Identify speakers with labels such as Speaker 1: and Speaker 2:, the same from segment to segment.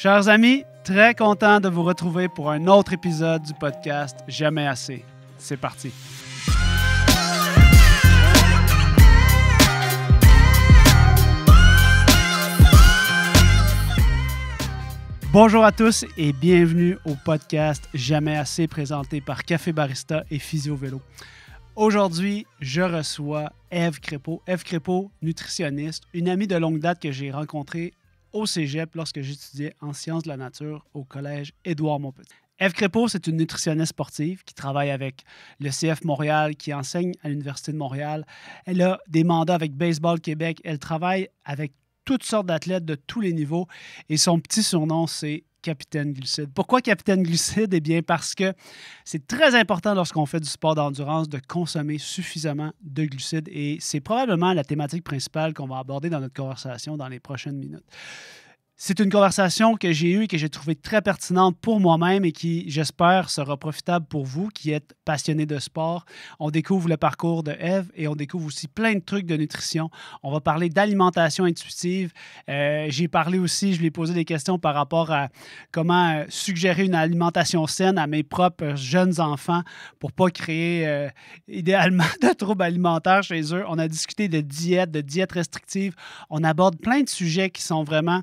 Speaker 1: Chers amis, très content de vous retrouver pour un autre épisode du podcast Jamais assez. C'est parti. Bonjour à tous et bienvenue au podcast Jamais assez présenté par Café Barista et Physio Vélo. Aujourd'hui, je reçois Ève Crépeau. Ève Crépeau, nutritionniste, une amie de longue date que j'ai rencontrée au cégep lorsque j'étudiais en sciences de la nature au collège Édouard-Montpetit. Ève Crépeau, c'est une nutritionniste sportive qui travaille avec le CF Montréal, qui enseigne à l'Université de Montréal. Elle a des mandats avec Baseball Québec. Elle travaille avec toutes sortes d'athlètes de tous les niveaux et son petit surnom, c'est Capitaine Glucide. Pourquoi Capitaine Glucide? Eh bien, parce que c'est très important lorsqu'on fait du sport d'endurance de consommer suffisamment de glucides et c'est probablement la thématique principale qu'on va aborder dans notre conversation dans les prochaines minutes. C'est une conversation que j'ai eue et que j'ai trouvée très pertinente pour moi-même et qui, j'espère, sera profitable pour vous qui êtes passionnés de sport. On découvre le parcours de Ève et on découvre aussi plein de trucs de nutrition. On va parler d'alimentation intuitive. J'ai parlé aussi, je lui ai posé des questions par rapport à comment suggérer une alimentation saine à mes propres jeunes enfants pour ne pas créer idéalement de troubles alimentaires chez eux. On a discuté de diète restrictive. On aborde plein de sujets qui sont vraiment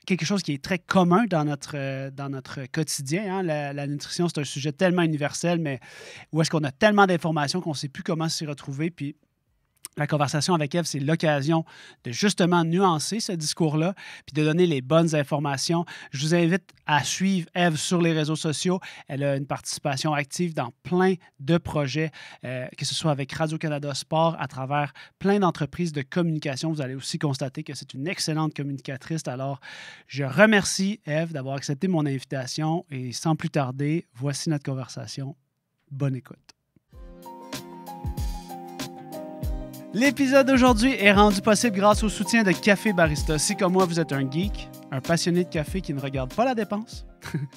Speaker 1: quelque chose qui est très commun dans notre quotidien. Hein? La nutrition, c'est un sujet tellement universel, mais où est-ce qu'on a tellement d'informations qu'on ne sait plus comment s'y retrouver. Puis la conversation avec Ève, c'est l'occasion de justement nuancer ce discours-là puis de donner les bonnes informations. Je vous invite à suivre Ève sur les réseaux sociaux. Elle a une participation active dans plein de projets, que ce soit avec Radio-Canada Sport, à travers plein d'entreprises de communication. Vous allez aussi constater que c'est une excellente communicatrice. Alors, je remercie Ève d'avoir accepté mon invitation et sans plus tarder, voici notre conversation. Bonne écoute. L'épisode d'aujourd'hui est rendu possible grâce au soutien de Café Barista. Si comme moi, vous êtes un geek, un passionné de café qui ne regarde pas la dépense,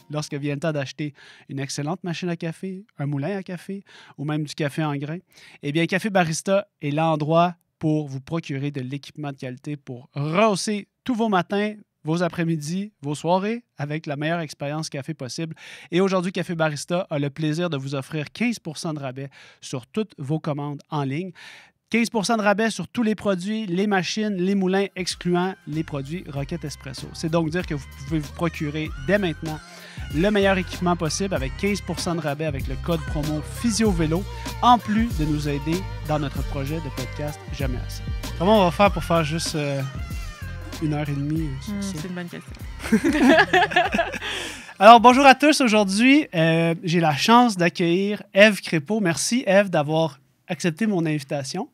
Speaker 1: lorsque vient le temps d'acheter une excellente machine à café, un moulin à café ou même du café en grains, eh bien, Café Barista est l'endroit pour vous procurer de l'équipement de qualité pour rehausser tous vos matins, vos après-midi, vos soirées avec la meilleure expérience café possible. Et aujourd'hui, Café Barista a le plaisir de vous offrir 15 % de rabais sur toutes vos commandes en ligne. 15 % de rabais sur tous les produits, les machines, les moulins, excluant les produits Rocket Espresso. C'est donc dire que vous pouvez vous procurer dès maintenant le meilleur équipement possible avec 15 % de rabais avec le code promo PhysioVélo, en plus de nous aider dans notre projet de podcast Jamais assez. Comment on va faire pour faire juste 1h30?
Speaker 2: C'est une bonne question.
Speaker 1: Alors, bonjour à tous. Aujourd'hui, j'ai la chance d'accueillir Ève Crépeau. Merci, Ève, d'avoir accepté mon invitation.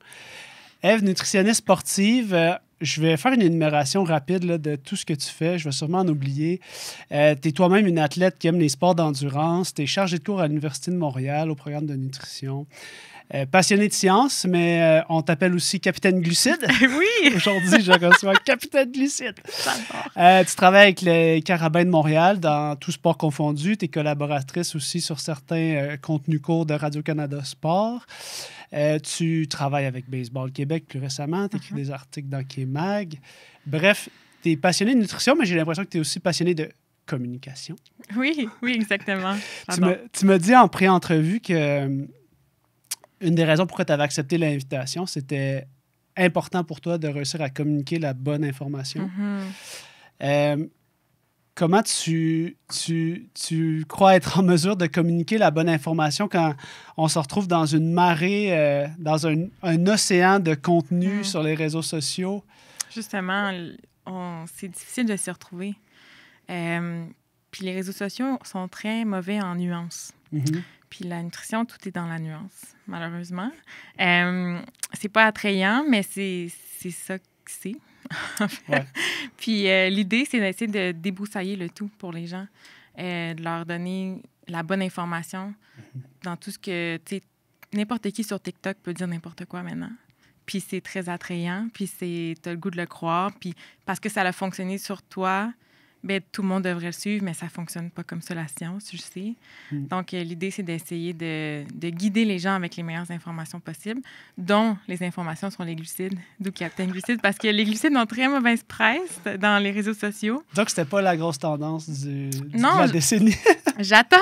Speaker 1: Ève, nutritionniste sportive, je vais faire une énumération rapide là, de tout ce que tu fais. Je vais sûrement en oublier. Tu es toi-même une athlète qui aime les sports d'endurance. Tu es chargée de cours à l'Université de Montréal au programme de nutrition. Passionné de science, mais on t'appelle aussi Capitaine Glucide.
Speaker 2: Oui!
Speaker 1: Aujourd'hui, je reçois Capitaine Glucide. Tu travailles avec les Carabins de Montréal dans tout sport confondu. Tu es collaboratrice aussi sur certains contenus courts de Radio-Canada Sport. Tu travailles avec Baseball Québec plus récemment. Tu écris des articles dans K-Mag. Bref, tu es passionné de nutrition, mais j'ai l'impression que tu es aussi passionné de communication.
Speaker 2: Oui, exactement.
Speaker 1: Tu m'as dit en pré-entrevue que une des raisons pourquoi tu avais accepté l'invitation, c'était important pour toi de réussir à communiquer la bonne information. Comment tu crois être en mesure de communiquer la bonne information quand on se retrouve dans une marée, dans un océan de contenu sur les réseaux sociaux?
Speaker 2: Justement, c'est difficile de s'y retrouver. Puis les réseaux sociaux sont très mauvais en nuances. Puis la nutrition, tout est dans la nuance, malheureusement. C'est pas attrayant, mais c'est ça que c'est.
Speaker 1: Ouais.
Speaker 2: Puis l'idée, c'est d'essayer de débroussailler le tout pour les gens, de leur donner la bonne information dans tout ce que... Tu sais, n'importe qui sur TikTok peut dire n'importe quoi maintenant. Puis c'est très attrayant, puis t'as le goût de le croire. Puis parce que ça a fonctionné sur toi, ben, tout le monde devrait le suivre, mais ça ne fonctionne pas comme ça, la science, je sais. Donc, l'idée, c'est d'essayer de guider les gens avec les meilleures informations possibles, dont les informations sur les glucides, d'où Captain Glucide, parce que les glucides ont très mauvaise presse dans les réseaux sociaux.
Speaker 1: Donc, c'était pas la grosse tendance de la décennie.
Speaker 2: J'attends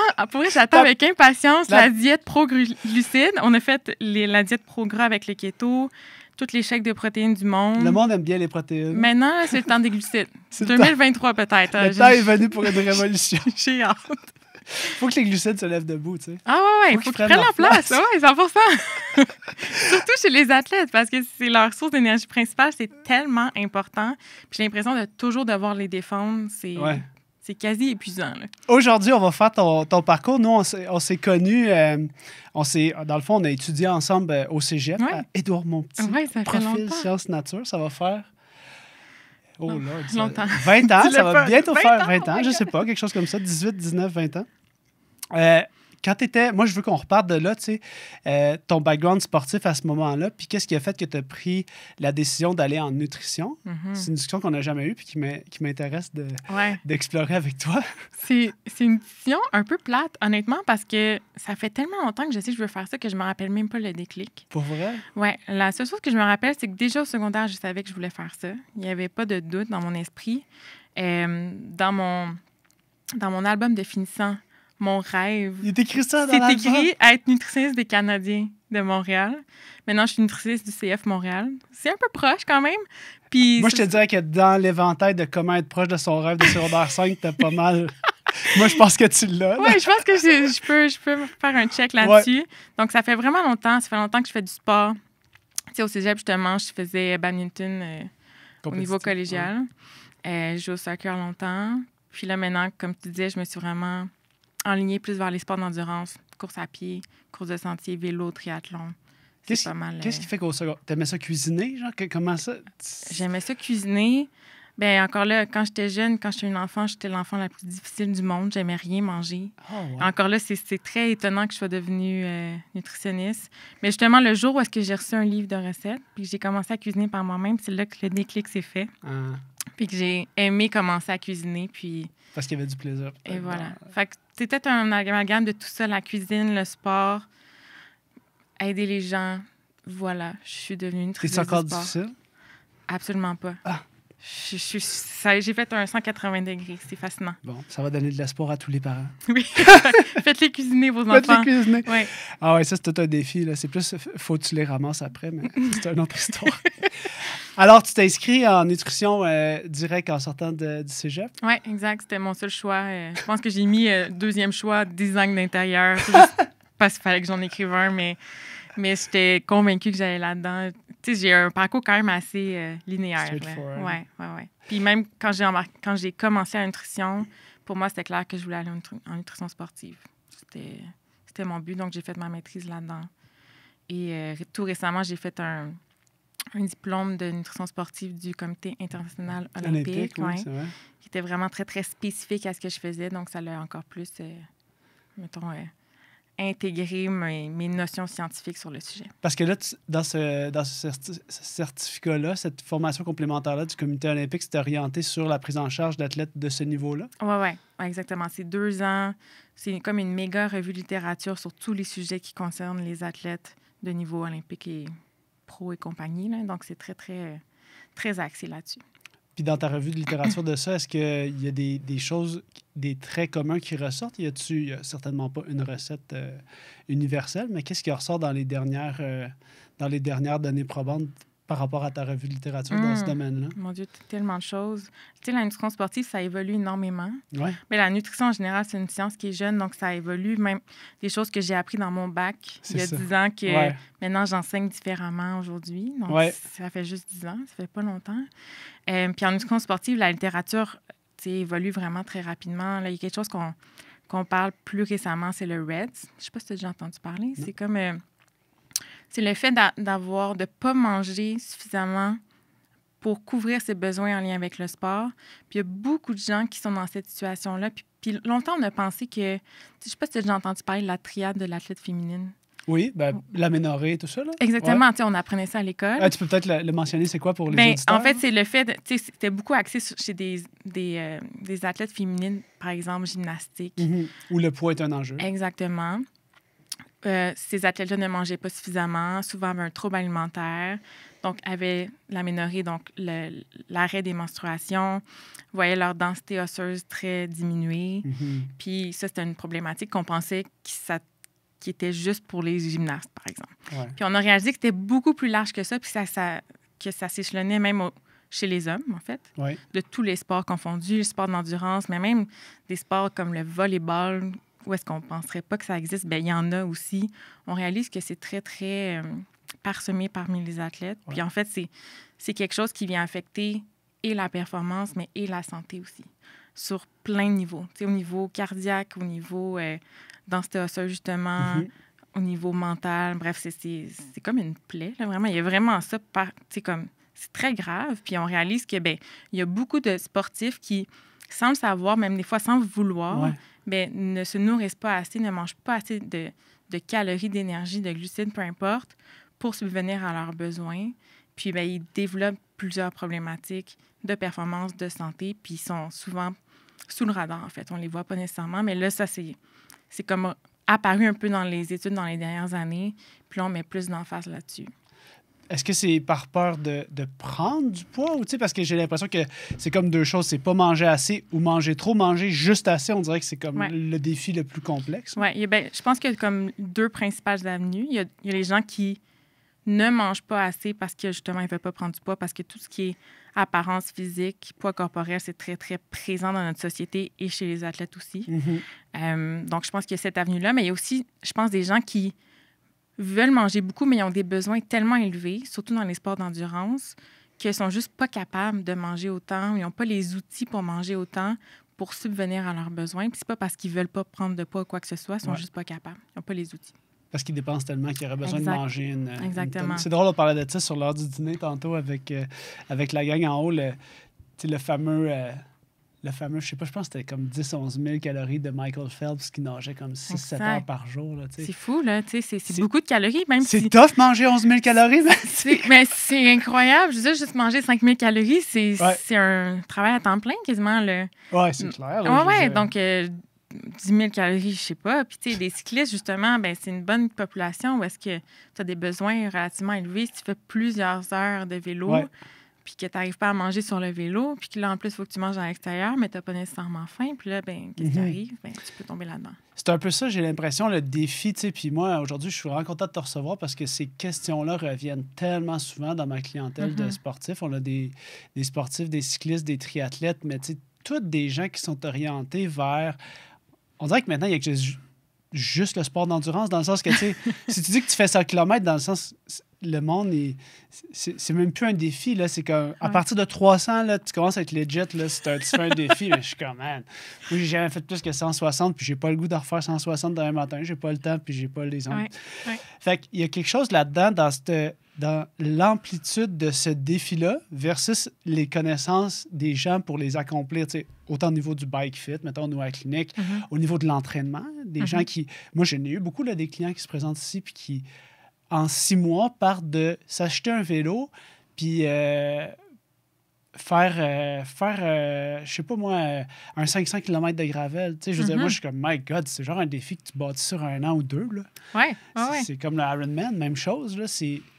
Speaker 2: avec impatience la diète pro-glucide. On a fait la diète pro-gras avec le keto, tous les chèques de protéines du monde.
Speaker 1: Le monde aime bien les protéines.
Speaker 2: Maintenant, c'est le temps des glucides. 2023 peut-être.
Speaker 1: Le temps est venu pour une révolution.
Speaker 2: J'ai hâte.
Speaker 1: Faut que les glucides se lèvent debout, tu sais.
Speaker 2: Ah ouais, faut qu'ils prennent leur place. Oui, 100%. Surtout chez les athlètes, parce que c'est leur source d'énergie principale. C'est tellement important. Puis j'ai l'impression de toujours devoir les défendre. C'est quasi épuisant. Là.
Speaker 1: Aujourd'hui, on va faire ton parcours. Nous, on s'est connus. Dans le fond, on a étudié ensemble au cégep à Édouard-Montpetit.
Speaker 2: Oui, ça fait
Speaker 1: profil
Speaker 2: longtemps.
Speaker 1: sciences nature. Ça va faire... Oh là,
Speaker 2: longtemps.
Speaker 1: 20 ans, ça va bientôt
Speaker 2: 20
Speaker 1: faire
Speaker 2: ans,
Speaker 1: 20 ans. Je sais pas, quelque chose comme ça, 18, 19, 20 ans. Quand tu étais... Moi, je veux qu'on reparte de là, tu sais, ton background sportif à ce moment-là, puis qu'est-ce qui a fait que tu as pris la décision d'aller en nutrition? C'est une discussion qu'on n'a jamais eue, puis qui m'intéresse d'explorer avec toi.
Speaker 2: C'est une décision un peu plate, honnêtement, parce que ça fait tellement longtemps que je sais que je veux faire ça que je me rappelle même pas le déclic.
Speaker 1: Pour vrai?
Speaker 2: Oui. La seule chose que je me rappelle, c'est que déjà au secondaire, je savais que je voulais faire ça. Il n'y avait pas de doute dans mon esprit. Dans mon album de finissant, mon rêve.
Speaker 1: Il est écrit ça dans l'album?
Speaker 2: C'est écrit être nutritionniste des Canadiens de Montréal. Maintenant, je suis nutritionniste du CF Montréal. C'est un peu proche quand même. Puis,
Speaker 1: moi, je te dirais que dans l'éventail de comment être proche de son rêve de secondaire 5, t'as pas mal... Moi, je pense que tu l'as.
Speaker 2: Oui, je pense que je peux faire un check là-dessus. Ouais. Donc, ça fait vraiment longtemps. Ça fait longtemps que je fais du sport. Tu sais, au cégep, justement, je faisais badminton au niveau collégial. Je jouais au soccer longtemps. Puis là, maintenant, comme tu disais, je me suis vraiment enlignée plus vers les sports d'endurance, course à pied, course de sentier, vélo, triathlon. C'est pas mal.
Speaker 1: Qu'est-ce qui fait qu'au second... T'aimais ça cuisiner? Genre, comment ça?
Speaker 2: J'aimais ça cuisiner. Bien, encore là, quand j'étais jeune, quand j'étais une enfant, j'étais l'enfant la plus difficile du monde. J'aimais rien manger. Oh, ouais. Encore là, c'est très étonnant que je sois devenue nutritionniste. Mais justement, le jour où est-ce que j'ai reçu un livre de recettes, puis que j'ai commencé à cuisiner par moi-même, c'est là que le déclic s'est fait. Puis que j'ai aimé commencer à cuisiner, puis...
Speaker 1: Parce qu'il y avait du plaisir.
Speaker 2: Et voilà. Fait que c'était un amalgame de tout ça, la cuisine, le sport, aider les gens. Voilà, je suis devenue nutritionniste.
Speaker 1: C'est encore difficile?
Speaker 2: Absolument pas. Ah. J'ai fait un 180 degrés. C'est fascinant.
Speaker 1: Bon, ça va donner de l'espoir à tous les parents.
Speaker 2: Oui. Faites-les cuisiner, vos enfants.
Speaker 1: Faites-les cuisiner.
Speaker 2: Ouais.
Speaker 1: Ah ouais, ça, c'est tout un défi. Là. C'est plus, faut que tu les ramasses après, mais c'est une autre histoire. Alors, tu t'es inscrit en nutrition direct en sortant du cégep?
Speaker 2: Oui, exact. C'était mon seul choix. Je pense que j'ai mis deuxième choix, design d'intérieur, parce qu'il fallait que j'en écrive un, mais j'étais convaincue que j'allais là-dedans. Tu sais, j'ai un parcours quand même assez linéaire. Ouais. Puis même quand j'ai commencé la nutrition, pour moi, c'était clair que je voulais aller en nutrition sportive. C'était mon but, donc j'ai fait ma maîtrise là-dedans. Et tout récemment, j'ai fait un diplôme de nutrition sportive du Comité international olympique,
Speaker 1: oui, c'est vrai.
Speaker 2: Qui était vraiment très, très spécifique à ce que je faisais. Donc, ça l'a encore plus, intégrer mes notions scientifiques sur le sujet.
Speaker 1: Parce que là, dans ce certificat-là, cette formation complémentaire-là du Comité olympique, c'était orienté sur la prise en charge d'athlètes de ce niveau-là?
Speaker 2: Oui, exactement. C'est 2 ans. C'est comme une méga revue de littérature sur tous les sujets qui concernent les athlètes de niveau olympique et pro et compagnie. Là. Donc, c'est très, très, très axé là-dessus.
Speaker 1: Puis dans ta revue de littérature de ça, est-ce qu'il y a des choses, des traits communs qui ressortent? Il y a certainement pas une recette universelle, mais qu'est-ce qui ressort dans les dernières données probantes par rapport à ta revue de littérature dans ce domaine-là?
Speaker 2: Mon Dieu, tellement de choses. Tu sais, la nutrition sportive, ça évolue énormément.
Speaker 1: Ouais.
Speaker 2: Mais la nutrition, en général, c'est une science qui est jeune, donc ça évolue. Même des choses que j'ai appris dans mon bac il y a 10 ans que maintenant, j'enseigne différemment aujourd'hui. Donc, ça fait juste 10 ans, ça fait pas longtemps. Puis en nutrition sportive, la littérature évolue vraiment très rapidement. Là, il y a quelque chose qu'on parle plus récemment, c'est le REDS. Je sais pas si tu as déjà entendu parler. Non. C'est comme... c'est le fait de ne pas manger suffisamment pour couvrir ses besoins en lien avec le sport. Puis il y a beaucoup de gens qui sont dans cette situation-là. Puis longtemps, on a pensé que... Je ne sais pas si tu as déjà entendu parler de la triade de l'athlète féminine.
Speaker 1: Oui, l'aménorrhée, tout ça. Là.
Speaker 2: Exactement. On apprenait ça à l'école.
Speaker 1: Tu peux peut-être le mentionner, c'est quoi pour les auditeurs?
Speaker 2: En fait, c'est le fait... C'était beaucoup axé chez des athlètes féminines, par exemple, gymnastique.
Speaker 1: Où le poids est un enjeu.
Speaker 2: Exactement. Ces athlètes-là ne mangeaient pas suffisamment, souvent avaient un trouble alimentaire, donc avaient l'aménorrhée, donc l'arrêt des menstruations, voyaient leur densité osseuse très diminuée. Puis ça, c'était une problématique qu'on pensait qui était juste pour les gymnastes, par exemple.
Speaker 1: Ouais.
Speaker 2: Puis on a réalisé que c'était beaucoup plus large que ça, puis que ça s'échelonnait même chez les hommes, en fait, de tous les sports confondus, les sports d'endurance, mais même des sports comme le volleyball, où est-ce qu'on ne penserait pas que ça existe, bien, il y en a aussi. On réalise que c'est très, très parsemé parmi les athlètes. Puis en fait, c'est quelque chose qui vient affecter et la performance, mais et la santé aussi, sur plein de niveaux. Au niveau cardiaque, au niveau densité osseuse, justement, au niveau mental. Bref, c'est comme une plaie, là, vraiment. Il y a vraiment ça, c'est très grave. Puis on réalise que, il y a beaucoup de sportifs qui, sans le savoir, même des fois sans le vouloir, ne se nourrissent pas assez, ne mangent pas assez de calories, d'énergie, de glucides, peu importe, pour subvenir à leurs besoins. Puis, ils développent plusieurs problématiques de performance, de santé, puis ils sont souvent sous le radar, en fait. On les voit pas nécessairement, mais là, ça, c'est comme apparu un peu dans les études dans les dernières années, puis là, on met plus d'emphase là-dessus.
Speaker 1: Est-ce que c'est par peur de prendre du poids ou parce que j'ai l'impression que c'est comme deux choses, c'est pas manger assez ou manger trop, manger juste assez, on dirait que c'est comme le défi le plus complexe.
Speaker 2: Oui, je pense qu'il y a comme deux principales avenues. Il y a les gens qui ne mangent pas assez parce que justement, ils ne veulent pas prendre du poids, parce que tout ce qui est apparence physique, poids corporel, c'est très, très présent dans notre société et chez les athlètes aussi. Donc, je pense qu'il y a cette avenue-là, mais il y a aussi, je pense, des gens qui veulent manger beaucoup, mais ils ont des besoins tellement élevés, surtout dans les sports d'endurance, qu'ils sont juste pas capables de manger autant, ils n'ont pas les outils pour manger autant, pour subvenir à leurs besoins. Puis c'est pas parce qu'ils veulent pas prendre de poids ou quoi que ce soit, ils sont juste pas capables. Ils n'ont pas les outils.
Speaker 1: Parce qu'ils dépensent tellement qu'ils auraient besoin de manger une
Speaker 2: Exactement.
Speaker 1: C'est drôle, on parlait de ça sur l'heure du dîner tantôt avec la gang en haut, le fameux... je sais pas, je pense que c'était comme 10-11 000 calories de Michael Phelps qui nageait comme 6-7 heures par jour. Là,
Speaker 2: c'est fou, là. C'est beaucoup de calories. Même
Speaker 1: c'est tough manger 11 000 calories.
Speaker 2: Mais c'est incroyable. Je veux dire, juste manger 5 000 calories, c'est un travail à temps plein quasiment.
Speaker 1: Oui, c'est clair.
Speaker 2: Oui, donc 10 000 calories, je sais pas. Puis, tu sais, des cyclistes, justement, c'est une bonne population où est-ce que tu as des besoins relativement élevés. Si tu fais plusieurs heures de vélo, puis que tu n'arrives pas à manger sur le vélo, puis que là, en plus, il faut que tu manges à l'extérieur, mais tu n'as pas nécessairement faim. Puis là, qu'est-ce qui arrive? Tu peux tomber là-dedans.
Speaker 1: C'est un peu ça, j'ai l'impression, le défi. Puis moi, aujourd'hui, je suis vraiment content de te recevoir parce que ces questions-là reviennent tellement souvent dans ma clientèle de sportifs. On a des sportifs, des cyclistes, des triathlètes, mais toutes des gens qui sont orientés vers... On dirait que maintenant, il y a juste le sport d'endurance, dans le sens que, si tu dis que tu fais 100 km, dans le sens... Le monde, c'est même plus un défi. Là. C'est qu'à partir de 300, là, tu commences à être legit. Là, tu fais un défi. Mais je suis comme, man, moi, j'ai jamais fait plus que 160, puis j'ai pas le goût de refaire 160 demain matin. J'ai pas le temps, puis j'ai pas les ongles. Fait qu'il y a quelque chose là-dedans, dans l'amplitude de ce défi-là versus les connaissances des gens pour les accomplir, autant au niveau du bike fit, mettons, nous à la clinique, au niveau de l'entraînement, des gens qui... Moi, j'en ai eu beaucoup là, des clients qui se présentent ici puis qui, en 6 mois, partent de s'acheter un vélo puis faire je sais pas moi, un 500 km de gravel. Je veux dire, moi, je suis comme, my God, c'est genre un défi que tu bâtis sur 1 an ou 2. Là. C'est comme le Ironman, même chose. Là,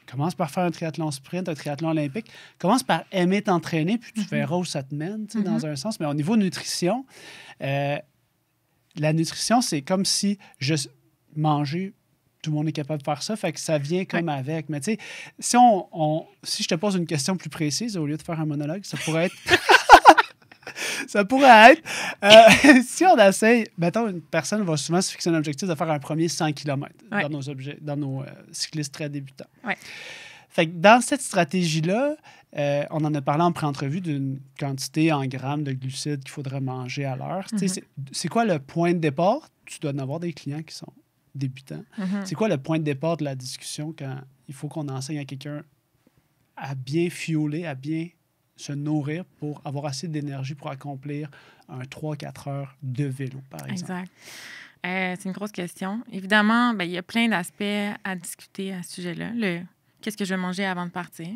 Speaker 1: commence par faire un triathlon sprint, un triathlon olympique. Commence par aimer t'entraîner, puis tu verras où ça te mène, dans un sens. Mais au niveau nutrition, la nutrition, c'est comme si manger, tout le monde est capable de faire ça, fait que ça vient comme avec. Mais tu sais, si je te pose une question plus précise, au lieu de faire un monologue, ça pourrait être... Ça pourrait être... si on essaye... Mettons, une personne va souvent se fixer un objectif de faire un premier 100 km dans nos cyclistes très débutants. Fait que dans cette stratégie-là, on en a parlé en pré-entrevue d'une quantité en grammes de glucides qu'il faudrait manger à l'heure. C'est quoi le point de départ? Tu dois en avoir des clients qui sont débutants. C'est quoi le point de départ de la discussion quand il faut qu'on enseigne à quelqu'un à bien fueler, à bien se nourrir pour avoir assez d'énergie pour accomplir un 3-4 heures de vélo, par exemple?
Speaker 2: Exact. C'est une grosse question. Évidemment, il y a plein d'aspects à discuter à ce sujet-là. Qu'est-ce que je vais manger avant de partir?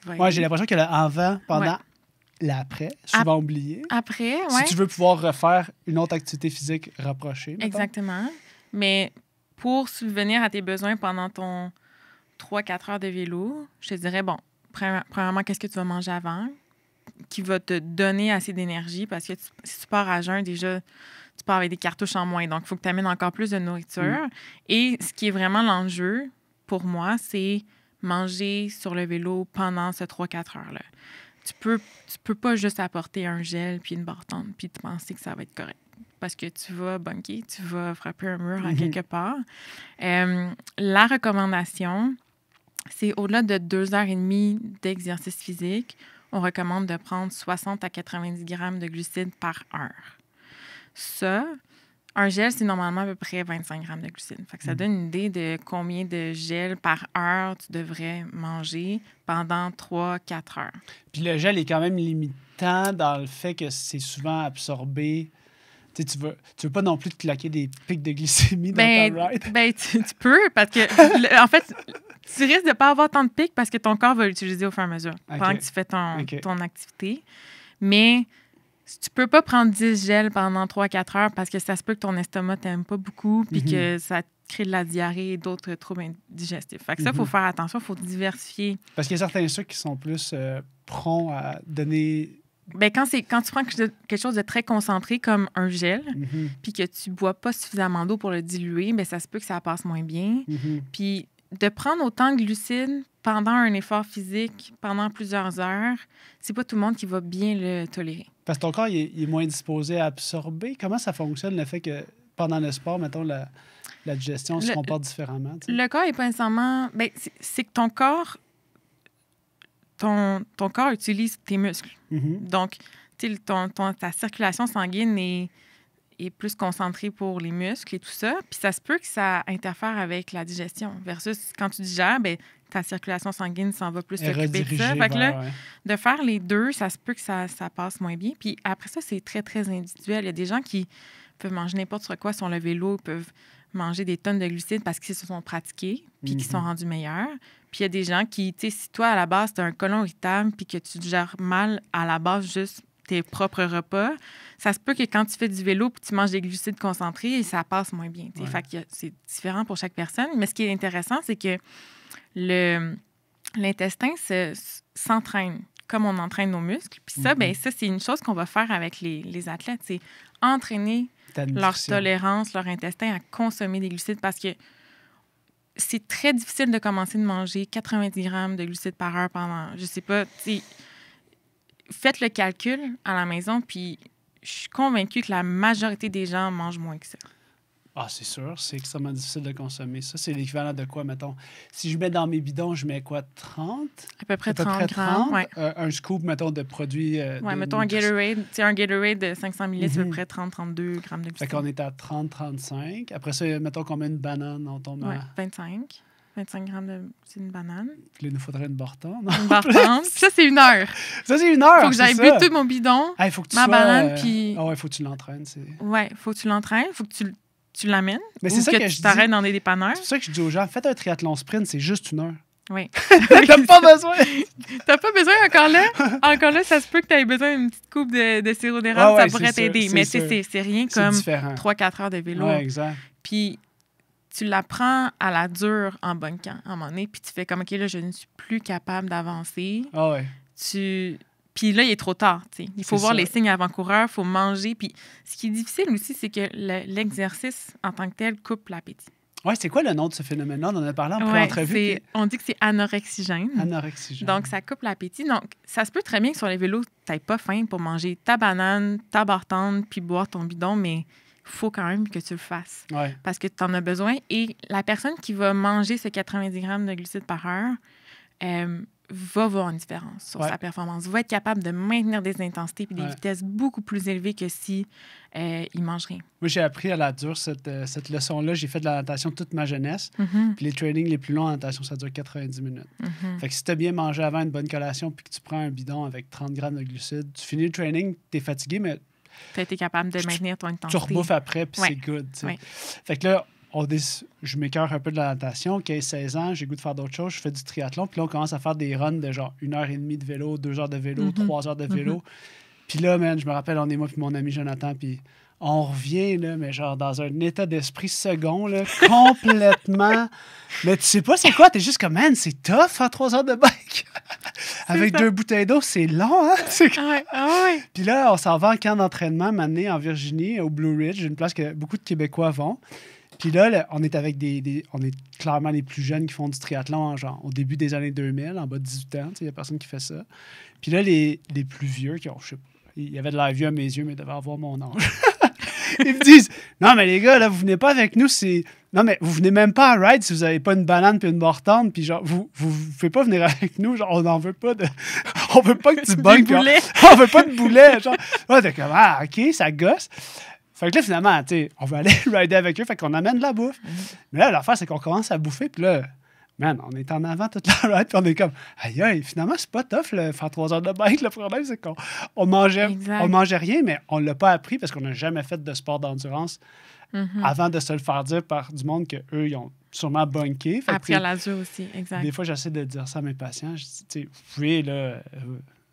Speaker 1: Oui, j'ai l'impression que l'avant, pendant, l'après, souvent oublié.
Speaker 2: Après, oui.
Speaker 1: Si tu veux pouvoir refaire une autre activité physique rapprochée. Mettons.
Speaker 2: Exactement. Mais pour subvenir à tes besoins pendant ton 3-4 heures de vélo, je te dirais, bon, premièrement, qu'est-ce que tu vas manger avant qui va te donner assez d'énergie? Parce que si tu pars à jeun, déjà, tu pars avec des cartouches en moins. Donc, il faut que tu amènes encore plus de nourriture. Et ce qui est vraiment l'enjeu, pour moi, c'est manger sur le vélo pendant ces 3-4 heures-là. Tu peux pas juste apporter un gel puis une barre tendre puis te penser que ça va être correct. Parce que tu vas bunker, tu vas frapper un mur à quelque part. La recommandation, c'est au-delà de 2h30 d'exercice physique, on recommande de prendre 60 à 90 grammes de glucides par heure. Ça, un gel, c'est normalement à peu près 25 grammes de glucides. Fait que ça donne une idée de combien de gel par heure tu devrais manger pendant 3-4 heures.
Speaker 1: Puis le gel est quand même limitant dans le fait que c'est souvent absorbé. Tu veux pas non plus te claquer des pics de glycémie dans ta ride?
Speaker 2: Tu peux, parce que, en fait, tu risques de ne pas avoir tant de pics parce que ton corps va l'utiliser au fur et à mesure pendant que tu fais ton activité. Mais tu peux pas prendre 10 gels pendant 3-4 heures parce que ça se peut que ton estomac t'aime pas beaucoup puis que ça crée de la diarrhée et d'autres troubles digestifs. Fait que ça, il faut faire attention, il faut diversifier.
Speaker 1: Parce qu'il y a certains sucres qui sont plus prompts à donner...
Speaker 2: Quand tu prends quelque chose de très concentré comme un gel, puis que tu bois pas suffisamment d'eau pour le diluer, ça se peut que ça passe moins bien. Puis de prendre autant de glucides pendant un effort physique, pendant plusieurs heures, c'est pas tout le monde qui va bien le tolérer.
Speaker 1: Parce que ton corps il est moins disposé à absorber. Comment ça fonctionne, le fait que pendant le sport, mettons, la digestion se comporte différemment? T'sais?
Speaker 2: Le corps est pas nécessairement... c'est que ton corps... Ton corps utilise tes muscles. Donc, ta circulation sanguine est plus concentrée pour les muscles et tout ça. Puis ça se peut que ça interfère avec la digestion. Versus quand tu digères, ta circulation sanguine s'en va plus s'occuper de ça. Fait que là, de faire les deux, ça se peut que ça passe moins bien. Puis après ça, c'est très, très individuel. Il y a des gens qui peuvent manger n'importe quoi sur le vélo, peuvent manger des tonnes de glucides parce qu'ils se sont pratiqués puis qu'ils sont rendus meilleurs. Puis il y a des gens qui, tu sais, si toi, à la base, tu as un côlon irritable puis que tu digères mal à la base juste tes propres repas, ça se peut que quand tu fais du vélo puis tu manges des glucides concentrés, ça passe moins bien. Fait que c'est différent pour chaque personne. Mais ce qui est intéressant, c'est que l'intestin s'entraîne comme on entraîne nos muscles. Puis ça, ça, c'est une chose qu'on va faire avec les athlètes. C'est entraîner leur tolérance, leur intestin à consommer des glucides parce que c'est très difficile de commencer de manger 90 grammes de glucides par heure pendant, je sais pas, faites le calcul à la maison, puis je suis convaincue que la majorité des gens mangent moins que ça.
Speaker 1: Ah, c'est sûr, c'est extrêmement difficile de consommer ça. C'est l'équivalent de quoi, mettons? Si je mets dans mes bidons, je mets quoi, 30?
Speaker 2: À peu près 30 grammes, oui.
Speaker 1: Un scoop, mettons, de produits...
Speaker 2: oui, mettons un Gatorade de 500 ml, c'est à peu près 30-32 grammes de glucides.
Speaker 1: Fait qu'on est à 30-35. Après ça, mettons qu'on met une banane, on tombe à...
Speaker 2: 25 grammes c'est une banane.
Speaker 1: Puis là, il nous faudrait une barre tendre.
Speaker 2: Une barre tendre. Ça, c'est 1 heure.
Speaker 1: Ça, c'est 1 heure,
Speaker 2: faut que j'aille bu tout mon bidon,
Speaker 1: faut que
Speaker 2: ma banane, puis...
Speaker 1: Ah ouais, faut que tu l'entraînes.
Speaker 2: Oui, faut que tu l'entraînes, faut que tu l'amènes.
Speaker 1: Mais c'est ça que
Speaker 2: tu t'arrêtes dans des dépanneurs.
Speaker 1: C'est pour ça que je dis aux gens, faites un triathlon sprint, c'est juste 1 heure.
Speaker 2: Oui.
Speaker 1: T'as pas besoin.
Speaker 2: T'as pas besoin encore là. Encore là, ça se peut que tu aies besoin d'une petite coupe de sirop d'érable, ça pourrait t'aider. Mais c'est rien comme 3-4 heures de vélo.
Speaker 1: Oui, exact.
Speaker 2: Puis tu l'apprends à la dure en bunkant, à un moment donné, puis tu fais comme, OK, là, je ne suis plus capable d'avancer.
Speaker 1: Ah ouais.
Speaker 2: Puis là, il est trop tard. T'sais. Il faut voir les signes avant-coureurs, il faut manger. Puis ce qui est difficile aussi, c'est que l'exercice en tant que tel coupe l'appétit.
Speaker 1: Oui, c'est quoi le nom de ce phénomène-là? On en a parlé en pré-entrevue.
Speaker 2: On dit que c'est anorexigène.
Speaker 1: Anorexigène.
Speaker 2: Donc, ça coupe l'appétit. Donc, ça se peut très bien que sur les vélos, tu n'aies pas faim pour manger ta banane, ta barre tendre, puis boire ton bidon, mais il faut quand même que tu le fasses.
Speaker 1: Ouais.
Speaker 2: Parce que tu en as besoin. Et la personne qui va manger ce 90 grammes de glucides par heure va voir une différence sur sa performance, va être capable de maintenir des intensités et des vitesses beaucoup plus élevées que si il mange rien.
Speaker 1: Moi, j'ai appris à la dure cette leçon-là. J'ai fait de la natation toute ma jeunesse. Puis les trainings les plus longs en natation, ça dure 90 minutes. Fait que si tu as bien mangé avant une bonne collation puis que tu prends un bidon avec 30 grammes de glucides, tu finis le training, tu es fatigué, mais
Speaker 2: Tu as été capable de maintenir ton intensité.
Speaker 1: Tu rebouffes après, puis c'est good.
Speaker 2: Ouais.
Speaker 1: Fait que là, je m'écœure un peu de la natation. 15-16 ans, j'ai goût de faire d'autres choses. Je fais du triathlon. Puis là, on commence à faire des runs de genre 1h30 de vélo, 2 heures de vélo, 3 heures de vélo. Puis là, man, je me rappelle, on est moi puis mon ami Jonathan, puis on revient, là, mais genre dans un état d'esprit second, là, complètement. Mais tu sais pas c'est quoi, t'es juste comme, man, c'est tough faire 3 heures de bike. Avec 2 bouteilles d'eau, c'est long, hein?
Speaker 2: Ouais.
Speaker 1: Puis là, on s'en va en camp d'entraînement, m'amener en Virginie, au Blue Ridge, une place que beaucoup de Québécois vont. Puis là, on est avec on est clairement les plus jeunes qui font du triathlon, genre au début des années 2000, en bas de 18 ans, il n'y a personne qui fait ça. Puis là, les plus vieux, qui ont, je sais pas, il y avait de l'air vieux à mes yeux, mais ils devaient avoir mon âge. Ils me disent, non, mais les gars, là, vous venez pas avec nous, non, mais vous venez même pas à ride si vous avez pas une banane puis une mortande, puis genre, vous pouvez pas venir avec nous, genre, on n'en veut pas on veut pas que tu bugnes. On veut pas de boulet, genre. Ouais, t'es comme, OK, ça gosse. Fait que là, finalement, tu sais, on va aller rider avec eux, fait qu'on amène de la bouffe. Mais là, l'affaire, c'est qu'on commence à bouffer, puis là, man, on est en avant toute la ride, puis on est comme, aïe, finalement, c'est pas tough, faire 3 heures de bike. Le problème, c'est qu'on mangeait rien, mais on l'a pas appris parce qu'on n'a jamais fait de sport d'endurance avant de se le faire dire par du monde qu'eux, ils ont sûrement bunké.
Speaker 2: Appris à l'azur aussi, exact.
Speaker 1: Des fois, j'essaie de dire ça à mes patients. Je dis, tu sais, vous pouvez, là,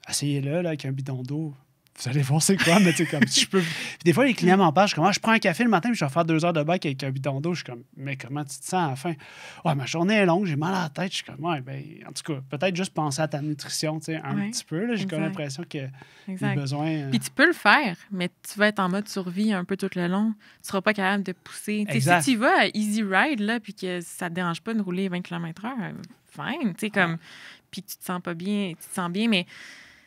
Speaker 1: essayez-le, là, avec un bidon d'eau. Vous allez voir c'est quoi, mais tu sais, comme si je peux. Puis des fois, les clients m'en parlent. Je suis comme, je prends un café le matin, puis je vais faire 2 heures de bike avec un bidon d'eau. Je suis comme, mais comment tu te sens à la fin? Ouais, ma journée est longue, j'ai mal à la tête. Je suis comme, ouais, ben, en tout cas, peut-être juste penser à ta nutrition, tu sais, un petit peu. Là, j'ai comme l'impression que les besoins.
Speaker 2: Puis tu peux le faire, mais tu vas être en mode survie un peu tout le long. Tu seras pas capable de pousser. Si tu vas à easy ride, là, puis que ça te dérange pas de rouler 20 km/h, fine, tu sais, comme. Puis tu te sens pas bien, tu te sens bien, mais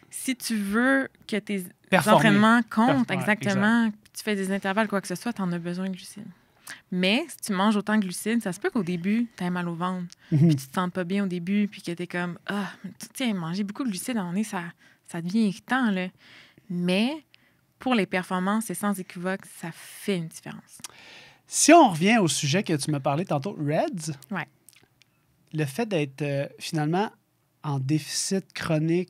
Speaker 2: si tu veux que tes entraînements comptent, exactement, tu fais des intervalles, quoi que ce soit, tu en as besoin de glucides. Mais si tu manges autant de glucides, ça se peut qu'au début, tu aies mal au ventre, puis tu te sens pas bien au début, puis que tu es comme, tu sais, manger beaucoup de glucides, à un moment donné, ça devient irritant, là. Mais pour les performances, c'est sans équivoque, ça fait une différence.
Speaker 1: Si on revient au sujet que tu m'as parlé tantôt, RED-S, le fait d'être finalement en déficit chronique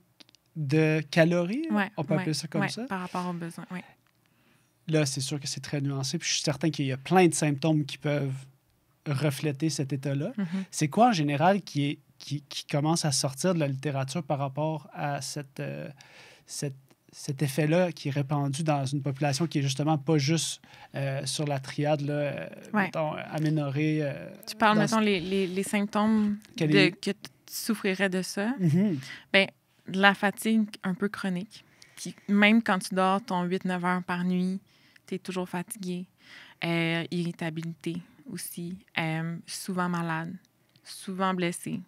Speaker 1: de calories, on peut appeler ça comme ça.
Speaker 2: Par rapport aux besoins, oui.
Speaker 1: Là, c'est sûr que c'est très nuancé, puis je suis certain qu'il y a plein de symptômes qui peuvent refléter cet état-là. C'est quoi, en général, qui commence à sortir de la littérature par rapport à cet effet-là qui est répandu dans une population qui est justement pas juste sur la triade, là, mettons, aménorrhée.
Speaker 2: Tu parles, mettons, les symptômes que tu souffrirais de ça. Bien, de la fatigue un peu chronique. Puis même quand tu dors ton 8-9 heures par nuit, tu es toujours fatigué. Irritabilité aussi. Souvent malade. Souvent blessé.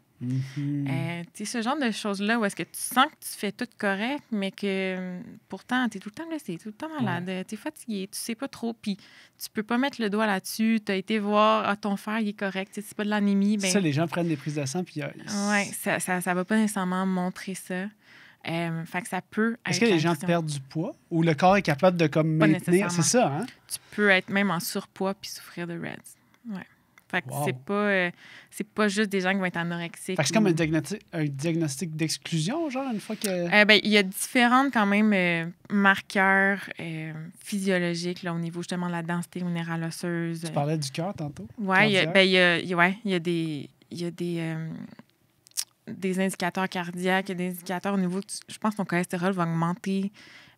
Speaker 2: Tu sais, ce genre de choses-là où est-ce que tu sens que tu fais tout correct, mais que pourtant, tu es tout le temps blessé, tout le temps malade, tu es fatigué, tu sais pas trop, puis tu peux pas mettre le doigt là-dessus. Tu as été voir, ton fer, il est correct, c'est pas de l'anémie. Ben,
Speaker 1: ça, les gens prennent des prises de sang, puis...
Speaker 2: Oui, ça va pas nécessairement montrer ça. Fait que ça peut être...
Speaker 1: Est-ce que les gens perdent du poids ou le corps est capable de comme maintenir? C'est ça, hein?
Speaker 2: Tu peux être même en surpoids puis souffrir de RED-S. Ouais. Fait que c'est pas juste des gens qui vont être anorexiques.
Speaker 1: Fait que c'est comme un diagnostic d'exclusion, genre, une fois que...
Speaker 2: Ben, il y a différents, quand même, marqueurs physiologiques là, au niveau, justement, de la densité minérale osseuse.
Speaker 1: Tu parlais du cœur, tantôt?
Speaker 2: Oui, il y a des indicateurs cardiaques, il y a des indicateurs au niveau... Je pense que ton cholestérol va augmenter.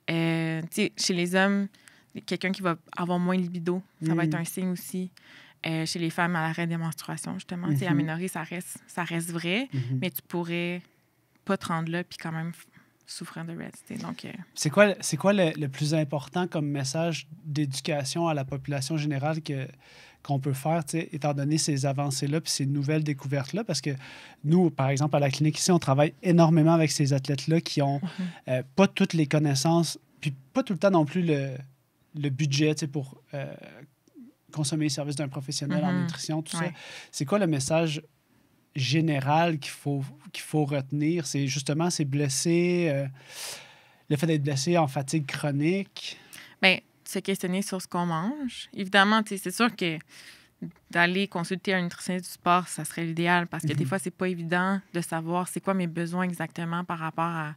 Speaker 2: Chez les hommes, quelqu'un qui va avoir moins de libido, ça va être un signe aussi. Chez les femmes à l'arrêt des menstruations, justement. Aménorrhée, ça reste vrai, mais tu pourrais pas te rendre là puis quand même souffrir de RED-S. Donc,
Speaker 1: c'est quoi le plus important comme message d'éducation à la population générale qu'on peut faire, étant donné ces avancées-là puis ces nouvelles découvertes-là? Parce que nous, par exemple, à la clinique ici, on travaille énormément avec ces athlètes-là qui ont pas toutes les connaissances puis pas tout le temps non plus le budget pour... consommer les services d'un professionnel en nutrition, tout ça. C'est quoi le message général qu'il faut retenir? C'est justement ces blessés, le fait d'être blessé en fatigue chronique.
Speaker 2: Bien, se questionner sur ce qu'on mange. Évidemment, c'est sûr que d'aller consulter un nutritionniste du sport, ça serait l'idéal parce que des fois, c'est pas évident de savoir c'est quoi mes besoins exactement par rapport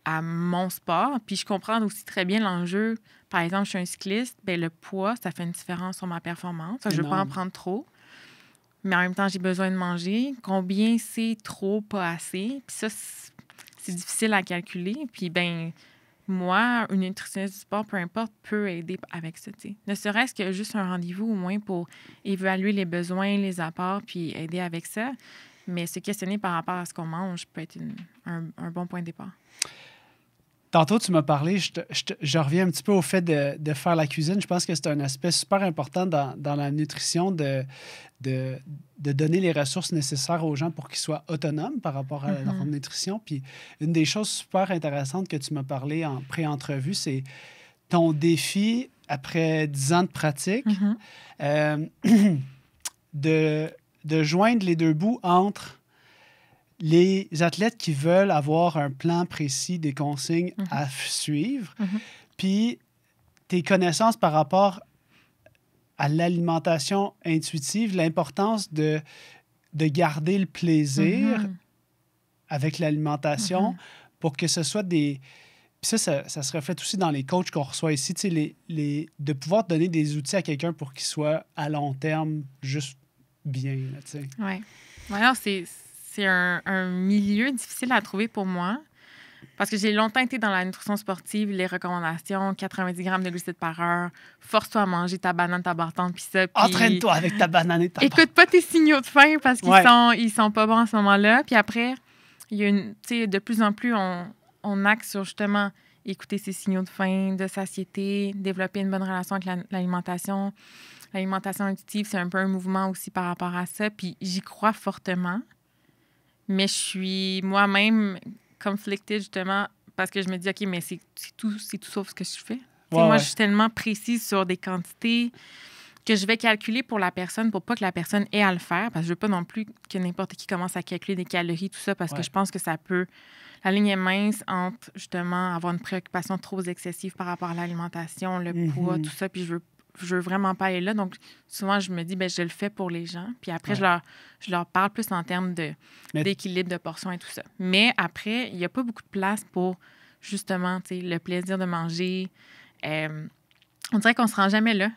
Speaker 2: à mon sport. Puis je comprends aussi très bien l'enjeu par exemple, je suis un cycliste, ben le poids, ça fait une différence sur ma performance. Je ne veux pas en prendre trop. Mais en même temps, j'ai besoin de manger. Combien c'est trop, pas assez? Puis ça, c'est difficile à calculer. Puis, ben moi, une nutritionniste du sport, peu importe, peut aider avec ça. T'sais. Ne serait-ce que juste un rendez-vous au moins pour évaluer les besoins, les apports, puis aider avec ça. Mais se questionner par rapport à ce qu'on mange peut être un bon point de départ.
Speaker 1: Tantôt, tu m'as parlé, je reviens un petit peu au fait de faire la cuisine. Je pense que c'est un aspect super important dans la nutrition de donner les ressources nécessaires aux gens pour qu'ils soient autonomes par rapport à leur nutrition. Puis une des choses super intéressantes que tu m'as parlé en pré-entrevue, c'est ton défi après 10 ans de pratique de joindre les deux bouts entre les athlètes qui veulent avoir un plan précis, des consignes à suivre, puis tes connaissances par rapport à l'alimentation intuitive, l'importance de garder le plaisir avec l'alimentation pour que ce soit des... Puis ça se reflète aussi dans les coachs qu'on reçoit ici, tu sais, de pouvoir donner des outils à quelqu'un pour qu'il soit à long terme juste bien, tu sais.
Speaker 2: Oui. Alors, c'est un milieu difficile à trouver pour moi parce que j'ai longtemps été dans la nutrition sportive, les recommandations, 90 grammes de glucides par heure, force-toi à manger ta banane, ta bartende, puis ça. Puis...
Speaker 1: Entraîne-toi avec ta banane et ta
Speaker 2: Écoute pas tes signaux de faim parce qu'ils sont pas bons à ce moment-là. Puis après, il y a de plus en plus, on axe sur justement écouter ses signaux de faim, de satiété, développer une bonne relation avec l'alimentation. L'alimentation intuitive, c'est un peu un mouvement aussi par rapport à ça. Puis j'y crois fortement. Mais je suis moi-même conflictée, justement, parce que je me dis, OK, mais c'est tout sauf ce que je fais. Moi, je suis tellement précise sur des quantités que je vais calculer pour la personne pour pas que la personne ait à le faire, parce que je veux pas non plus que n'importe qui commence à calculer des calories, tout ça, parce que je pense que ça peut... La ligne est mince entre, justement, avoir une préoccupation trop excessive par rapport à l'alimentation, le poids, tout ça, puis je veux vraiment pas aller là. Donc, souvent, je me dis, ben je le fais pour les gens. Puis après, je leur parle plus en termes d'équilibre de portions et tout ça. Mais après, il n'y a pas beaucoup de place pour, justement, le plaisir de manger. On dirait qu'on ne se rend jamais là.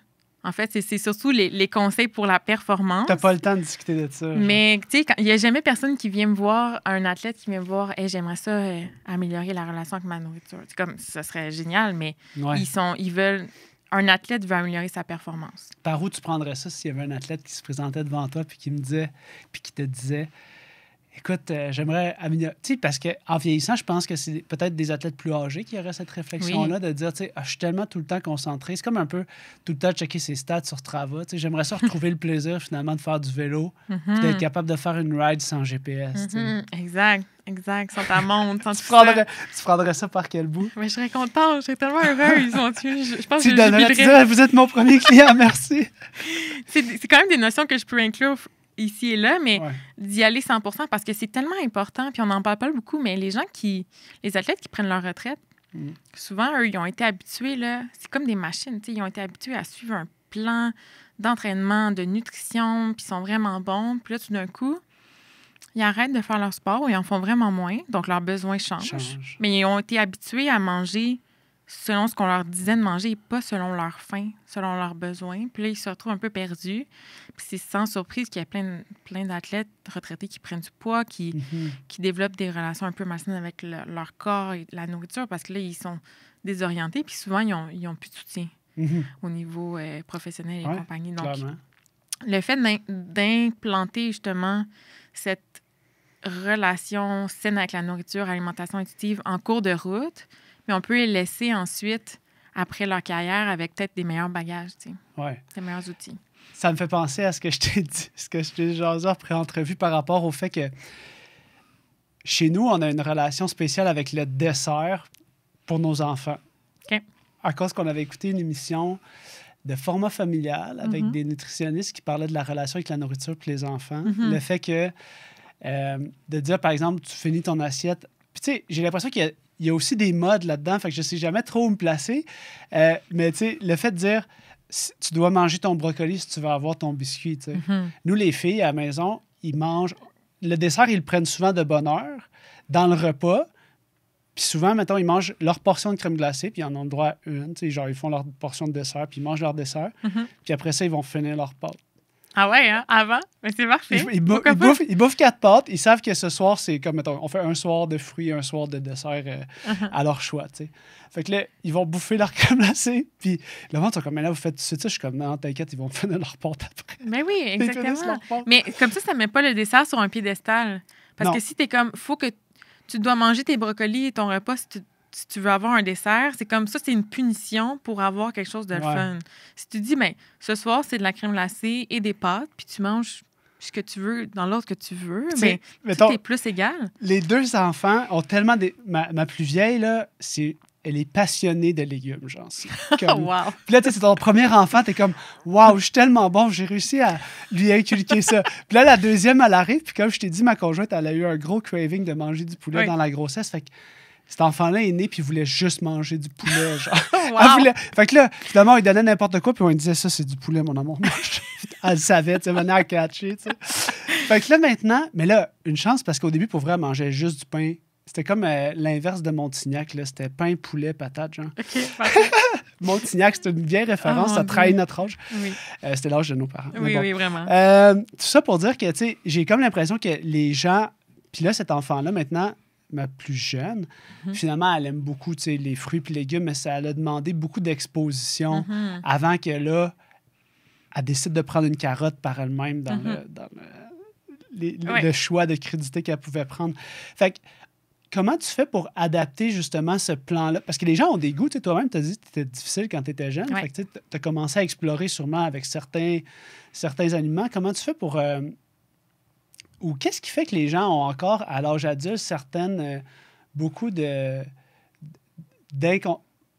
Speaker 2: En fait, c'est surtout les conseils pour la performance.
Speaker 1: Tu n'as pas le temps de discuter de ça.
Speaker 2: Mais, tu sais, il n'y a jamais personne qui vient me voir, un athlète qui vient me voir, hey, j'aimerais ça améliorer la relation avec ma nourriture. C'est comme, ça serait génial, mais ils veulent... Un athlète veut améliorer sa performance.
Speaker 1: Par où tu prendrais ça s'il y avait un athlète qui se présentait devant toi puis qui te disait écoute, j'aimerais améliorer. Tu sais, parce qu'en vieillissant, je pense que c'est peut-être des athlètes plus âgés qui auraient cette réflexion-là de dire, tu sais, je suis tellement tout le temps concentré. C'est comme un peu tout le temps checker ses stats sur Strava. Tu sais, j'aimerais ça retrouver le plaisir finalement de faire du vélo puis d'être capable de faire une ride sans GPS.
Speaker 2: Exact. Sans ta montre, sans
Speaker 1: tu prendrais ça par quel bout?
Speaker 2: Mais je serais contente. Je serais tellement heureuse. Je pense
Speaker 1: que je dirais, vous êtes mon premier client, merci.
Speaker 2: C'est quand même des notions que je peux inclure ici et là, mais d'y aller 100% parce que c'est tellement important, puis on n'en parle pas beaucoup, mais les athlètes qui prennent leur retraite, souvent, eux, ils ont été habitués, là, c'est comme des machines, ils ont été habitués à suivre un plan d'entraînement, de nutrition, puis ils sont vraiment bons. Puis là, tout d'un coup, ils arrêtent de faire leur sport ou ils en font vraiment moins, donc leurs besoins changent. Mais ils ont été habitués à manger selon ce qu'on leur disait de manger et pas selon leur faim, selon leurs besoins. Puis là, ils se retrouvent un peu perdus. Puis c'est sans surprise qu'il y a plein d'athlètes retraités qui prennent du poids, qui développent des relations un peu malsaines avec leur corps et la nourriture parce que là, ils sont désorientés. Puis souvent, ils n'ont plus de soutien au niveau professionnel et compagnie. Donc, clairement. Le fait d'implanter justement cette relation saine avec la nourriture, alimentation intuitive en cours de route, mais on peut les laisser ensuite, après leur carrière, avec peut-être des meilleurs bagages, des meilleurs outils.
Speaker 1: Ça me fait penser à ce que je t'ai dit, ce que je t'ai jasé après entrevue par rapport au fait que chez nous, on a une relation spéciale avec le dessert pour nos enfants.
Speaker 2: OK.
Speaker 1: À cause qu'on avait écouté une émission de format familial avec des nutritionnistes qui parlaient de la relation avec la nourriture pour les enfants. Le fait que, de dire, par exemple, tu finis ton assiette. Puis, tu sais, j'ai l'impression qu'il y a aussi des modes là-dedans, fait que je sais jamais trop où me placer. Mais, tu sais, le fait de dire, tu dois manger ton brocoli si tu veux avoir ton biscuit, tu sais. Nous, les filles, à la maison, ils mangent... Le dessert, ils le prennent souvent de bonne heure. Dans le repas, Puis souvent, mettons, ils mangent leur portion de crème glacée, puis ils en ont le droit à une. Tu sais, genre, ils font leur portion de dessert, puis ils mangent leur dessert. Puis après ça, ils vont finir leur pâte.
Speaker 2: Ah ouais, hein? Avant? Mais c'est parfait.
Speaker 1: Ils bouffent 4 pâtes. Ils savent que ce soir, c'est comme, mettons, on fait un soir de fruits, un soir de dessert à leur choix, tu sais. Fait que là, ils vont bouffer leur crème glacée. Puis le monde sont comme, mais là, vous faites ça. Je suis comme, non, t'inquiète, ils vont finir leur pâte après.
Speaker 2: Mais oui, exactement. Mais comme ça met pas le dessert sur un piédestal. Parce que si t'es comme, faut que tu dois manger tes brocolis et ton repas si tu veux avoir un dessert, c'est comme ça, c'est une punition pour avoir quelque chose de fun. Si tu dis, mais ce soir, c'est de la crème glacée et des pâtes, puis tu manges ce que tu veux dans l'ordre que tu veux, mais tout est plus égal.
Speaker 1: Les 2 enfants ont tellement... Ma plus vieille, là, elle est passionnée de légumes, genre. Comme...
Speaker 2: Wow!
Speaker 1: Puis là, tu sais, c'est ton premier enfant, t'es comme, waouh, je suis tellement bon, j'ai réussi à lui inculquer ça. Puis là, la deuxième, elle arrive, puis comme je t'ai dit, ma conjointe, elle a eu un gros craving de manger du poulet dans la grossesse. Fait que cet enfant-là est né, puis il voulait juste manger du poulet, genre.
Speaker 2: Wow.
Speaker 1: Fait que là, finalement, il donnait n'importe quoi, puis on lui disait, ça, c'est du poulet, mon amour. Elle le savait, tu sais, venait à catcher, tu sais. Fait que là, maintenant, mais là, une chance, parce qu'au début, pour vrai, elle mangeait juste du pain. C'était comme l'inverse de Montignac, là. C'était pain, poulet, patate, genre.
Speaker 2: OK,
Speaker 1: Montignac, c'est une vieille référence, ça trahit notre âge.
Speaker 2: Oui.
Speaker 1: C'était l'âge de nos parents.
Speaker 2: Oui, vraiment.
Speaker 1: Tout ça pour dire que, tu sais, j'ai comme l'impression que les gens... Puis là, cet enfant-là, maintenant, ma plus jeune, finalement, elle aime beaucoup, tu sais, les fruits et légumes, mais ça elle a demandé beaucoup d'exposition avant que, là, elle décide de prendre une carotte par elle-même dans le choix de crudité qu'elle pouvait prendre. Fait que, comment tu fais pour adapter justement ce plan-là? Parce que les gens ont des goûts. Tu sais, toi-même, tu as dit que c'était difficile quand tu étais jeune.
Speaker 2: Ouais.
Speaker 1: Tu as commencé à explorer sûrement avec certains aliments. Comment tu fais pour... ou qu'est-ce qui fait que les gens ont encore, à l'âge adulte, beaucoup de...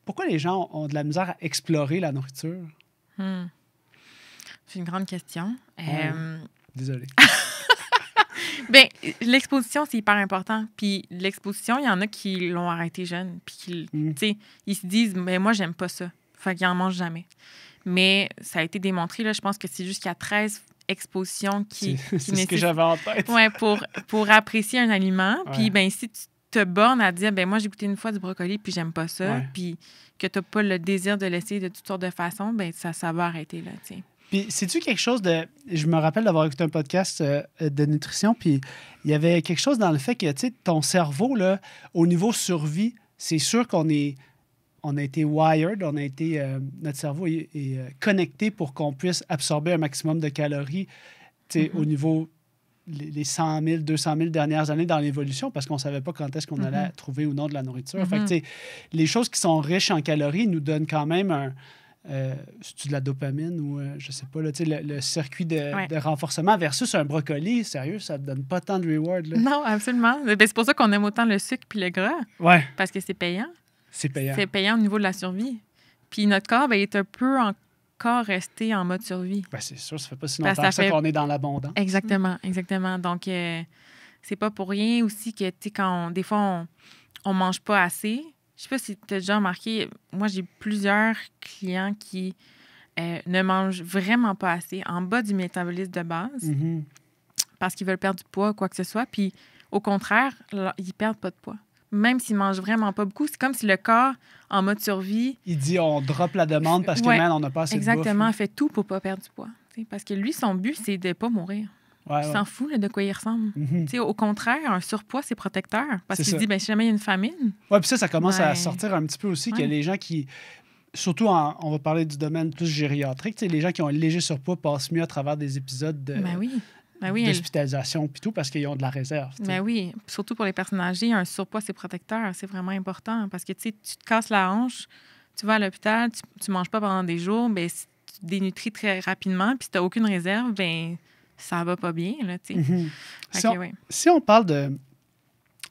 Speaker 1: Pourquoi les gens ont de la misère à explorer la nourriture?
Speaker 2: C'est une grande question.
Speaker 1: Désolé.
Speaker 2: Bien, l'exposition, c'est hyper important. Puis l'exposition, il y en a qui l'ont arrêté jeune. Puis tu sais, ils se disent, mais moi, j'aime pas ça. Fait qu'ils en mangent jamais. Mais ça a été démontré, là, je pense que c'est jusqu'à 13 expositions qui
Speaker 1: c'est ce que j'avais en tête.
Speaker 2: Oui, pour apprécier un aliment. Puis, ben si tu te bornes à dire, ben moi, j'ai goûté une fois du brocoli, puis j'aime pas ça, puis que tu n'as pas le désir de l'essayer de toutes sortes de façons, ben ça va arrêter, là, tu sais.
Speaker 1: Puis, c'est-tu quelque chose de... Je me rappelle d'avoir écouté un podcast de nutrition, puis il y avait quelque chose dans le fait que, tu sais, ton cerveau, là, au niveau survie, c'est sûr qu'on a été wired, notre cerveau est connecté pour qu'on puisse absorber un maximum de calories, tu sais, au niveau les 100 000, 200 000 dernières années dans l'évolution, parce qu'on ne savait pas quand est-ce qu'on allait trouver ou non de la nourriture. Fait que, tu sais, les choses qui sont riches en calories nous donnent quand même c'est-tu de la dopamine ou je sais pas, là, le circuit de renforcement versus un brocoli, sérieux, ça ne donne pas tant de reward. Là.
Speaker 2: Non, absolument. C'est pour ça qu'on aime autant le sucre puis le gras.
Speaker 1: Ouais.
Speaker 2: Parce que c'est payant.
Speaker 1: C'est payant.
Speaker 2: C'est payant au niveau de la survie. Puis notre corps est un peu encore resté en mode survie.
Speaker 1: Ben, c'est sûr, ça fait pas si longtemps que ça qu'on est dans l'abondance.
Speaker 2: Exactement, exactement. Donc, c'est pas pour rien aussi que, tu sais, des fois, on mange pas assez. Je sais pas si tu as déjà remarqué, moi, j'ai plusieurs clients qui ne mangent vraiment pas assez, en bas du métabolisme de base, parce qu'ils veulent perdre du poids ou quoi que ce soit. Puis, au contraire, ils perdent pas de poids. Même s'ils mangent vraiment pas beaucoup, c'est comme si le corps, en mode survie...
Speaker 1: Il dit on drop la demande parce que, man, on n'a pas assez de bouffe.
Speaker 2: Exactement, il fait tout pour pas perdre du poids. Parce que lui, son but, c'est de pas mourir. Il s'en fout là, de quoi il ressemble. Au contraire, un surpoids, c'est protecteur. Parce qu'il se dit, si jamais il y a une famine...
Speaker 1: Oui, puis ça commence à sortir un petit peu aussi que les gens qui... Surtout, on va parler du domaine plus gériatrique. Les gens qui ont un léger surpoids passent mieux à travers des épisodes d'hospitalisation puis tout parce qu'ils ont de la réserve.
Speaker 2: Ben oui, surtout pour les personnes âgées, un surpoids, c'est protecteur. C'est vraiment important parce que tu te casses la hanche, tu vas à l'hôpital, tu manges pas pendant des jours, ben, si tu te dénutris très rapidement puis si tu n'as aucune réserve, ben ça va pas bien. Là,
Speaker 1: si on parle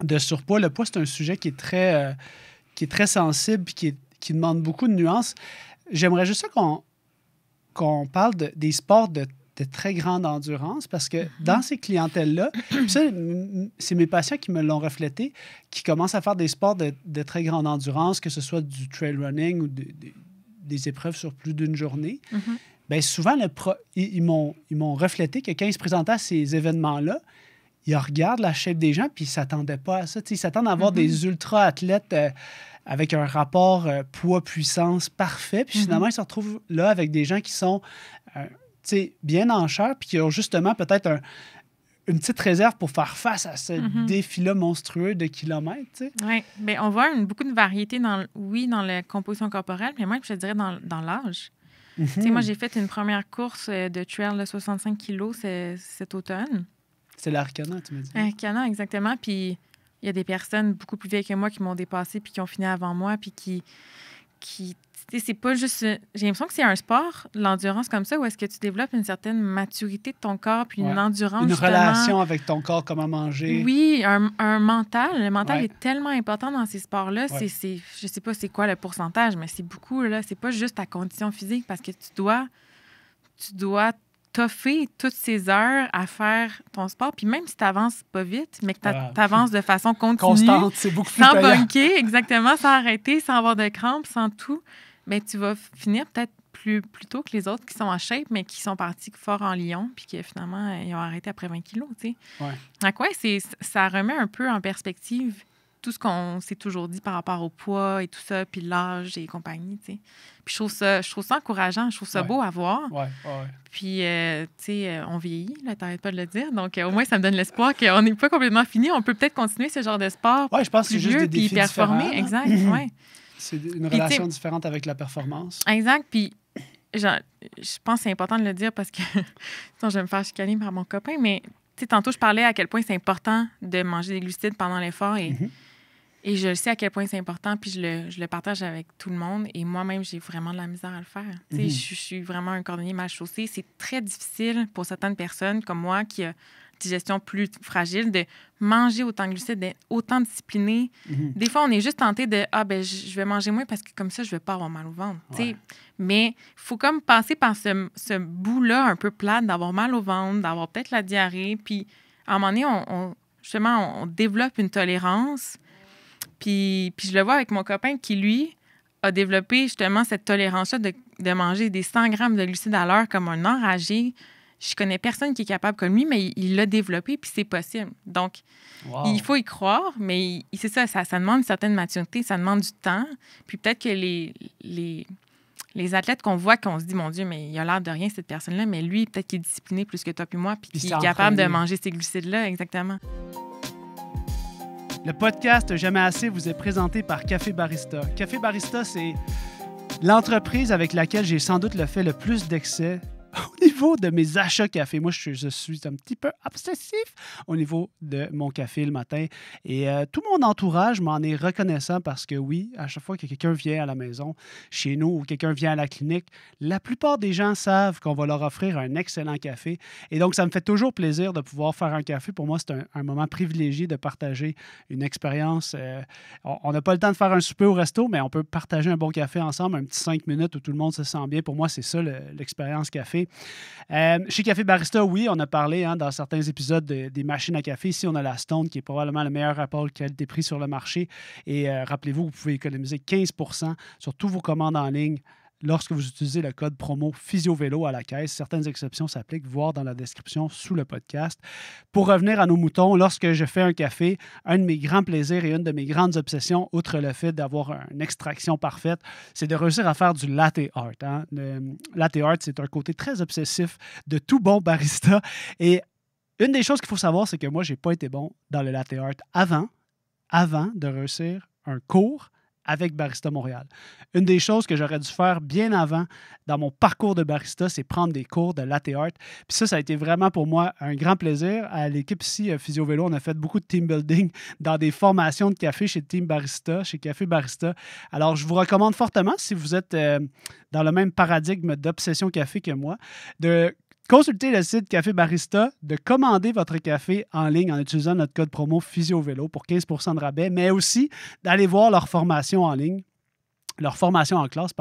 Speaker 1: de surpoids, le poids, c'est un sujet qui est très sensible et qui demande beaucoup de nuances. J'aimerais juste ça qu'on parle des sports de très grande endurance parce que dans ces clientèles-là, ça, c'est mes patients qui me l'ont reflété, qui commencent à faire des sports de très grande endurance, que ce soit du trail running ou des épreuves sur plus d'une journée. Bien, souvent, ils m'ont reflété que quand ils se présentaient à ces événements-là, ils regardent la shape des gens, puis ils ne s'attendaient pas à ça. Ils s'attendent à avoir des ultra-athlètes avec un rapport poids-puissance parfait. Puis finalement, ils se retrouvent là avec des gens qui sont bien en chair, puis qui ont justement peut-être une petite réserve pour faire face à ce défi-là monstrueux de kilomètres.
Speaker 2: Oui, bien, on voit beaucoup de variété dans la composition corporelle, mais moi, je dirais dans l'âge. Moi, j'ai fait une première course de trail de 65 kilos cet automne.
Speaker 1: C'est l'Arcana, tu me dis.
Speaker 2: Arcana, exactement. Puis il y a des personnes beaucoup plus vieilles que moi qui m'ont dépassé puis qui ont fini avant moi, puis qui c'est pas juste... J'ai l'impression que c'est un sport, l'endurance comme ça, où est-ce que tu développes une certaine maturité de ton corps, puis une endurance,
Speaker 1: une
Speaker 2: justement.
Speaker 1: relation avec ton corps, comment manger.
Speaker 2: Oui, un mental. Le mental est tellement important dans ces sports-là. Je sais pas c'est quoi le pourcentage, mais c'est beaucoup, là. C'est pas juste ta condition physique, parce que tu dois toffer toutes ces heures à faire ton sport. Puis même si tu n'avances pas vite, mais que tu avances de façon continue,
Speaker 1: constante, c'est beaucoup plus
Speaker 2: sans bunker, exactement, sans arrêter, sans avoir de crampes, sans tout, mais tu vas finir peut-être plus tôt que les autres qui sont en shape, mais qui sont partis fort en lion, puis qui finalement, ils ont arrêté après 20 kilos, tu sais. Donc, ça remet un peu en perspective tout ce qu'on s'est toujours dit par rapport au poids et tout ça, puis l'âge et compagnie, tu sais. Puis je trouve ça encourageant, je trouve ça beau à voir. Puis, tu sais, on vieillit, là, t'arrêtes pas de le dire. Donc, au moins, ça me donne l'espoir qu'on n'est pas complètement fini. On peut peut-être continuer ce genre de sport.
Speaker 1: Je pense que c'est juste des défis
Speaker 2: performer.
Speaker 1: différents.
Speaker 2: Exact,
Speaker 1: C'est une relation différente avec la performance.
Speaker 2: Exact. Puis, je pense que c'est important de le dire parce que sinon, je vais me faire chicaner par mon copain. Mais, tu sais, tantôt, je parlais à quel point c'est important de manger des glucides pendant l'effort et je le sais à quel point c'est important, puis je le partage avec tout le monde. Et moi-même, j'ai vraiment de la misère à le faire. Je suis vraiment un cordonnier mal chaussé. C'est très difficile pour certaines personnes comme moi qui a une digestion plus fragile de manger autant de glucides, d'être autant discipliné. Des fois, on est juste tenté de « Ah, ben je vais manger moins parce que comme ça, je ne vais pas avoir mal au ventre. Mais il faut comme passer par ce bout-là un peu plate d'avoir mal au ventre, d'avoir peut-être la diarrhée. Puis, à un moment donné, on développe une tolérance. Puis je le vois avec mon copain qui, lui, a développé justement cette tolérance-là de manger des 100 grammes de glucides à l'heure comme un enragé. Je connais personne qui est capable comme lui, mais il l'a développé, puis c'est possible. Donc, il faut y croire, mais c'est ça demande une certaine maturité, ça demande du temps. Puis peut-être que les athlètes qu'on voit, qu'on se dit, mon Dieu, mais il a l'air de rien, cette personne-là, mais lui, peut-être qu'il est discipliné plus que toi puis moi, puis qu'il est capable de manger ces glucides-là, exactement.
Speaker 1: Le podcast Jamais assez vous est présenté par Café Barista. Café Barista, c'est l'entreprise avec laquelle j'ai sans doute fait le plus d'excès au niveau de mes achats café. Moi, je suis un petit peu obsessif au niveau de mon café le matin. Et tout mon entourage m'en est reconnaissant parce que oui, à chaque fois que quelqu'un vient à la maison, chez nous, ou quelqu'un vient à la clinique, la plupart des gens savent qu'on va leur offrir un excellent café. Et donc, ça me fait toujours plaisir de pouvoir faire un café. Pour moi, c'est un moment privilégié de partager une expérience. On n'a pas le temps de faire un souper au resto, mais on peut partager un bon café ensemble, un petit 5 minutes où tout le monde se sent bien. Pour moi, c'est ça l'expérience café. Chez Café Barista, oui, on a parlé dans certains épisodes des machines à café. Ici, on a la Stone, qui est probablement le meilleur rapport qualité-prix sur le marché. Et rappelez-vous, vous pouvez économiser 15 % sur tous vos commandes en ligne lorsque vous utilisez le code promo PhysioVélo à la caisse. Certaines exceptions s'appliquent, voir dans la description sous le podcast. Pour revenir à nos moutons, lorsque je fais un café, un de mes grands plaisirs et une de mes grandes obsessions, outre le fait d'avoir une extraction parfaite, c'est de réussir à faire du latte art. Le latte art, c'est un côté très obsessif de tout bon barista. Et une des choses qu'il faut savoir, c'est que moi, je n'ai pas été bon dans le latte art avant de réussir un cours avec Barista Montréal. Une des choses que j'aurais dû faire bien avant dans mon parcours de barista, c'est prendre des cours de latte art. Puis ça a été vraiment pour moi un grand plaisir. À l'équipe ici, PhysioVélo, on a fait beaucoup de team building dans des formations de café chez Team Barista, chez Café Barista. Alors, je vous recommande fortement, si vous êtes dans le même paradigme d'obsession café que moi, de consultez le site Café Barista, de commander votre café en ligne en utilisant notre code promo PhysioVélo pour 15 % de rabais, mais aussi d'aller voir leur formation en ligne, leur formation en classe,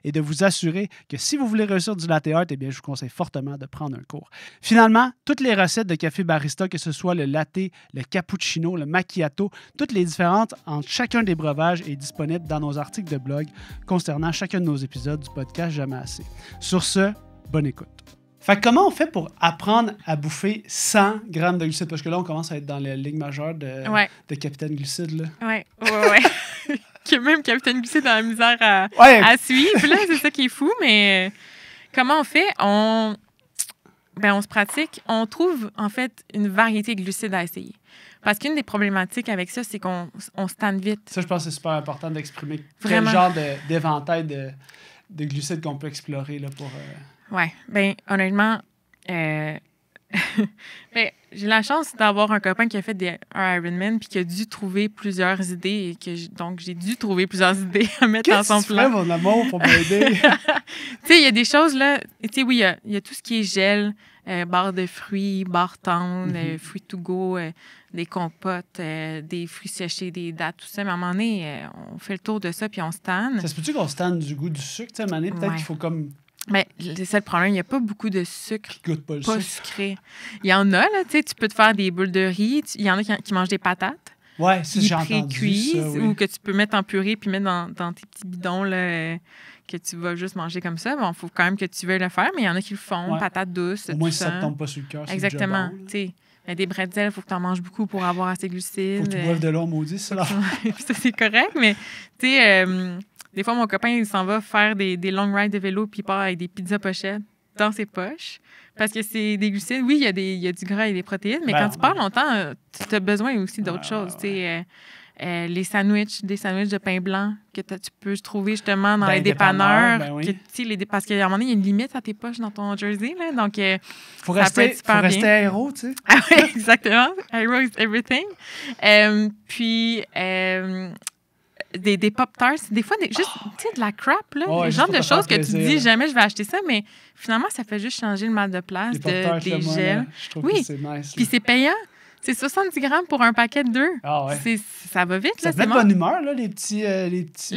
Speaker 1: et de vous assurer que si vous voulez réussir du latte art, je vous conseille fortement de prendre un cours. Finalement, toutes les recettes de Café Barista, que ce soit le latte, le cappuccino, le macchiato, toutes les différentes entre chacun des breuvages est disponible dans nos articles de blog concernant chacun de nos épisodes du podcast Jamais assez. Sur ce, bonne écoute. Fait que comment on fait pour apprendre à bouffer 100 grammes de glucides? Parce que là, on commence à être dans la ligue majeure de Capitaine Glucide. Là.
Speaker 2: Ouais. Que même Capitaine Glucide a la misère à suivre, là, c'est ça qui est fou. Mais comment on fait? On se pratique. On trouve, en fait, une variété de glucides à essayer. Parce qu'une des problématiques avec ça, c'est qu'on se tanne vite.
Speaker 1: Ça, je pense que c'est super important d'exprimer quel genre d'éventail de glucides qu'on peut explorer là, pour...
Speaker 2: Ouais. Ben honnêtement, ben, j'ai la chance d'avoir un copain qui a fait un Ironman puis qui a dû trouver plusieurs idées. Donc, j'ai dû trouver plusieurs idées à mettre dans son plan.
Speaker 1: Qu'est-ce que tu fais, mon amour, pour m'aider?
Speaker 2: Tu sais, il y a des choses, là... Tu sais, oui, il y a tout ce qui est gel, barre de fruits, barre tendre, fruits to go, des compotes, des fruits séchés, des dattes, tout ça. Mais à un moment donné, on fait le tour de ça puis on se tanne.
Speaker 1: Ça se peut-tu qu'on se tanne du goût du sucre? Tu sais, à un moment donné, peut-être qu'il faut comme...
Speaker 2: Mais c'est ça le problème, il n'y a pas beaucoup de sucre
Speaker 1: qui goûte pas le
Speaker 2: sucre.
Speaker 1: sucré.
Speaker 2: Il y en a, là, tu sais, tu peux te faire des boules de riz. Il y en a qui mangent des patates.
Speaker 1: Ouais, ça, j'ai entendu ça, oui.
Speaker 2: Ou que tu peux mettre en purée puis mettre dans tes petits bidons, là, que tu vas juste manger comme ça. Bon, il faut quand même que tu veuilles le faire, mais il y en a qui le font, patates douces,
Speaker 1: au moins, si ça ne tombe pas sur le cœur, c'est
Speaker 2: exactement,
Speaker 1: déjà bon.
Speaker 2: Tu sais, des bretzels, il faut que tu en manges beaucoup pour avoir assez de glucides.
Speaker 1: Faut que tu boives de l'eau maudit, ça.
Speaker 2: Ça, c'est correct, mais tu sais... des fois, mon copain, il s'en va faire des long rides de vélo puis il part avec des pizzas pochettes dans ses poches. Parce que c'est des glucides. Oui, il y a du gras et des protéines, mais quand tu pars longtemps, tu as besoin aussi d'autres choses. Ouais. Les sandwichs, des sandwichs de pain blanc que tu peux trouver justement dans les dépanneurs. Parce qu'à un moment donné, il y a une limite à tes poches dans ton jersey. Là, donc,
Speaker 1: faut rester aéro, tu sais.
Speaker 2: Ah oui, exactement. Aéro is everything. Puis... des Pop-Tarts, des fois, juste de la crap, là, le genre de choses que tu te dis jamais je vais acheter ça, mais finalement, ça fait juste changer le mal de place des gels.
Speaker 1: Je trouve que c'est nice.
Speaker 2: Puis c'est payant. C'est 70 grammes pour un paquet de 2.
Speaker 1: Ah ouais.
Speaker 2: Ça va vite.
Speaker 1: Ça te met de bonne humeur, là, les petits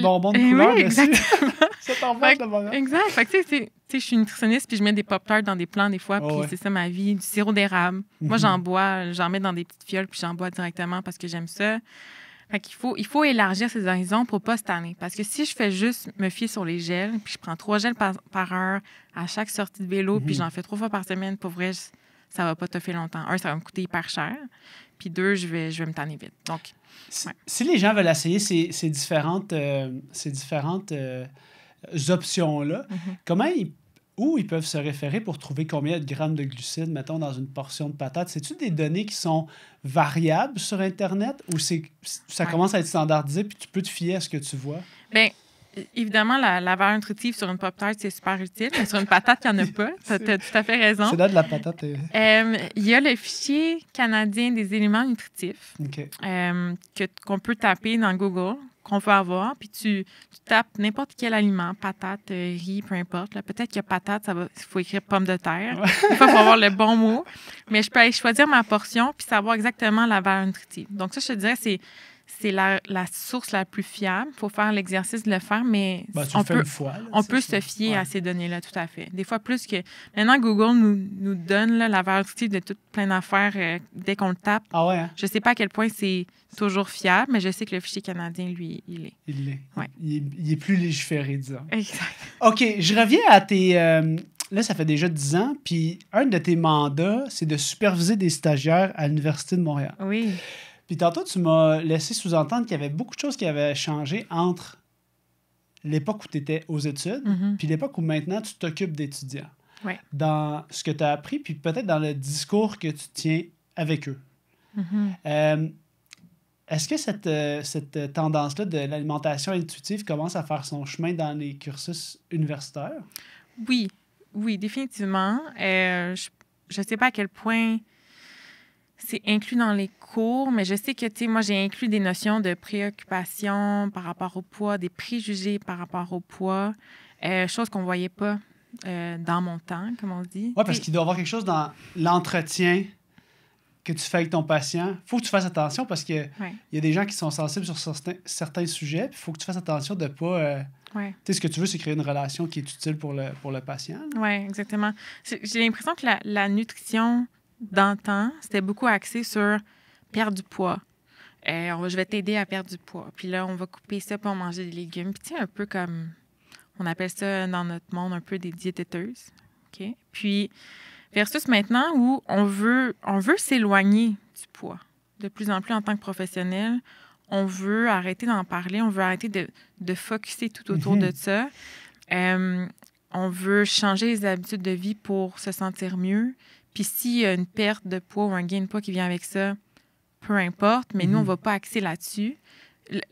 Speaker 1: bonbons de couleur.
Speaker 2: Oui, exactement.
Speaker 1: Ça t'envoie de bonheur.
Speaker 2: Exact. Fait que, tu sais, je suis nutritionniste puis je mets des Pop-Tarts dans des plans des fois, puis c'est ça ma vie. Du sirop d'érable. Moi, j'en bois, j'en mets dans des petites fioles puis j'en bois directement parce que j'aime ça. Fait qu'il faut élargir ses horizons pour pas se tanner. Parce que si je fais juste me fier sur les gels, puis je prends 3 gels par heure à chaque sortie de vélo, puis j'en fais 3 fois par semaine, pour vrai, ça va pas te faire longtemps. 1, ça va me coûter hyper cher. Puis 2, je vais me tanner vite. Donc,
Speaker 1: si les gens veulent essayer ces différentes options-là, où ils peuvent se référer pour trouver combien de grammes de glucides, mettons, dans une portion de patate? C'est-tu des données qui sont variables sur Internet ou ça commence à être standardisé puis tu peux te fier à ce que tu vois?
Speaker 2: Bien, évidemment, la valeur nutritive sur une Pop-Tart, c'est super utile, mais sur une patate, il n'y en a pas. Tu as tout à fait raison.
Speaker 1: C'est là de la patate.
Speaker 2: Il y a le fichier canadien des éléments nutritifs qu'on peut taper dans Google, qu'on peut avoir, puis tu tapes n'importe quel aliment, patate, riz, peu importe. Là. Peut-être que patate, il faut écrire pomme de terre. Des fois, il faut avoir le bon mot. Mais je peux aller choisir ma portion puis savoir exactement la valeur nutritive. Donc ça, je te dirais, c'est la source la plus fiable. Il faut faire l'exercice de le faire, mais on peut se fier à ces données-là, tout à fait. Des fois, plus que... Maintenant, Google nous donne là, la valeur nutritive de toute plein d'affaires dès qu'on le tape.
Speaker 1: Ah ouais, hein?
Speaker 2: Je ne sais pas à quel point c'est toujours fiable, mais je sais que le fichier canadien, lui, il l'est.
Speaker 1: Il l'est.
Speaker 2: Ouais.
Speaker 1: Il est plus légiféré, disons.
Speaker 2: Exact.
Speaker 1: OK, je reviens à tes... là, ça fait déjà 10 ans, puis un de tes mandats, c'est de superviser des stagiaires à l'Université de Montréal.
Speaker 2: Oui.
Speaker 1: Puis tantôt, tu m'as laissé sous-entendre qu'il y avait beaucoup de choses qui avaient changé entre l'époque où tu étais aux études puis l'époque où maintenant tu t'occupes d'étudiants.
Speaker 2: Ouais.
Speaker 1: Dans ce que tu as appris, puis peut-être dans le discours que tu tiens avec eux. Est-ce que cette tendance-là de l'alimentation intuitive commence à faire son chemin dans les cursus universitaires?
Speaker 2: Oui, définitivement. Je ne sais pas à quel point c'est inclus dans les cours, mais je sais que, tu sais, moi, j'ai inclus des notions de préoccupation par rapport au poids, des préjugés par rapport au poids, chose qu'on ne voyait pas dans mon temps, comme on dit.
Speaker 1: Oui, parce qu'il doit y avoir quelque chose dans l'entretien que tu fais avec ton patient. Il faut que tu fasses attention parce qu'il y a des gens qui sont sensibles sur certains sujets, puis il faut que tu fasses attention de ne pas... Tu sais, ce que tu veux, c'est créer une relation qui est utile pour le patient.
Speaker 2: Oui, exactement. J'ai l'impression que la nutrition... d'antan, c'était beaucoup axé sur perdre du poids. Je vais t'aider à perdre du poids. Puis là, on va couper ça pour manger des légumes. Puis tu sais, un peu comme, on appelle ça dans notre monde un peu des diététeuses. OK? Puis, versus maintenant où on veut s'éloigner du poids. De plus en plus, en tant que professionnel, on veut arrêter d'en parler, on veut arrêter de focusser tout autour de ça. On veut changer les habitudes de vie pour se sentir mieux. Puis s'il y a une perte de poids ou un gain de poids qui vient avec ça, peu importe, mais nous, on ne va pas axer là-dessus.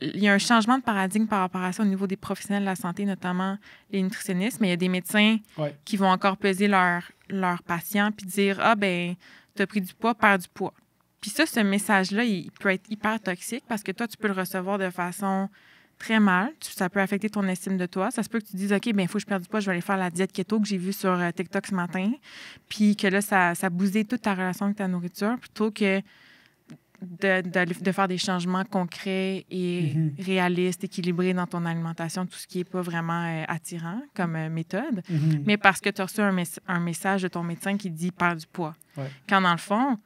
Speaker 2: Il y a un changement de paradigme par rapport à ça au niveau des professionnels de la santé, notamment les nutritionnistes, mais il y a des médecins qui vont encore peser leurs patients puis dire « Ah, ben, tu as pris du poids, perds du poids ». Puis ça, ce message-là, il peut être hyper toxique parce que toi, tu peux le recevoir de façon très mal. Ça peut affecter ton estime de toi. Ça se peut que tu dises « OK, bien, il faut que je perde du poids, je vais aller faire la diète keto que j'ai vue sur TikTok ce matin ». Puis que là, ça bousille toute ta relation avec ta nourriture plutôt que de faire des changements concrets et réalistes, équilibrés dans ton alimentation, tout ce qui n'est pas vraiment attirant comme méthode, mais parce que tu as reçu un message de ton médecin qui dit « perds du poids ». Quand dans le fond,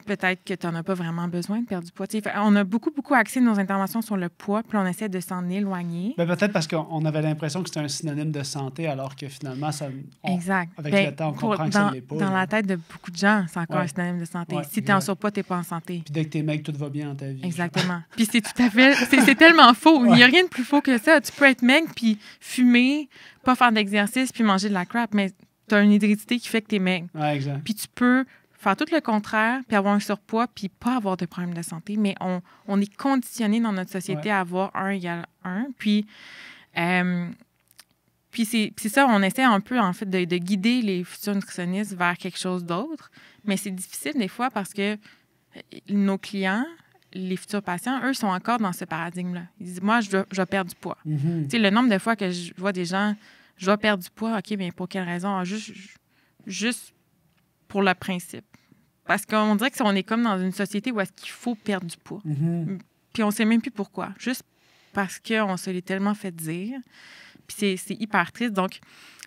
Speaker 2: peut-être que tu n'en as pas vraiment besoin de perdre du poids. On a beaucoup axé nos interventions sur le poids, puis on essaie de s'en éloigner.
Speaker 1: Ben, peut-être parce qu'on avait l'impression que c'était un synonyme de santé, alors que finalement,
Speaker 2: exact.
Speaker 1: Avec le temps, on comprend que ça ne l'est pas.
Speaker 2: Dans la tête de beaucoup de gens, c'est encore un synonyme de santé. Si tu es en surpoids, tu n'es pas en santé.
Speaker 1: Puis dès que tu es maigre, tout va bien dans ta vie.
Speaker 2: Exactement. Puis c'est tout à fait... C'est tellement faux. Il n'y a rien de plus faux que ça. Tu peux être maigre, puis fumer, pas faire d'exercice, puis manger de la crap, mais tu as une hérédité qui fait que tu es maigre.
Speaker 1: Exact.
Speaker 2: Puis tu peux faire tout le contraire, puis avoir un surpoids, puis pas avoir de problème de santé. Mais on est conditionné dans notre société à avoir 1 égale 1. Puis c'est ça, on essaie un peu, en fait, de guider les futurs nutritionnistes vers quelque chose d'autre. Mais c'est difficile des fois parce que nos clients, les futurs patients, eux, sont encore dans ce paradigme-là. Ils disent, moi, je dois perdre du poids. Tu sais, le nombre de fois que je vois des gens, je dois perdre du poids, OK, mais pour quelle raison? Juste pour le principe. Parce qu'on dirait qu'on est comme dans une société où est-ce qu'il faut perdre du poids. Puis on ne sait même plus pourquoi. Juste parce qu'on se l'est tellement fait dire. Puis c'est hyper triste. Donc,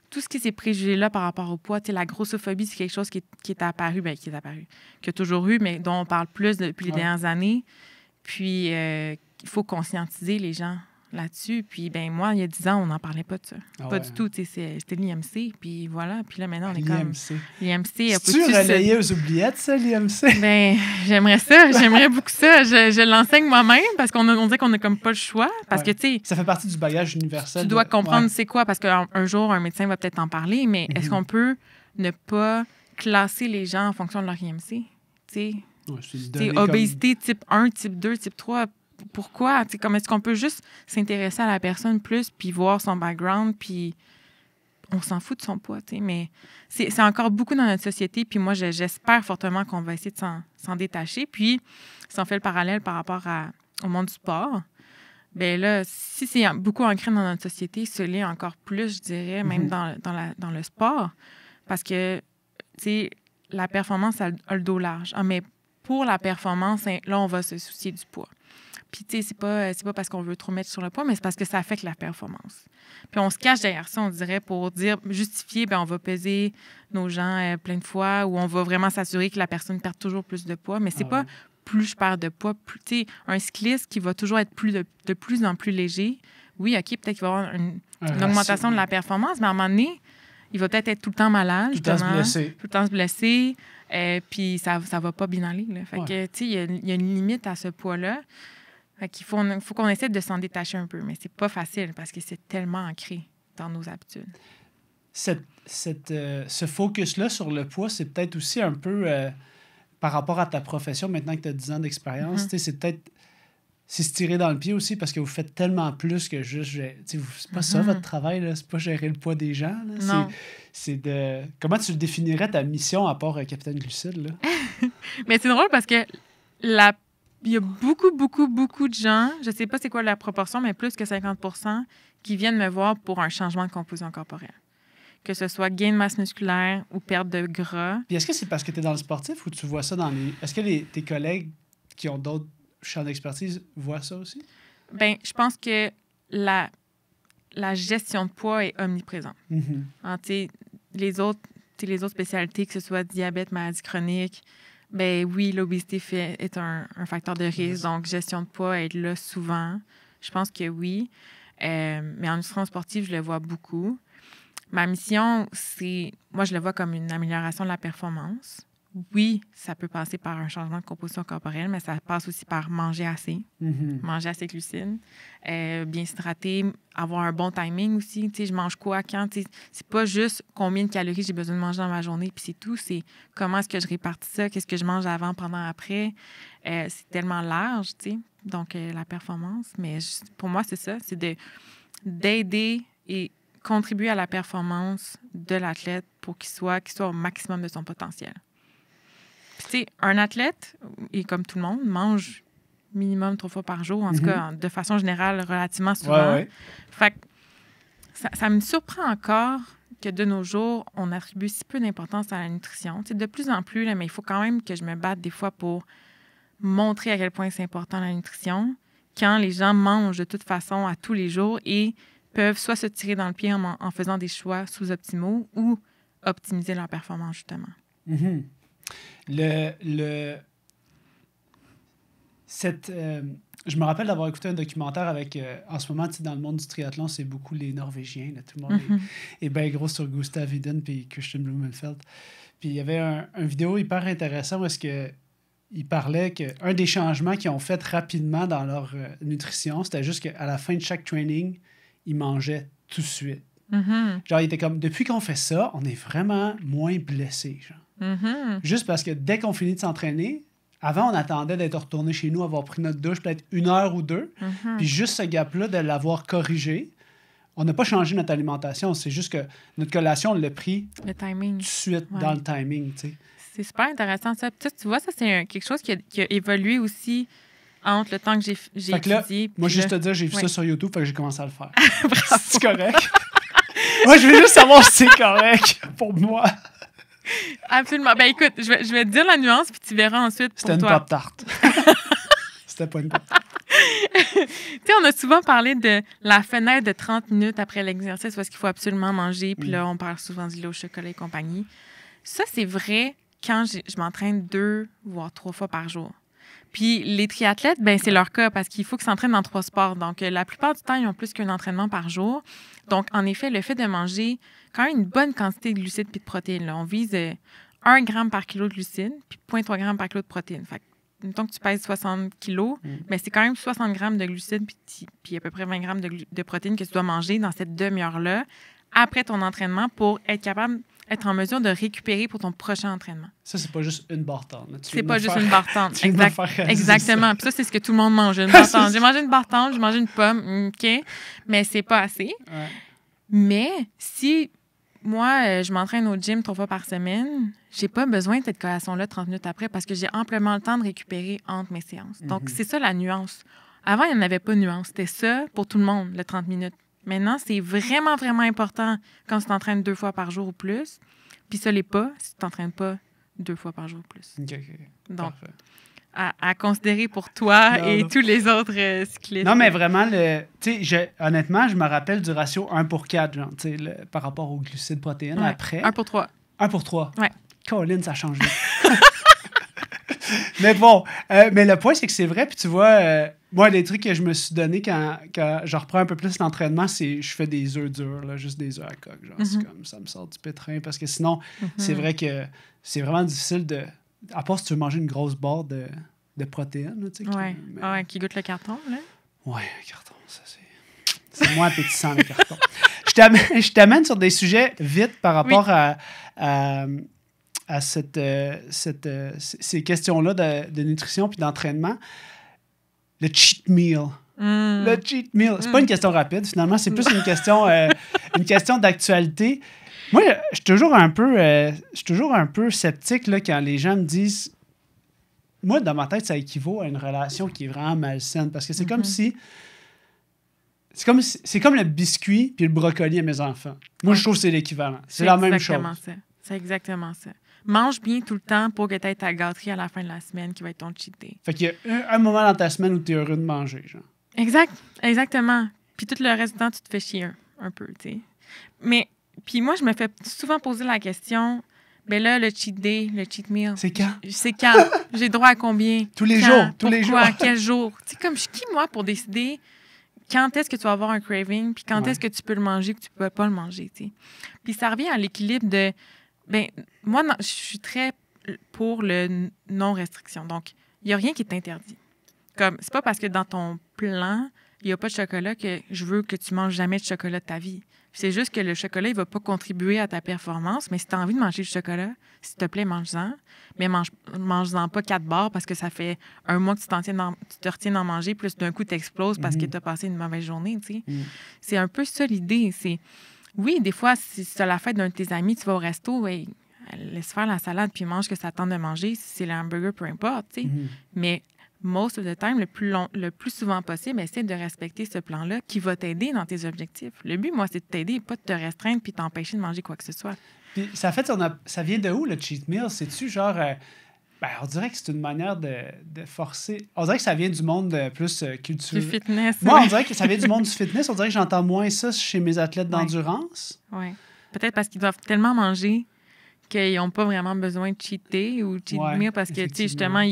Speaker 2: tout ce qui s'est préjugé-là par rapport au poids, la grossophobie, c'est quelque chose qui est apparu, qui a toujours eu, mais dont on parle plus depuis les dernières années. Puis, il faut conscientiser les gens là-dessus. Puis, ben moi, il y a 10 ans, on n'en parlait pas de ça. Pas du tout. C'était l'IMC. Puis voilà. Puis là, maintenant, on est comme... L'IMC.
Speaker 1: Tu relayais aux oubliettes, ça, l'IMC?
Speaker 2: Ben, j'aimerais ça. J'aimerais beaucoup ça. Je l'enseigne moi-même parce qu'on dirait qu'on n'a comme pas le choix. Parce que, tu sais...
Speaker 1: Ça fait partie du bagage universel.
Speaker 2: Tu dois comprendre c'est quoi. Parce qu'un jour, un médecin va peut-être en parler. Mais est-ce qu'on peut ne pas classer les gens en fonction de leur IMC? Tu sais, obésité type 1, type 2, type 3... Pourquoi? Comme est-ce qu'on peut juste s'intéresser à la personne plus, puis voir son background, puis on s'en fout de son poids, mais c'est encore beaucoup dans notre société, puis moi, j'espère fortement qu'on va essayer de s'en détacher. Puis, si on fait le parallèle par rapport au monde du sport, bien là, si c'est beaucoup ancré dans notre société, ce l'est encore plus, je dirais, même dans le sport, parce que, tu sais, la performance a le dos large. Mais pour la performance, là, on va se soucier du poids. Puis, tu sais, c'est pas parce qu'on veut trop mettre sur le poids, mais c'est parce que ça affecte la performance. Puis, on se cache derrière ça, on dirait, pour justifier, bien, on va peser nos gens plein de fois ou on va vraiment s'assurer que la personne perd toujours plus de poids. Mais c'est pas plus je perds de poids, tu sais, un cycliste qui va toujours être de plus en plus léger. Oui, OK, peut-être qu'il va y avoir une augmentation de la performance, mais à un moment donné, il va peut-être être tout le temps malade,
Speaker 1: tout le temps
Speaker 2: se blesser. Puis, ça va pas bien aller. Là. Fait que, tu sais, il y a une limite à ce poids-là. Fait qu'il faut qu'on essaie de s'en détacher un peu, mais c'est pas facile parce que c'est tellement ancré dans nos habitudes.
Speaker 1: Ce focus-là sur le poids, c'est peut-être aussi un peu par rapport à ta profession, maintenant que tu as 10 ans d'expérience, c'est peut-être se tirer dans le pied aussi parce que vous faites tellement plus que juste... C'est pas ça votre travail, là, c'est pas gérer le poids des gens. Là.
Speaker 2: Non.
Speaker 1: C'est de... Comment tu définirais ta mission à part Capitaine Glucide? Là?
Speaker 2: Mais c'est drôle parce que il y a beaucoup de gens, je ne sais pas c'est quoi la proportion, mais plus que 50%, qui viennent me voir pour un changement de composition corporelle. Que ce soit gain de masse musculaire ou perte de gras.
Speaker 1: Puis est-ce que c'est parce que tu es dans le sportif ou tu vois ça dans les... Est-ce que tes collègues qui ont d'autres champs d'expertise voient ça aussi?
Speaker 2: Bien, je pense que la gestion de poids est omniprésente. Les autres spécialités, que ce soit diabète, maladie chronique, ben oui, l'obésité est un facteur de risque, donc gestion de poids est là souvent. Je pense que oui. Mais en nutrition sportive, je le vois beaucoup. Ma mission, moi, je le vois comme une amélioration de la performance. Oui, ça peut passer par un changement de composition corporelle, mais ça passe aussi par manger assez, manger assez glucides, bien s'hydrater, avoir un bon timing aussi. Tu sais, je mange quoi, quand? Tu sais, c'est pas juste combien de calories j'ai besoin de manger dans ma journée, puis c'est tout. C'est comment est-ce que je répartis ça, qu'est-ce que je mange avant, pendant, après. C'est tellement large, tu sais. Donc, la performance. Mais pour moi, c'est ça, c'est d'aider et contribuer à la performance de l'athlète pour qu'il soit au maximum de son potentiel. Puis, tu sais, un athlète, et comme tout le monde, mange minimum 3 fois par jour, en tout cas, de façon générale, relativement souvent.
Speaker 1: Ouais.
Speaker 2: Fait que ça me surprend encore que de nos jours, on attribue si peu d'importance à la nutrition. Tu sais, de plus en plus, là, mais il faut quand même que je me batte des fois pour montrer à quel point c'est important la nutrition quand les gens mangent de toute façon à tous les jours et peuvent soit se tirer dans le pied en faisant des choix sous-optimaux ou optimiser leur performance, justement.
Speaker 1: Je me rappelle d'avoir écouté un documentaire avec, en ce moment, dans le monde du triathlon, c'est beaucoup les Norvégiens. Là, tout le monde est bien gros sur Gustav Iden et Christian Blumenfeld. Puis il y avait un vidéo hyper intéressant où est-ce que il parlait qu'un des changements qu'ils ont fait rapidement dans leur nutrition, c'était juste qu'à la fin de chaque training, ils mangeaient tout de suite. Genre, il était comme, depuis qu'on fait ça, on est vraiment moins blessés. Juste parce que dès qu'on finit de s'entraîner, avant, on attendait d'être retourné chez nous, avoir pris notre douche peut-être 1 heure ou 2. Puis juste ce gap-là, de l'avoir corrigé, on n'a pas changé notre alimentation. C'est juste que notre collation, on l'a pris
Speaker 2: le timing.
Speaker 1: Tout de suite dans le timing. T'sais.
Speaker 2: C'est super intéressant, ça. Puis, tu vois, ça, c'est quelque chose qui a évolué aussi entre le temps que j'ai étudié.
Speaker 1: Moi, juste te dire, j'ai vu ça sur YouTube, fait que j'ai commencé à le faire.
Speaker 2: Bravo.
Speaker 1: C'est correct? Moi, je veux juste savoir si c'est correct pour moi.
Speaker 2: Absolument. Ben écoute, je vais te dire la nuance, puis tu verras ensuite pour
Speaker 1: toi. C'était une Pop-Tart. C'était pas une Pop-Tart.
Speaker 2: Tu sais, on a souvent parlé de la fenêtre de 30 minutes après l'exercice parce qu'il faut absolument manger. Puis là, on parle souvent du lait au chocolat et compagnie. Ça, c'est vrai quand je m'entraîne 2 voire 3 fois par jour. Puis les triathlètes, ben c'est leur cas parce qu'il faut qu'ils s'entraînent dans 3 sports. Donc, la plupart du temps, ils ont plus qu'un entraînement par jour. Donc, en effet, le fait de manger quand même une bonne quantité de glucides puis de protéines, là, on vise 1 gramme par kilo de glucides puis 0,3 grammes par kilo de protéines. Fait que, mettons que tu pèses 60 kilos, mais c'est quand même 60 grammes de glucides puis à peu près 20 grammes de protéines que tu dois manger dans cette demi-heure-là après ton entraînement pour être en mesure de récupérer pour ton prochain entraînement.
Speaker 1: Ça, c'est pas juste une barre tendre.
Speaker 2: C'est pas juste une barre tendre.
Speaker 1: Exactement.
Speaker 2: Puis ça, c'est ce que tout le monde mange. Une barre tendre. J'ai mangé une barre tendre, j'ai mangé une pomme, OK, mais c'est pas assez.
Speaker 1: Ouais.
Speaker 2: Mais si moi, je m'entraîne au gym 3 fois par semaine, j'ai pas besoin de cette collation-là 30 minutes après parce que j'ai amplement le temps de récupérer entre mes séances. Donc, c'est ça la nuance. Avant, il n'y en avait pas de nuance. C'était ça pour tout le monde, le 30 minutes. Maintenant, c'est vraiment, vraiment important quand tu t'entraînes 2 fois par jour ou plus. Puis ça l'est pas si tu t'entraînes pas 2 fois par jour ou plus.
Speaker 1: OK.
Speaker 2: Donc, à considérer pour toi tous les autres cyclistes.
Speaker 1: Non, mais vraiment, honnêtement, je me rappelle du ratio 1/4, genre, par rapport aux glucides protéines.
Speaker 2: Ouais.
Speaker 1: Après.
Speaker 2: 1/3.
Speaker 1: 1/3.
Speaker 2: Ouais.
Speaker 1: Colin, ça change vite. Mais bon, mais le point, c'est que c'est vrai. Puis tu vois, moi, les trucs que je me suis donné quand je reprends un peu plus l'entraînement, c'est je fais des œufs durs, là, juste des œufs à coque. Genre, c'est comme ça me sort du pétrin. Parce que sinon, c'est vrai que c'est vraiment difficile de. À part si tu veux manger une grosse barre de protéines. Là,
Speaker 2: qui goûte le carton, là.
Speaker 1: Ouais, le carton, ça, c'est moins appétissant, le carton. Je t'amène sur des sujets vite par rapport à ces questions-là de nutrition puis d'entraînement. Le cheat meal. Le cheat meal. C'est pas une question rapide, finalement. C'est plus une question d'actualité. Moi, je suis toujours un peu sceptique là, quand les gens me disent... Moi, dans ma tête, ça équivaut à une relation qui est vraiment malsaine. Parce que c'est comme si... C'est comme le biscuit puis le brocoli à mes enfants. Moi, je trouve que c'est l'équivalent. C'est la même chose.
Speaker 2: C'est exactement ça. Mange bien tout le temps pour que tu aies ta gâterie à la fin de la semaine qui va être ton cheat day.
Speaker 1: Fait qu'il y a un moment dans ta semaine où tu es heureux de manger, genre.
Speaker 2: Exactement. Puis tout le reste du temps, tu te fais chier un peu, tu sais. Mais, puis moi, je me fais souvent poser la question, ben là, le cheat day, le cheat meal.
Speaker 1: C'est quand?
Speaker 2: C'est quand? J'ai droit à combien?
Speaker 1: Tous les jours.
Speaker 2: Quel jour? Tu sais, comme je suis qui, moi, pour décider quand est-ce que tu vas avoir un craving, puis quand
Speaker 1: Ouais.
Speaker 2: est-ce que tu peux le manger, que tu peux pas le manger, tu sais. Puis ça revient à l'équilibre de... Ben moi, non, je suis très pour le non-restriction. Donc, il n'y a rien qui est interdit. Comme, c'est pas parce que dans ton plan, il n'y a pas de chocolat que je veux que tu manges jamais de chocolat de ta vie. C'est juste que le chocolat, il va pas contribuer à ta performance, mais si tu as envie de manger du chocolat, s'il te plaît, mange-en. Mais mange-en pas 4 barres parce que ça fait un mois que tu te retiens d'en manger, plus d'un coup, tu exploses parce que tu as passé une mauvaise journée, tu sais. C'est un peu ça l'idée. C'est, oui, des fois, si c'est la fête d'un de tes amis, tu vas au resto, ouais, laisse faire la salade puis mange ce que ça tente de manger, si c'est le hamburger, peu importe, tu sais. Mais most of the time, le plus souvent possible, essaie de respecter ce plan-là qui va t'aider dans tes objectifs. Le but, moi, c'est de t'aider, pas de te restreindre puis t'empêcher de manger quoi que ce soit.
Speaker 1: Puis ça vient de où, le cheat meal? C'est-tu genre... ben, on dirait que c'est une manière de forcer... On dirait que ça vient du monde plus culturel.
Speaker 2: Du fitness.
Speaker 1: Moi,
Speaker 2: ouais.
Speaker 1: on dirait que ça vient du monde du fitness. On dirait que j'entends moins ça chez mes athlètes d'endurance.
Speaker 2: Oui. Peut-être parce qu'ils doivent tellement manger qu'ils n'ont pas vraiment besoin de cheater ou cheat meal parce que, tu sais, justement,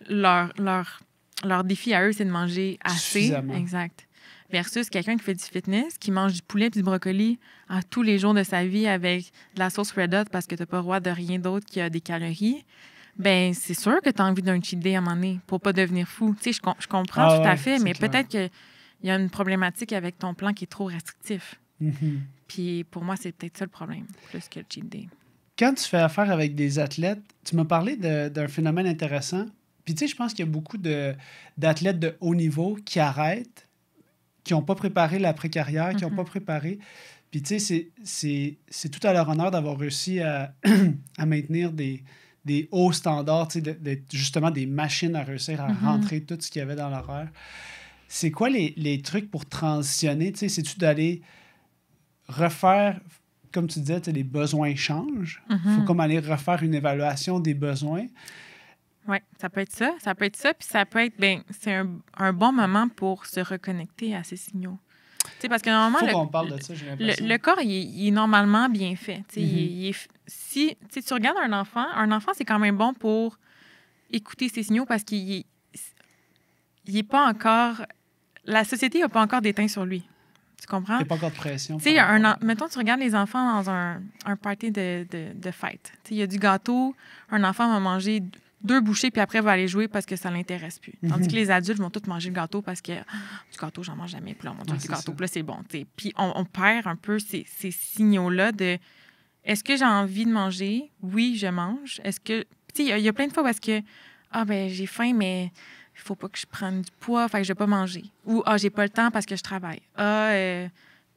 Speaker 2: leur défi à eux, c'est de manger assez. Exact. Versus quelqu'un qui fait du fitness, qui mange du poulet et du brocoli à tous les jours de sa vie avec de la sauce Red Hot parce que tu n'as pas le droit de rien d'autre qui a des calories. Ben c'est sûr que tu as envie d'un cheat day à un moment donné pour pas devenir fou. Tu sais, je comprends tout à fait, mais
Speaker 1: clair.
Speaker 2: peut-être qu'il y a une problématique avec ton plan qui est trop restrictif. Puis pour moi, c'est peut-être ça le problème, plus que le cheat day.
Speaker 1: Quand tu fais affaire avec des athlètes, tu m'as parlé d'un phénomène intéressant. Puis tu sais, je pense qu'il y a beaucoup d'athlètes de haut niveau qui arrêtent, qui n'ont pas préparé l'après-carrière, qui n'ont pas préparé. Puis tu sais, c'est tout à leur honneur d'avoir réussi à maintenir des hauts standards, tu sais, d'être justement des machines à réussir à rentrer tout ce qu'il y avait dans l'horaire. C'est quoi les trucs pour transitionner? Tu sais, c'est-tu d'aller refaire, comme tu disais, les besoins changent. Il faut comme aller refaire une évaluation des besoins.
Speaker 2: Oui, ça peut être ça. Ça peut être ça. Puis ça peut être, c'est un bon moment pour se reconnecter à ces signaux. Tu sais, parce que normalement,
Speaker 1: qu'on parle de ça, j'ai l'impression.
Speaker 2: Le corps, il est normalement bien fait. Tu sais, si tu regardes un enfant, c'est quand même bon pour écouter ses signaux parce qu'il est pas encore... La société n'a pas encore d'éteint sur lui. Tu comprends?
Speaker 1: Il n'y a pas encore de pression.
Speaker 2: Tu sais, mettons, tu regardes les enfants dans un party de fête. Tu sais, il y a du gâteau, un enfant va manger 2 bouchées, puis après, va aller jouer parce que ça ne l'intéresse plus. Tandis que les adultes vont tous manger le gâteau parce que du gâteau, j'en mange jamais. Puis là, on mange du gâteau, puis là, c'est bon. T'sais. Puis on perd un peu ces signaux-là de est-ce que j'ai envie de manger? Oui, je mange. Est-ce que. Tu sais, il y a plein de fois parce que j'ai faim, mais il faut pas que je prenne du poids, fait que je vais pas manger. Ou j'ai pas le temps parce que je travaille.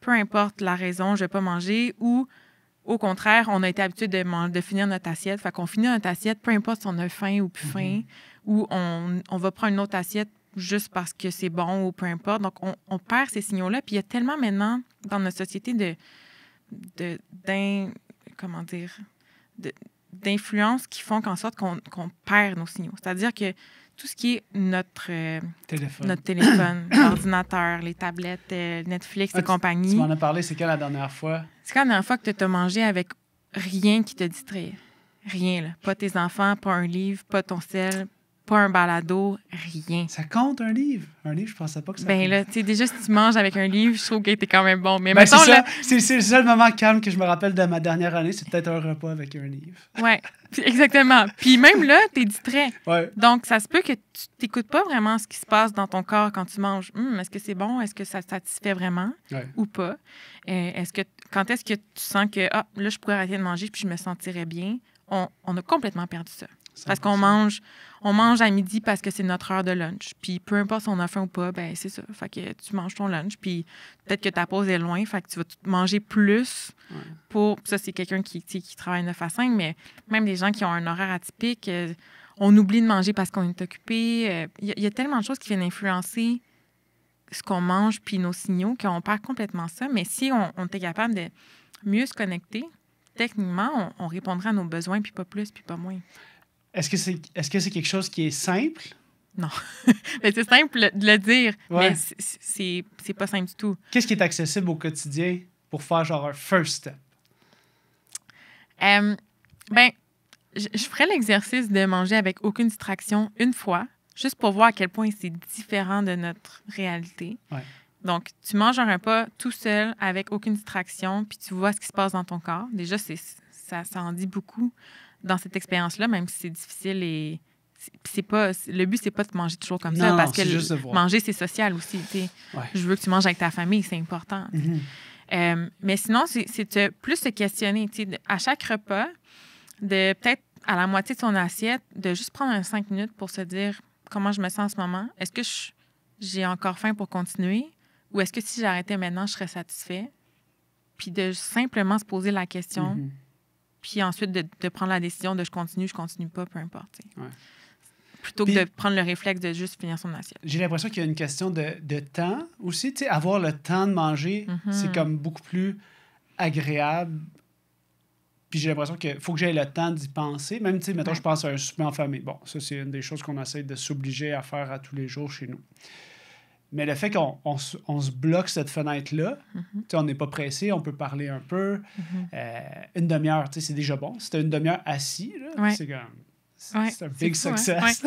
Speaker 2: Peu importe la raison, je vais pas manger. Ou au contraire, on a été habitué de finir notre assiette. Fait qu'on finit notre assiette, peu importe si on a faim ou plus faim, ou on va prendre une autre assiette juste parce que c'est bon ou peu importe. Donc, on perd ces signaux-là. Puis il y a tellement maintenant, dans notre société, d'influences qui font en sorte qu'on perd nos signaux. C'est-à-dire que tout ce qui est notre téléphone, l'ordinateur, les tablettes, Netflix et compagnie.
Speaker 1: Tu m'en as parlé, c'est quand la dernière fois?
Speaker 2: C'est quand la dernière fois que tu as mangé avec rien qui te distrait. Rien, là. Pas tes enfants, pas un livre, pas ton sel, pas un balado, rien.
Speaker 1: Ça compte un livre? Un livre, je pensais pas que ça compte.
Speaker 2: Là, tu sais, déjà, si tu manges avec un livre, je trouve que t'es quand même bon. Mais
Speaker 1: mettons,
Speaker 2: là...
Speaker 1: c'est le seul moment calme que je me rappelle de ma dernière année, c'est peut-être un repas avec un livre.
Speaker 2: Oui, exactement. Puis même là, t'es distrait.
Speaker 1: Ouais.
Speaker 2: Donc, ça se peut que tu t'écoutes pas vraiment ce qui se passe dans ton corps quand tu manges. Est-ce que c'est bon? Est-ce que ça te satisfait vraiment ou pas? Quand est-ce que tu sens que, là, je pourrais arrêter de manger puis je me sentirais bien? On a complètement perdu ça. 100%. Parce qu'on mange à midi parce que c'est notre heure de lunch. Puis peu importe si on a faim ou pas, c'est ça. Fait que tu manges ton lunch, puis peut-être que ta pause est loin, fait que tu vas manger plus pour... Ça, c'est quelqu'un qui travaille 9 à 5, mais même des gens qui ont un horaire atypique, on oublie de manger parce qu'on est occupé. Il y a tellement de choses qui viennent influencer ce qu'on mange puis nos signaux qu'on perd complètement ça. Mais si on était capable de mieux se connecter, techniquement, on répondrait à nos besoins, puis pas plus, puis pas moins.
Speaker 1: Est-ce que c'est quelque chose qui est simple?
Speaker 2: Non. C'est simple de le dire,
Speaker 1: ouais.
Speaker 2: Mais c'est pas simple du tout.
Speaker 1: Qu'est-ce qui est accessible au quotidien pour faire genre un first step?
Speaker 2: Je ferais l'exercice de manger avec aucune distraction une fois, juste pour voir à quel point c'est différent de notre réalité.
Speaker 1: Ouais.
Speaker 2: Donc, tu manges un repas tout seul, avec aucune distraction, puis tu vois ce qui se passe dans ton corps. Déjà, ça en dit beaucoup dans cette expérience-là, même si c'est difficile et... le but, c'est pas de manger toujours comme ça, parce que manger, c'est social aussi. Ouais. Je veux que tu manges avec ta famille, c'est important. Mais sinon, c'est plus se questionner. À chaque repas, de peut-être à la moitié de ton assiette, de juste prendre 5 minutes pour se dire comment je me sens en ce moment. Est-ce que j'ai encore faim pour continuer? Ou est-ce que si j'arrêtais maintenant, je serais satisfait? Puis de simplement se poser la question, puis ensuite de prendre la décision de je continue pas, peu importe. Ouais. Plutôt que de prendre le réflexe de juste finir son assiette.
Speaker 1: J'ai l'impression qu'il y a une question de temps aussi. Tu sais, avoir le temps de manger, c'est comme beaucoup plus agréable. Puis j'ai l'impression qu'il faut que j'aie le temps d'y penser. Même, tu sais, mettons, je pense à un souper en famille. Bon, ça, c'est une des choses qu'on essaie de s'obliger à faire à tous les jours chez nous. Mais le fait qu'on se bloque cette fenêtre-là, tu sais, on n'est pas pressé, on peut parler un peu. Une demi-heure, tu sais, c'est déjà bon. Si t'as une demi-heure assis, là, c'est comme... C'est un big success.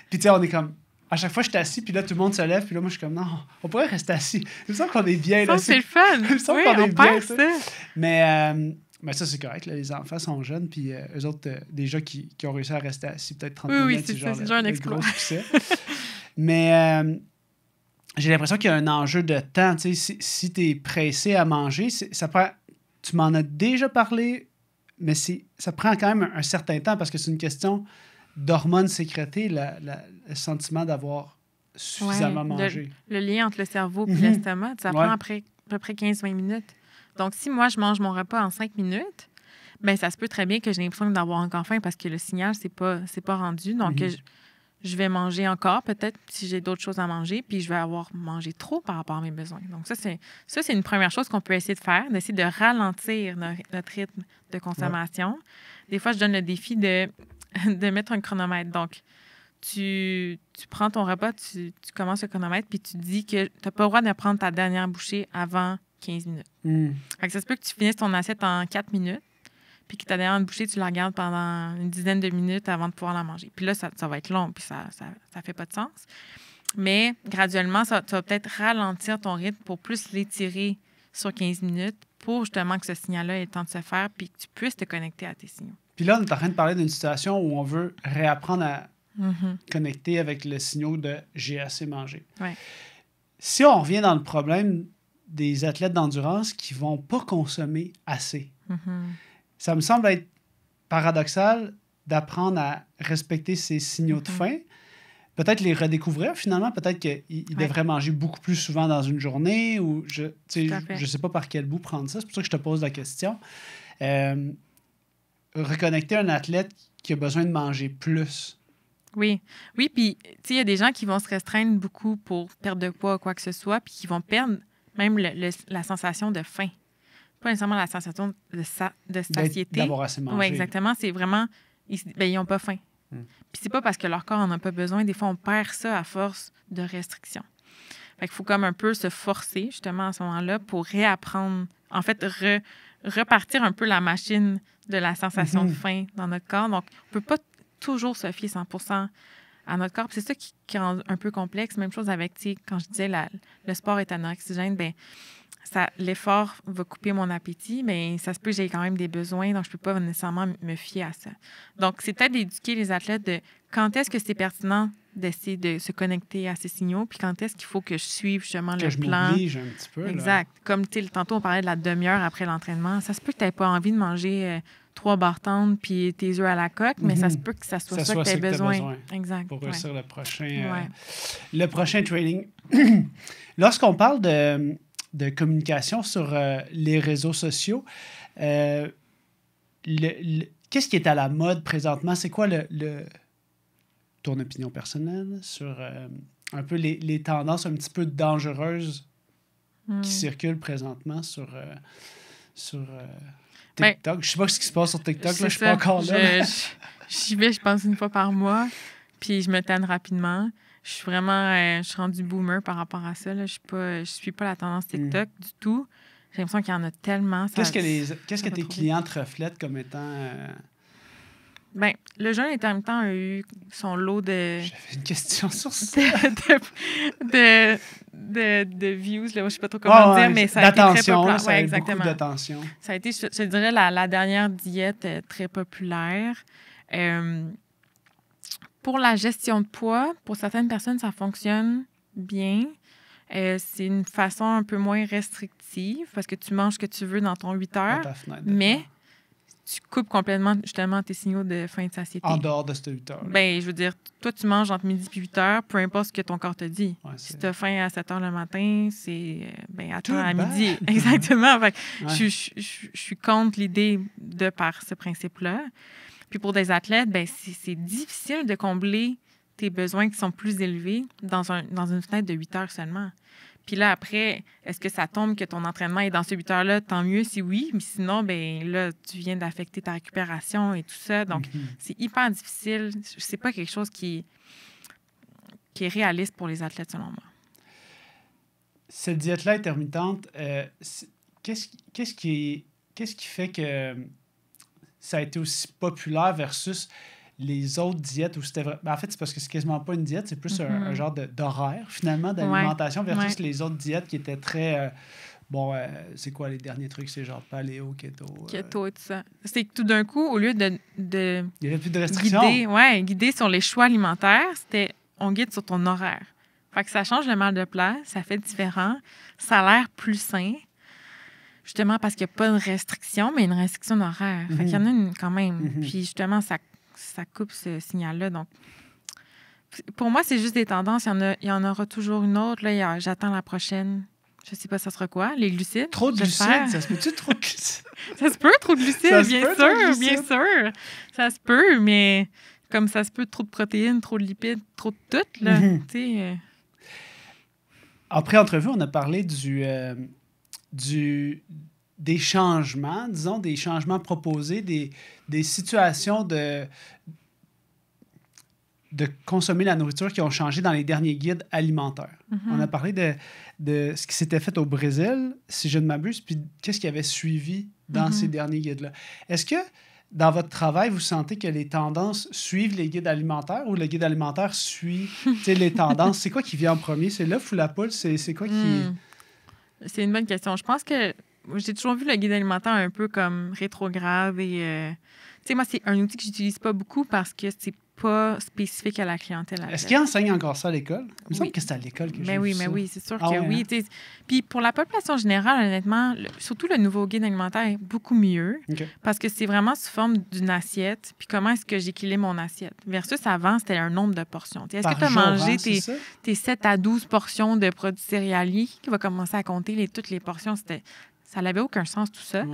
Speaker 1: Puis tu sais, on est comme... À chaque fois, je suis assis, puis là, tout le monde se lève, puis là, moi, je suis comme, non, on pourrait rester assis. Il me semble qu'on est bien là.
Speaker 2: Ça, c'est le fun.
Speaker 1: Il me semble qu'on est bien. Ça. Mais ça, c'est correct. Là, les enfants sont jeunes, puis eux autres, déjà, qui ont réussi à rester assis peut-être 30 minutes,
Speaker 2: c'est genre un exploit.
Speaker 1: Gros succès. Mais j'ai l'impression qu'il y a un enjeu de temps. Tu sais, si tu es pressé à manger, ça prend... Tu m'en as déjà parlé, mais ça prend quand même un certain temps parce que c'est une question d'hormones sécrétées, le sentiment d'avoir suffisamment mangé.
Speaker 2: Le lien entre le cerveau et l'estomac, ça prend à peu près 15-20 minutes. Donc, si moi, je mange mon repas en 5 minutes, bien, ça se peut très bien que j'ai l'impression d'avoir encore faim parce que le signal, c'est pas rendu. Donc, je vais manger encore, peut-être, si j'ai d'autres choses à manger, puis je vais avoir mangé trop par rapport à mes besoins. Donc, ça, c'est une première chose qu'on peut essayer de faire, d'essayer de ralentir notre rythme de consommation. Ouais. Des fois, je donne le défi de mettre un chronomètre. Donc, tu prends ton repas, tu commences le chronomètre, puis tu dis que tu n'as pas le droit de prendre ta dernière bouchée avant 15 minutes. Fait que ça se peut que tu finisses ton assiette en 4 minutes, puis que ta dernière bouchée, tu la regardes pendant une dizaine de minutes avant de pouvoir la manger. Puis là, ça va être long, puis ça fait pas de sens. Mais graduellement, tu vas peut-être ralentir ton rythme pour plus l'étirer sur 15 minutes pour justement que ce signal-là ait le temps de se faire puis que tu puisses te connecter à tes signaux.
Speaker 1: Puis là, on est en train de parler d'une situation où on veut réapprendre à connecter avec le signal de « j'ai assez mangé ». Si on revient dans le problème des athlètes d'endurance qui ne vont pas consommer assez, ça me semble être paradoxal d'apprendre à respecter ces signaux de faim. Peut-être les redécouvrir, finalement. Peut-être qu'ils devraient manger beaucoup plus souvent dans une journée ou je ne sais pas par quel bout prendre ça. C'est pour ça que je te pose la question. Reconnecter un athlète qui a besoin de manger plus.
Speaker 2: Oui, puis il y a des gens qui vont se restreindre beaucoup pour perdre de poids ou quoi que ce soit, puis qui vont perdre même la sensation de faim. Pas nécessairement la sensation de satiété.
Speaker 1: D'avoir assez mangé.
Speaker 2: Oui, exactement. C'est vraiment... Ils n'ont pas faim. Puis c'est pas parce que leur corps n'en a pas besoin. Des fois, on perd ça à force de restrictions. Fait qu'il faut comme un peu se forcer, justement, à ce moment-là, pour réapprendre... En fait, repartir un peu la machine de la sensation de faim dans notre corps. Donc, on peut pas toujours se fier 100% à notre corps. Puis c'est ça qui rend un peu complexe. Même chose avec, quand je disais le sport est anorexigène, bien, l'effort va couper mon appétit, mais ça se peut que j'ai quand même des besoins, donc je ne peux pas nécessairement me fier à ça. Donc, c'est peut-être d'éduquer les athlètes de quand est-ce que c'est pertinent d'essayer de se connecter à ces signaux, puis quand est-ce qu'il faut que je suive justement le plan.
Speaker 1: Que je m'oblige un petit peu.
Speaker 2: Exact. Là. Comme tantôt, on parlait de la demi-heure après l'entraînement. Ça se peut que tu n'aies pas envie de manger 3 barres tendres puis tes œufs à la coque, mais ça se peut que ça soit ça que tu aies besoin. Exact.
Speaker 1: Pour réussir le prochain training. Lorsqu'on parle de communication sur les réseaux sociaux, qu'est-ce qui est à la mode présentement? C'est quoi ton opinion personnelle sur un peu les tendances un petit peu dangereuses qui circulent présentement sur TikTok? Je sais pas ce qui se passe sur TikTok, là, je suis pas encore là.
Speaker 2: J'y vais, je pense, une fois par mois, puis je me tanne rapidement. Je suis vraiment... je suis rendue boomer par rapport à ça. Là. Je suis pas la tendance TikTok du tout. J'ai l'impression qu'il y en a tellement.
Speaker 1: Qu'est-ce que tes clients te reflètent comme étant...
Speaker 2: Bien, le jeûne intermittent a eu son lot de...
Speaker 1: J'avais une question sur ça.
Speaker 2: de views, là, je ne sais pas trop comment dire, mais ça a été très populaire.
Speaker 1: Ça a eu beaucoup d'attention.
Speaker 2: Ça a été, je dirais, la dernière diète très populaire. Pour la gestion de poids, pour certaines personnes, ça fonctionne bien. C'est une façon un peu moins restrictive parce que tu manges ce que tu veux dans ton 8 heures, mais tu coupes complètement, justement, tes signaux de faim et de satiété.
Speaker 1: En dehors de ces 8 heures.
Speaker 2: Bien, je veux dire, toi, tu manges entre midi et 8 heures, peu importe ce que ton corps te dit. Ouais, si tu as faim à 7 heures le matin, c'est attends à midi. Exactement. Fait, je suis contre l'idée de par ce principe-là. Puis pour des athlètes, c'est difficile de combler tes besoins qui sont plus élevés dans une fenêtre de 8 heures seulement. Puis là, après, est-ce que ça tombe que ton entraînement est dans ces 8 heures-là? Tant mieux si oui, mais sinon, là, tu viens d'affecter ta récupération et tout ça. Donc, c'est hyper difficile. C'est pas quelque chose qui est réaliste pour les athlètes, selon moi.
Speaker 1: Cette diète-là intermittente, qu'est-ce qui fait que ça a été aussi populaire versus les autres diètes où c'était vrai... En fait, c'est parce que c'est quasiment pas une diète, c'est plus un genre d'horaire, finalement, d'alimentation versus les autres diètes qui étaient très... c'est quoi les derniers trucs? C'est genre paléo, keto...
Speaker 2: Keto et tout ça. C'est que tout d'un coup, au lieu de
Speaker 1: il n'y avait plus de restrictions.
Speaker 2: Guider sur les choix alimentaires, c'était on guide sur ton horaire. Fait que ça change le mal de place, ça fait différent, ça a l'air plus sain. Justement parce qu'il n'y a pas de restriction, mais une restriction d'horaire. Fait qu'il y en a une quand même. Puis justement, ça coupe ce signal-là. Donc, pour moi, c'est juste des tendances. Il y en aura toujours une autre. Là, j'attends la prochaine. Je ne sais pas ça sera quoi. Les glucides.
Speaker 1: Trop de glucides? Ça se peut-tu trop de glucides?
Speaker 2: Ça se peut, trop de glucides, bien sûr. Ça se peut, mais comme ça se peut, trop de protéines, trop de lipides, trop de tout, là.
Speaker 1: Après entrevue, on a parlé des changements, disons, des changements proposés, des situations de consommer la nourriture qui ont changé dans les derniers guides alimentaires. On a parlé de ce qui s'était fait au Brésil, si je ne m'abuse, puis qu'est-ce qui avait suivi dans ces derniers guides-là. Est-ce que, dans votre travail, vous sentez que les tendances suivent les guides alimentaires ou le guide alimentaire suit les tendances? C'est quoi qui vient en premier? C'est l'œuf ou la poule? C'est quoi qui...
Speaker 2: C'est une bonne question. Je pense que j'ai toujours vu le guide alimentaire un peu comme rétrograde et... tu sais, moi, c'est un outil que j'utilise pas beaucoup parce que c'est pas spécifique à la clientèle.
Speaker 1: Est-ce qu'ils enseignent encore ça à l'école? Il me semble que c'est à l'école que j'ai vu ça.
Speaker 2: Oui, c'est sûr que oui. Hein? Puis pour la population générale, honnêtement, surtout le nouveau guide alimentaire est beaucoup mieux parce que c'est vraiment sous forme d'une assiette. Puis comment est-ce que j'équilibre mon assiette? Versus avant, c'était un nombre de portions. Est-ce que tu as mangé tes 7 à 12 portions de produits céréaliers? Qui va commencer à compter toutes les portions? Ça n'avait aucun sens, tout ça.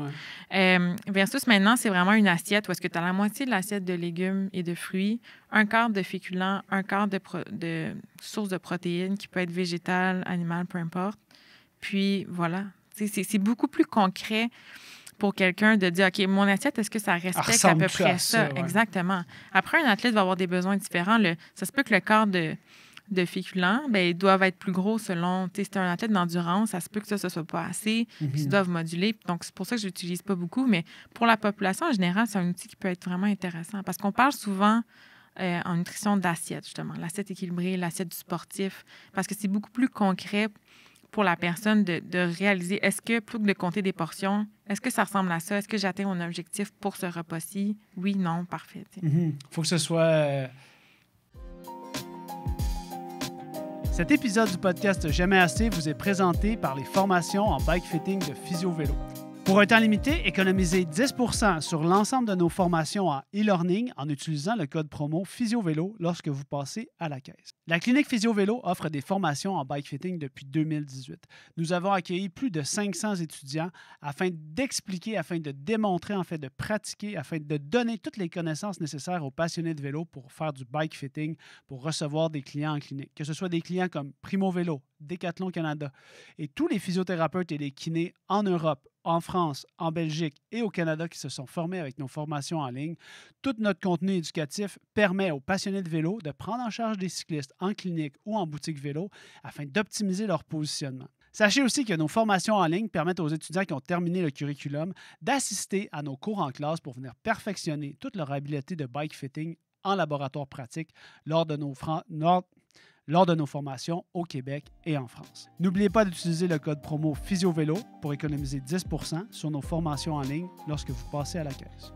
Speaker 2: Versus maintenant, c'est vraiment une assiette où est-ce que tu as la moitié de l'assiette de légumes et de fruits, un quart de féculents, un quart de source de protéines qui peut être végétale, animale, peu importe. Puis voilà. C'est beaucoup plus concret pour quelqu'un de dire, OK, mon assiette, est-ce que ça respecte à peu près ça? Exactement. Après, un athlète va avoir des besoins différents. Ça se peut que le quart de féculents, ils doivent être plus gros selon... Si tu es un athlète d'endurance, ça se peut que ça ne soit pas assez, puis ils doivent moduler. Donc, c'est pour ça que je l'utilise pas beaucoup. Mais pour la population, en général, c'est un outil qui peut être vraiment intéressant parce qu'on parle souvent en nutrition d'assiette, justement. L'assiette équilibrée, l'assiette du sportif, parce que c'est beaucoup plus concret pour la personne de réaliser, est-ce que, plutôt que de compter des portions, est-ce que ça ressemble à ça? Est-ce que j'atteins mon objectif pour ce repas-ci? Oui, non, parfait.
Speaker 1: Faut que ce soit... Cet épisode du podcast Jamais assez vous est présenté par les formations en bike fitting de Physio Vélo. Pour un temps limité, économisez 10% sur l'ensemble de nos formations en e-learning en utilisant le code promo PhysioVélo lorsque vous passez à la caisse. La clinique PhysioVélo offre des formations en bike fitting depuis 2018. Nous avons accueilli plus de 500 étudiants afin d'expliquer, afin de démontrer, en fait, de pratiquer, afin de donner toutes les connaissances nécessaires aux passionnés de vélo pour faire du bike fitting, pour recevoir des clients en clinique. Que ce soit des clients comme Primo Vélo, Decathlon Canada et tous les physiothérapeutes et les kinés en Europe, en France, en Belgique et au Canada qui se sont formés avec nos formations en ligne. Tout notre contenu éducatif permet aux passionnés de vélo de prendre en charge des cyclistes en clinique ou en boutique vélo afin d'optimiser leur positionnement. Sachez aussi que nos formations en ligne permettent aux étudiants qui ont terminé le curriculum d'assister à nos cours en classe pour venir perfectionner toute leur habileté de bike fitting en laboratoire pratique lors de nos formations au Québec et en France. N'oubliez pas d'utiliser le code promo PhysioVélo pour économiser 10% sur nos formations en ligne lorsque vous passez à la caisse.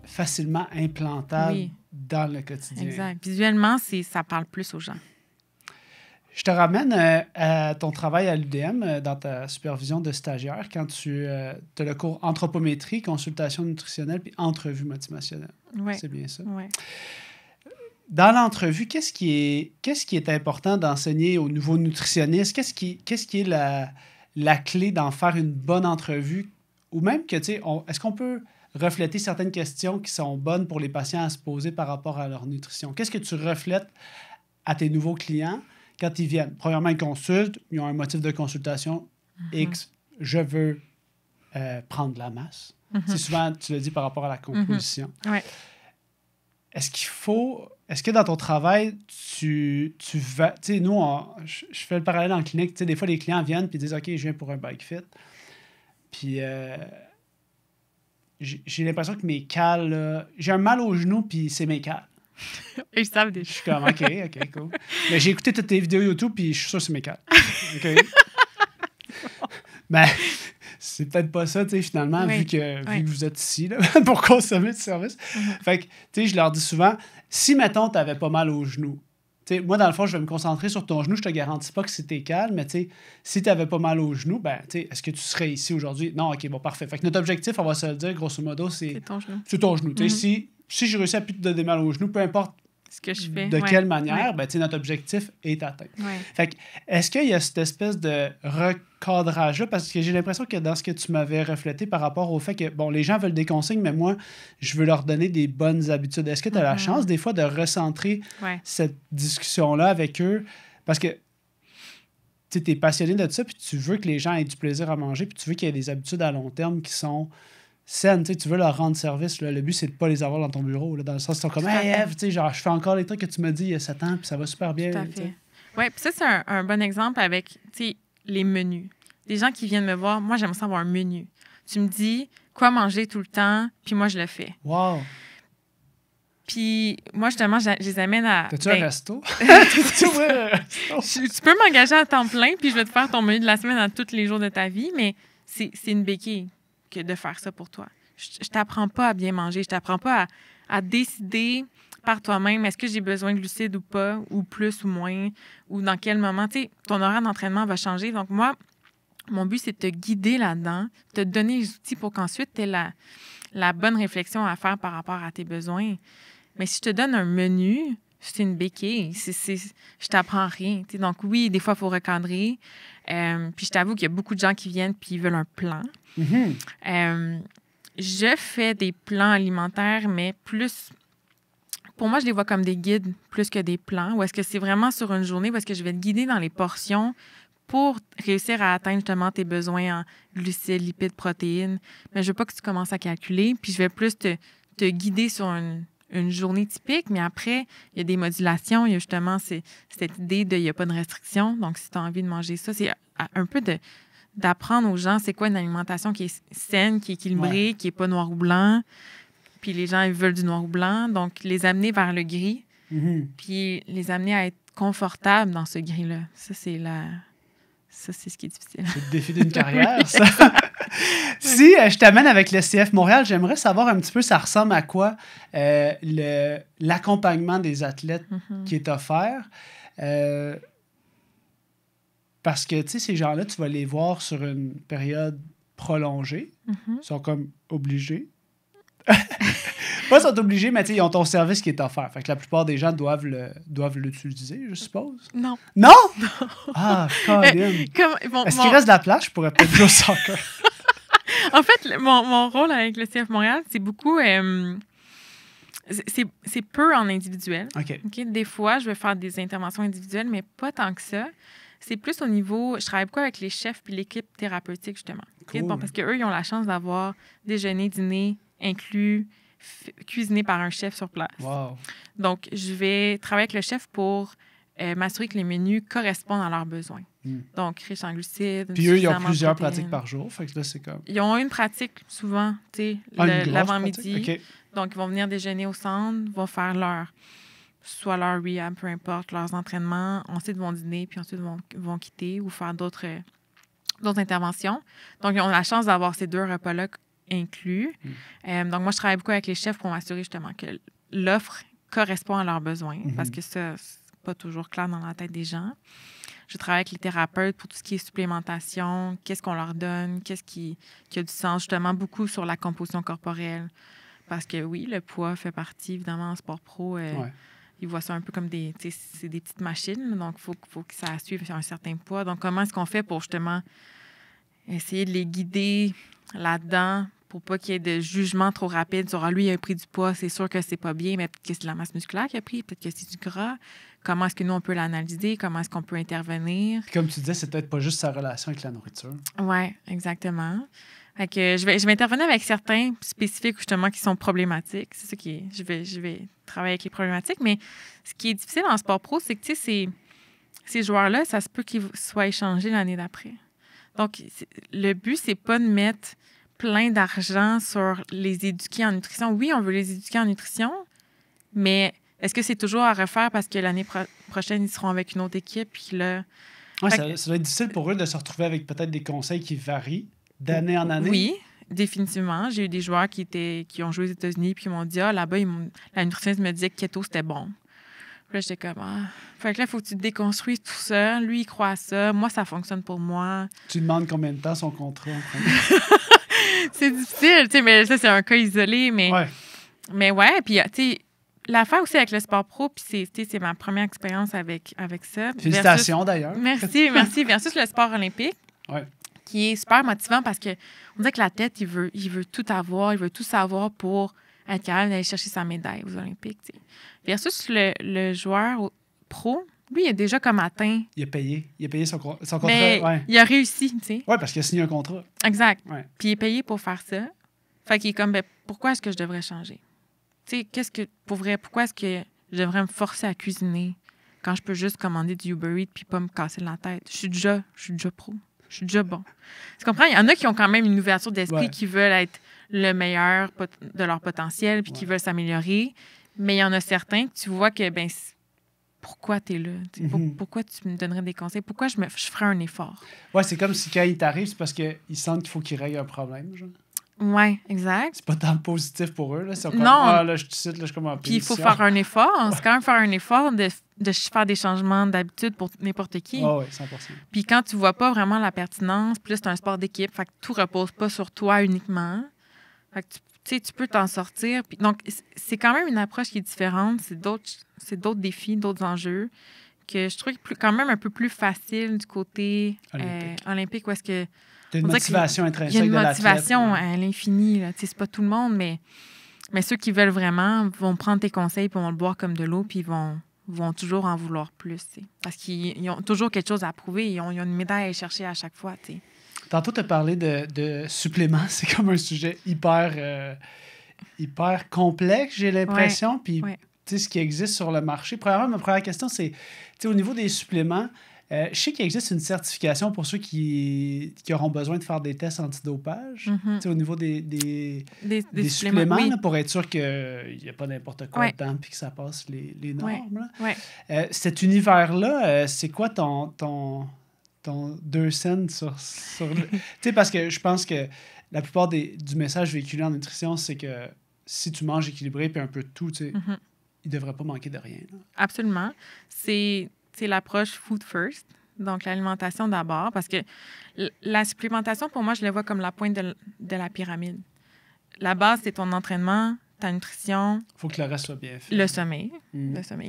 Speaker 1: Facilement implantable dans le quotidien.
Speaker 2: Exact. Visuellement, ça parle plus aux gens.
Speaker 1: Je te ramène à ton travail à l'UDM dans ta supervision de stagiaire quand tu as le cours anthropométrie, consultation nutritionnelle puis entrevue motivationnelle.
Speaker 2: Ouais.
Speaker 1: C'est bien ça?
Speaker 2: Oui.
Speaker 1: Dans l'entrevue, qu'est-ce qui est important d'enseigner aux nouveaux nutritionnistes? Qu'est-ce qui est la clé d'en faire une bonne entrevue? Ou même que, tu sais, est-ce qu'on peut refléter certaines questions qui sont bonnes pour les patients à se poser par rapport à leur nutrition? Qu'est-ce que tu reflètes à tes nouveaux clients quand ils viennent? Premièrement, ils consultent, ils ont un motif de consultation X, je veux prendre de la masse. C'est souvent, tu le dis, par rapport à la composition.
Speaker 2: Ouais.
Speaker 1: Est-ce que dans ton travail, tu vas... Tu sais, nous, je fais le parallèle en clinique. Tu sais, des fois, les clients viennent et disent « OK, je viens pour un bike fit. » Puis j'ai l'impression que mes cales... là, j'ai un mal au genou, puis c'est mes cales.
Speaker 2: Ils savent déjà.
Speaker 1: Je suis comme « OK, cool. » Mais j'ai écouté toutes tes vidéos YouTube, puis je suis sûr que c'est mes cales. OK? Ben, c'est peut-être pas ça, tu sais, finalement, vu que vous êtes ici là, pour consommer du service. Fait que, tu sais, je leur dis souvent, si, mettons, t'avais pas mal au genou, tu sais, moi, dans le fond, je vais me concentrer sur ton genou, je te garantis pas que c'était calme, mais tu sais, si t'avais pas mal au genou, ben, tu sais, est-ce que tu serais ici aujourd'hui? Non, OK, bon, parfait. Fait que notre objectif, on va se le dire, grosso modo, c'est ton genou. C'est ton genou. Tu sais, si j'ai réussi à plus te donner mal au genou, peu importe
Speaker 2: ce que je fais.
Speaker 1: De quelle manière, ben, notre objectif est atteint. Fait que, est-ce qu'il y a cette espèce de recadrage-là? Parce que j'ai l'impression que dans ce que tu m'avais reflété par rapport au fait que, bon, les gens veulent des consignes, mais moi, je veux leur donner des bonnes habitudes. Est-ce que tu as la chance, des fois, de recentrer cette discussion-là avec eux? Parce que tu es passionné de ça, puis tu veux que les gens aient du plaisir à manger, puis tu veux qu'il y ait des habitudes à long terme qui sont saines, tu veux leur rendre service. Là. Le but, c'est de ne pas les avoir dans ton bureau. Là, dans le sens, ils sont comme « Hey, Eve, genre, je fais encore les trucs que tu m'as dit il y a 7 ans, puis ça va super bien. »
Speaker 2: Tout à fait. Oui, puis ça, c'est un bon exemple avec les menus. Les gens qui viennent me voir, moi, j'aime ça avoir un menu. Tu me dis quoi manger tout le temps, puis moi, je le fais.
Speaker 1: Wow!
Speaker 2: Puis moi, justement, je les amène à...
Speaker 1: T'as-tu un resto?
Speaker 2: Tu peux m'engager à temps plein, puis je vais te faire ton menu de la semaine à tous les jours de ta vie, mais c'est une béquille que de faire ça pour toi. Je t'apprends pas à bien manger, je t'apprends pas à décider par toi-même est-ce que j'ai besoin de glucides ou pas, ou plus ou moins, ou dans quel moment. Tu sais, ton horaire d'entraînement va changer. Donc moi, mon but, c'est de te guider là-dedans, te donner les outils pour qu'ensuite tu aies la bonne réflexion à faire par rapport à tes besoins. Mais si je te donne un menu, c'est une béquille. Je t'apprends rien. T'sais. Donc oui, des fois, il faut recadrer. Puis je t'avoue qu'il y a beaucoup de gens qui viennent puis ils veulent un plan. Je fais des plans alimentaires, mais plus... Pour moi, je les vois comme des guides plus que des plans. Ou est-ce que c'est vraiment sur une journée où est-ce que je vais te guider dans les portions pour réussir à atteindre justement tes besoins en glucides, lipides, protéines. Mais je veux pas que tu commences à calculer. Puis je vais plus te guider sur une journée typique, mais après, il y a des modulations. Il y a justement cette idée de il n'y a pas de restriction. Donc, si tu as envie de manger ça, c'est un peu d'apprendre aux gens c'est quoi une alimentation qui est saine, qui est équilibrée, qui n'est pas noir ou blanc. Puis les gens, ils veulent du noir ou blanc. Donc, les amener vers le gris, puis les amener à être confortables dans ce gris-là. Ça, c'est ce qui est difficile.
Speaker 1: C'est le défi d'une carrière, ça. Si je t'amène avec le CF Montréal, j'aimerais savoir un petit peu ça ressemble à quoi l'accompagnement des athlètes qui est offert. Parce que, tu sais, ces gens-là, tu vas les voir sur une période prolongée. Ils sont comme obligés. Pas sont obligés, mais ils ont ton service qui est offert. Fait que la plupart des gens doivent l'utiliser, je suppose.
Speaker 2: Non.
Speaker 1: Non? Ah, Colin. Est-ce qu'il reste de la place? Je pourrais peut-être jouer au soccer.
Speaker 2: En fait, mon rôle avec le CF Montréal, c'est beaucoup... c'est peu en individuel.
Speaker 1: OK.
Speaker 2: Des fois, je vais faire des interventions individuelles, mais pas tant que ça. C'est plus au niveau... Je travaille beaucoup avec les chefs puis l'équipe thérapeutique, justement.
Speaker 1: Cool.
Speaker 2: Bon, parce qu'eux, ils ont la chance d'avoir déjeuner, dîner inclus, cuisiné par un chef sur place.
Speaker 1: Wow.
Speaker 2: Donc, je vais travailler avec le chef pour m'assurer que les menus correspondent à leurs besoins. Donc, riche en glucides.
Speaker 1: Puis eux, ils ont plusieurs pratiques par jour. Fait que là, c'est comme...
Speaker 2: Ils ont une pratique souvent, tu sais, l'avant-midi. Okay. Donc, ils vont venir déjeuner au centre, vont faire soit leur rehab, peu importe, leurs entraînements. Ensuite, ils vont dîner, puis ensuite, vont quitter ou faire d'autres interventions. Donc, ils ont la chance d'avoir ces 2 repas-là inclus. Donc, moi, je travaille beaucoup avec les chefs pour m'assurer justement que l'offre correspond à leurs besoins, parce que ça, c'est pas toujours clair dans la tête des gens. Je travaille avec les thérapeutes pour tout ce qui est supplémentation, qu'est-ce qu'on leur donne, qu'est-ce qui a du sens, justement, beaucoup sur la composition corporelle. Parce que oui, le poids fait partie, évidemment, en sport pro. Ils voient ça un peu comme c'est des petites machines, donc il faut que ça suive un certain poids. Donc, comment est-ce qu'on fait pour, justement, essayer de les guider là-dedans pour pas qu'il y ait de jugement trop rapide sur lui, il a pris du poids, c'est sûr que c'est pas bien, mais peut-être que c'est de la masse musculaire qu'il a pris, peut-être que c'est du gras. Comment est-ce que nous, on peut l'analyser? Comment est-ce qu'on peut intervenir?
Speaker 1: Puis comme tu disais, c'est peut-être pas juste sa relation avec la nourriture.
Speaker 2: Oui, exactement. Fait que je vais intervenir avec certains spécifiques, justement, qui sont problématiques. C'est ça qui est... Je vais travailler avec les problématiques, mais ce qui est difficile en sport pro, c'est que, tu sais, ces joueurs-là, ça se peut qu'ils soient échangés l'année d'après. Donc, le but, c'est pas de mettre plein d'argent sur les éduquer en nutrition. Oui, on veut les éduquer en nutrition, mais est-ce que c'est toujours à refaire parce que l'année prochaine, ils seront avec une autre équipe? Puis là...
Speaker 1: Ouais, ça doit être difficile pour eux de se retrouver avec peut-être des conseils qui varient d'année en année.
Speaker 2: Oui, définitivement. J'ai eu des joueurs qui ont joué aux États-Unis puis qui m'ont dit « Ah, là-bas, la nutritionniste me disait que keto, c'était bon. » Puis là, j'étais comme « Ah, fait que là, il faut que tu te déconstruises tout ça. Lui, il croit à ça. Moi, ça fonctionne pour moi. »
Speaker 1: Tu demandes combien de temps son contrat?
Speaker 2: C'est difficile, tu sais, mais ça, c'est un cas isolé. Mais ouais, puis tu sais, l'affaire aussi avec le sport pro, puis c'est ma première expérience avec ça.
Speaker 1: Félicitations, d'ailleurs.
Speaker 2: Merci. Versus le sport olympique, qui est super motivant parce qu'on dirait que la tête, il veut tout avoir, il veut tout savoir pour être capable d'aller chercher sa médaille aux Olympiques. T'sais. Versus le joueur pro, lui, il a déjà comme atteint.
Speaker 1: Il a payé son contrat.
Speaker 2: Mais il a réussi, tu sais.
Speaker 1: Oui, parce qu'il a signé un contrat.
Speaker 2: Exact.
Speaker 1: Ouais.
Speaker 2: Puis il est payé pour faire ça. Fait qu'il est comme, pourquoi est-ce que je devrais changer? Tu sais, pourquoi est-ce que je devrais me forcer à cuisiner quand je peux juste commander du Uber Eats puis pas me casser la tête? Je suis déjà pro. Je suis déjà bon. Tu comprends? Il y en a qui ont quand même une ouverture d'esprit, qui veulent être le meilleur de leur potentiel puis qui veulent s'améliorer. Mais il y en a certains que tu vois que, pourquoi tu es là? Pourquoi tu me donnerais des conseils? Pourquoi je ferais un effort?
Speaker 1: Oui, c'est comme si quand ils t'arrivent, c'est parce qu'ils sentent qu'il faut qu'ils règlent un problème, genre.
Speaker 2: Oui, exact.
Speaker 1: C'est pas tant positif pour eux. Là. C'est comme,
Speaker 2: non.
Speaker 1: Là, je te cite, là, je suis comme en
Speaker 2: Puis il faut faire un effort. C'est quand même faire un effort de faire des changements d'habitude pour n'importe qui.
Speaker 1: Oui, 100%.
Speaker 2: Puis quand tu vois pas vraiment la pertinence, puis là, c'est un sport d'équipe, fait que tout repose pas sur toi uniquement. Fait que tu peux t'en sortir. Puis, donc, c'est quand même une approche qui est différente. C'est d'autres défis, d'autres enjeux que je trouve quand même un peu plus facile du côté olympique où est-ce que
Speaker 1: t'as une motivation intrinsèque.
Speaker 2: Il y a une motivation à l'infini. C'est pas tout le monde, mais ceux qui veulent vraiment vont prendre tes conseils puis vont le boire comme de l'eau puis vont toujours en vouloir plus. T'sais. Parce qu'ils ont toujours quelque chose à prouver. Ils ont une médaille à aller chercher à chaque fois. T'sais.
Speaker 1: Tantôt, tu as parlé de suppléments. C'est comme un sujet hyper complexe, j'ai l'impression. Puis, ce qui existe sur le marché. Premièrement, ma première question, c'est au niveau des suppléments. Je sais qu'il existe une certification pour ceux qui auront besoin de faire des tests antidopage. Au niveau des suppléments,
Speaker 2: oui.
Speaker 1: là, pour être sûr qu'il n'y a pas n'importe quoi dedans et que ça passe les normes. Cet univers-là, c'est quoi ton 2 cents sur le... parce que je pense que la plupart du message véhiculé en nutrition, c'est que si tu manges équilibré puis un peu de tout, il ne devrait pas manquer de rien. Là.
Speaker 2: Absolument. C'est l'approche food first, donc l'alimentation d'abord, parce que la supplémentation, pour moi, je la vois comme la pointe de la pyramide. La base, c'est ton entraînement, ta nutrition.
Speaker 1: Il faut que le reste soit bien fait.
Speaker 2: Le sommeil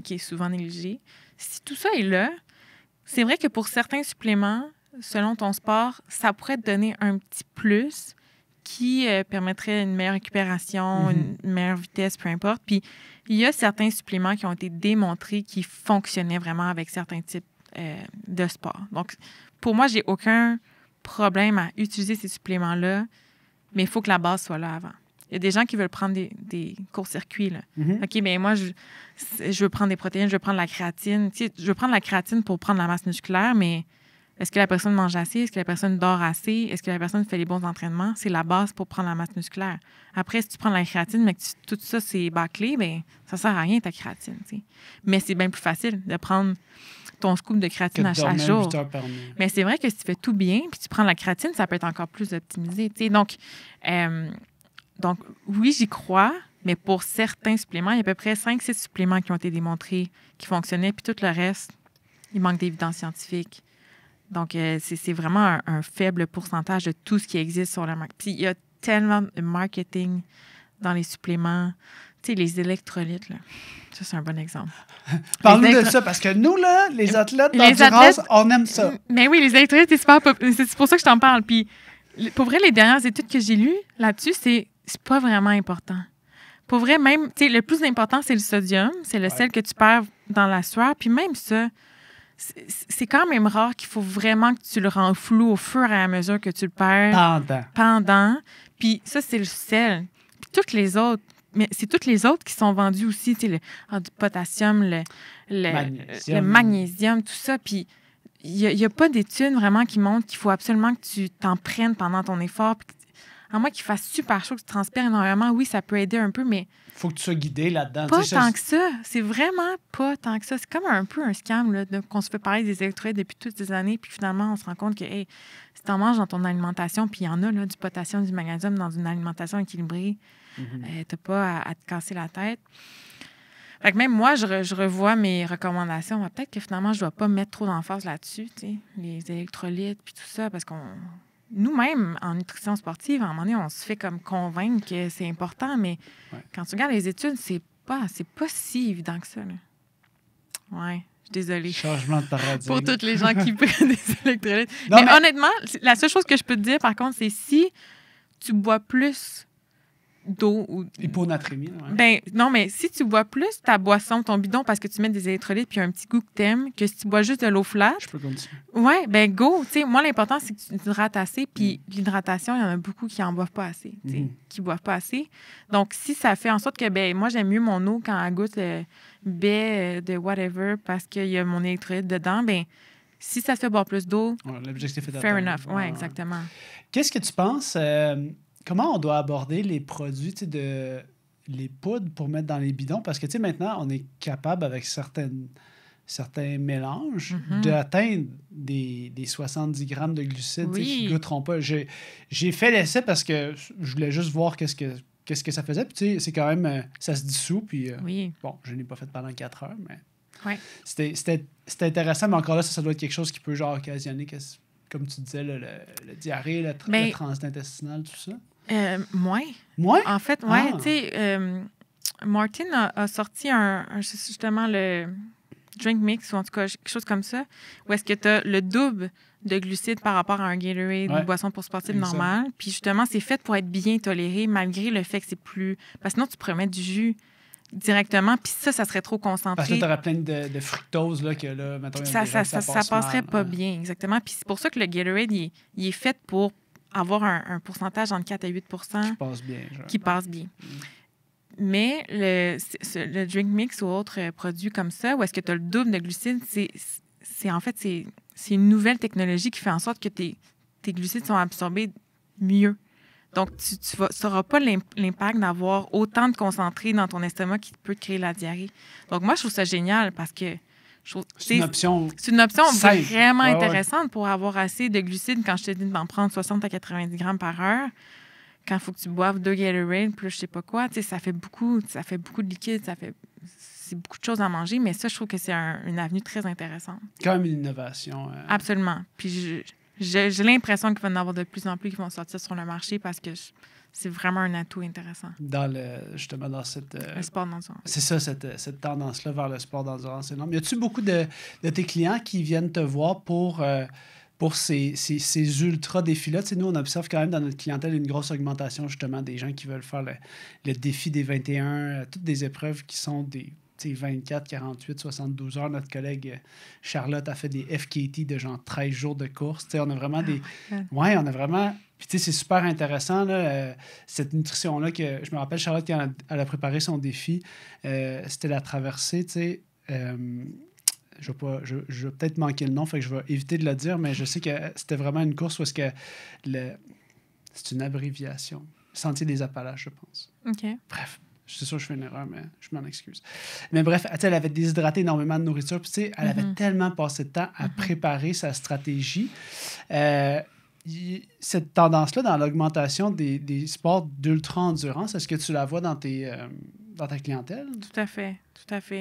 Speaker 2: qui est souvent négligé. Si tout ça est là, c'est vrai que pour certains suppléments, selon ton sport, ça pourrait te donner un petit plus qui permettrait une meilleure récupération, une meilleure vitesse, peu importe. Puis, il y a certains suppléments qui ont été démontrés qui fonctionnaient vraiment avec certains types de sports. Donc, pour moi, j'ai aucun problème à utiliser ces suppléments-là, mais il faut que la base soit là avant. Il y a des gens qui veulent prendre des courts-circuits. Là.
Speaker 1: Mm-hmm.
Speaker 2: OK, bien moi, je veux prendre des protéines, je veux prendre la créatine. Tu sais, je veux prendre la créatine pour prendre la masse musculaire, mais est-ce que la personne mange assez? Est-ce que la personne dort assez? Est-ce que la personne fait les bons entraînements? C'est la base pour prendre la masse musculaire. Après, si tu prends la créatine, mais que tout ça, c'est bâclé, bien, ça sert à rien, ta créatine. T'sais. Mais c'est bien plus facile de prendre ton scoop de créatine à chaque jour.
Speaker 1: 8 heures par nuit.
Speaker 2: Mais c'est vrai que si tu fais tout bien, puis tu prends la créatine, ça peut être encore plus optimisé. T'sais. Donc, oui, j'y crois, mais pour certains suppléments, il y a à peu près 5-6 suppléments qui ont été démontrés qui fonctionnaient, puis tout le reste, il manque d'évidence scientifique. Donc, c'est vraiment un faible pourcentage de tout ce qui existe sur le marché. Puis, il y a tellement de marketing dans les suppléments. Tu sais, les électrolytes, là. Ça, c'est un bon exemple.
Speaker 1: Parle-nous de ça, parce que nous, là, les athlètes d'endurance, on aime ça.
Speaker 2: Mais oui, les électrolytes, c'est super c'est pour ça que je t'en parle. Puis, pour vrai, les dernières études que j'ai lues là-dessus, c'est pas vraiment important. Pour vrai, même, tu sais, le plus important, c'est le sodium. C'est le sel que tu perds dans la sueur. Puis même ça, c'est quand même rare qu'il faut vraiment que tu le rends flou au fur et à mesure que tu le perds. Pendant. Puis ça, c'est le sel. Puis toutes les autres, mais c'est toutes les autres qui sont vendues aussi, tu sais, du potassium, le magnésium, tout ça. Puis il n'y a pas d'études vraiment qui montrent qu'il faut absolument que tu t'en prennes pendant ton effort. Puis, à moins qu'il fasse super chaud, que tu transpires énormément, oui, ça peut aider un peu, mais
Speaker 1: faut que tu sois guidé là-dedans.
Speaker 2: Pas tant que ça. C'est vraiment pas tant que ça. C'est comme un peu un scam là, qu'on se fait parler des électrolytes depuis toutes ces années, puis finalement, on se rend compte que hey, si tu en manges dans ton alimentation, puis il y en a là, du potassium, du magnésium dans une alimentation équilibrée, t'as pas à te casser la tête. Fait que même moi, je revois mes recommandations. Peut-être que finalement, je dois pas mettre trop d'emphase là-dessus, tu sais, les électrolytes, puis tout ça, parce qu'on... Nous-mêmes, en nutrition sportive, à un moment donné, on se fait comme convaincre que c'est important, mais quand tu regardes les études, c'est pas si évident que ça. Là. Ouais, je suis désolée.
Speaker 1: Changement de paradigme.
Speaker 2: Pour toutes les gens qui prennent des électrolytes. Mais honnêtement, la seule chose que je peux te dire, par contre, c'est si tu bois plus d'eau ou...
Speaker 1: Hyponatrémie, oui.
Speaker 2: Ben, non, mais si tu bois plus ta boisson, ton bidon, parce que tu mets des électrolytes puis un petit goût que t'aimes, que si tu bois juste de l'eau flat...
Speaker 1: Je peux continuer.
Speaker 2: Ouais, ben go. Tu sais, moi, l'important, c'est que tu t'hydrates assez. Puis l'hydratation, il y en a beaucoup qui en boivent pas assez. Tu sais, qui boivent pas assez. Donc, si ça fait en sorte que, ben moi, j'aime mieux mon eau quand elle goûte baie de whatever parce qu'il y a mon électrolyte dedans, ben si ça te fait boire plus d'eau,
Speaker 1: l'objectif est
Speaker 2: fair enough. Ouais, exactement.
Speaker 1: Qu'est-ce que tu penses... Comment on doit aborder les produits, tu sais, les poudres pour mettre dans les bidons? Parce que, tu sais, maintenant, on est capable, avec certains mélanges, d'atteindre des 70 grammes de glucides qui ne goûteront pas. J'ai fait l'essai parce que je voulais juste voir qu'est-ce que ça faisait. Puis, tu sais, c'est quand même... ça se dissout. Puis, bon, je ne l'ai pas fait pendant 4 heures, mais c'était intéressant. Mais encore là, ça doit être quelque chose qui peut, genre, occasionner... Comme tu disais, le diarrhée, le transit intestinal, tout ça?
Speaker 2: Moins.
Speaker 1: Moins?
Speaker 2: En fait, ouais. Tu sais, Martin a sorti justement le drink mix, ou en tout cas quelque chose comme ça, où est-ce que tu as le double de glucides par rapport à un Gatorade, une boisson pour sportif normale. Puis justement, c'est fait pour être bien toléré, malgré le fait que c'est plus... Parce que sinon, tu pourrais mettre du jus directement, puis ça serait trop concentré.
Speaker 1: Parce que tu aurais plein de fructose, là, que là, mettons,
Speaker 2: ça passerait pas bien, exactement. Puis c'est pour ça que le Gatorade, il est fait pour avoir un pourcentage entre 4 à 8
Speaker 1: qui passe bien.
Speaker 2: Mais le drink mix ou autres produits comme ça, où est-ce que tu as le double de glucides, c'est en fait, c'est une nouvelle technologie qui fait en sorte que tes glucides sont absorbés mieux. Donc, tu n'auras pas l'impact d'avoir autant de concentré dans ton estomac qui peut te créer la diarrhée. Donc, moi, je trouve ça génial parce que c'est une option vraiment intéressante pour avoir assez de glucides quand je te dis d'en prendre 60 à 90 grammes par heure. Quand il faut que tu boives 2 Gatorade, plus je sais pas quoi, ça fait beaucoup de liquide, c'est beaucoup de choses à manger, mais ça, je trouve que c'est une avenue très intéressante.
Speaker 1: Quand même une innovation.
Speaker 2: Absolument. Puis j'ai l'impression qu'il va y en avoir de plus en plus qui vont sortir sur le marché parce que c'est vraiment un atout intéressant.
Speaker 1: Justement, dans cette...
Speaker 2: le sport d'endurance.
Speaker 1: C'est ça, cette tendance-là vers le sport d'endurance énorme. Y a-tu beaucoup de tes clients qui viennent te voir pour ces ultra-défis-là? Tu sais, nous, on observe quand même dans notre clientèle une grosse augmentation, justement, des gens qui veulent faire le défi des 21, toutes des épreuves qui sont 24, 48, 72 heures. Notre collègue Charlotte a fait des FKT de genre 13 jours de course. On a vraiment des... Ouais, on a vraiment... Puis c'est super intéressant, là, cette nutrition-là que... Je me rappelle, Charlotte, quand elle a préparé son défi, c'était la traversée, tu sais... je vais peut-être manquer le nom, fait que je vais éviter de le dire, mais je sais que c'était vraiment une course où est-ce que c'est une abréviation. Sentier des Appalaches, je pense.
Speaker 2: OK.
Speaker 1: Bref, c'est sûr que je fais une erreur, mais je m'en excuse. Mais bref, elle avait déshydraté énormément de nourriture, puis elle avait tellement passé de temps à préparer sa stratégie. Cette tendance-là dans l'augmentation des sports d'ultra-endurance, est-ce que tu la vois dans ta clientèle?
Speaker 2: Tout à fait.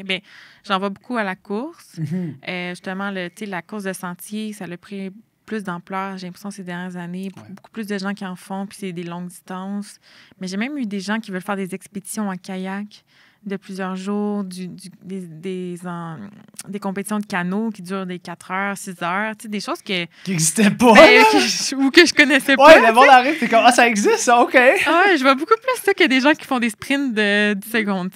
Speaker 2: Bien, j'en vois beaucoup à la course. Justement, la course de sentier, ça a pris plus d'ampleur, j'ai l'impression, ces dernières années. Beaucoup plus de gens qui en font, puis c'est des longues distances. Mais j'ai même eu des gens qui veulent faire des expéditions en kayak de plusieurs jours, des compétitions de canot qui durent des 4 heures, 6 heures, des choses qui
Speaker 1: n'existaient pas.
Speaker 2: Ou que je connaissais pas.
Speaker 1: Oui, le monde arrive, t'es comme, ça existe, ça, OK.
Speaker 2: Je vois beaucoup plus ça que des gens qui font des sprints de 10 secondes,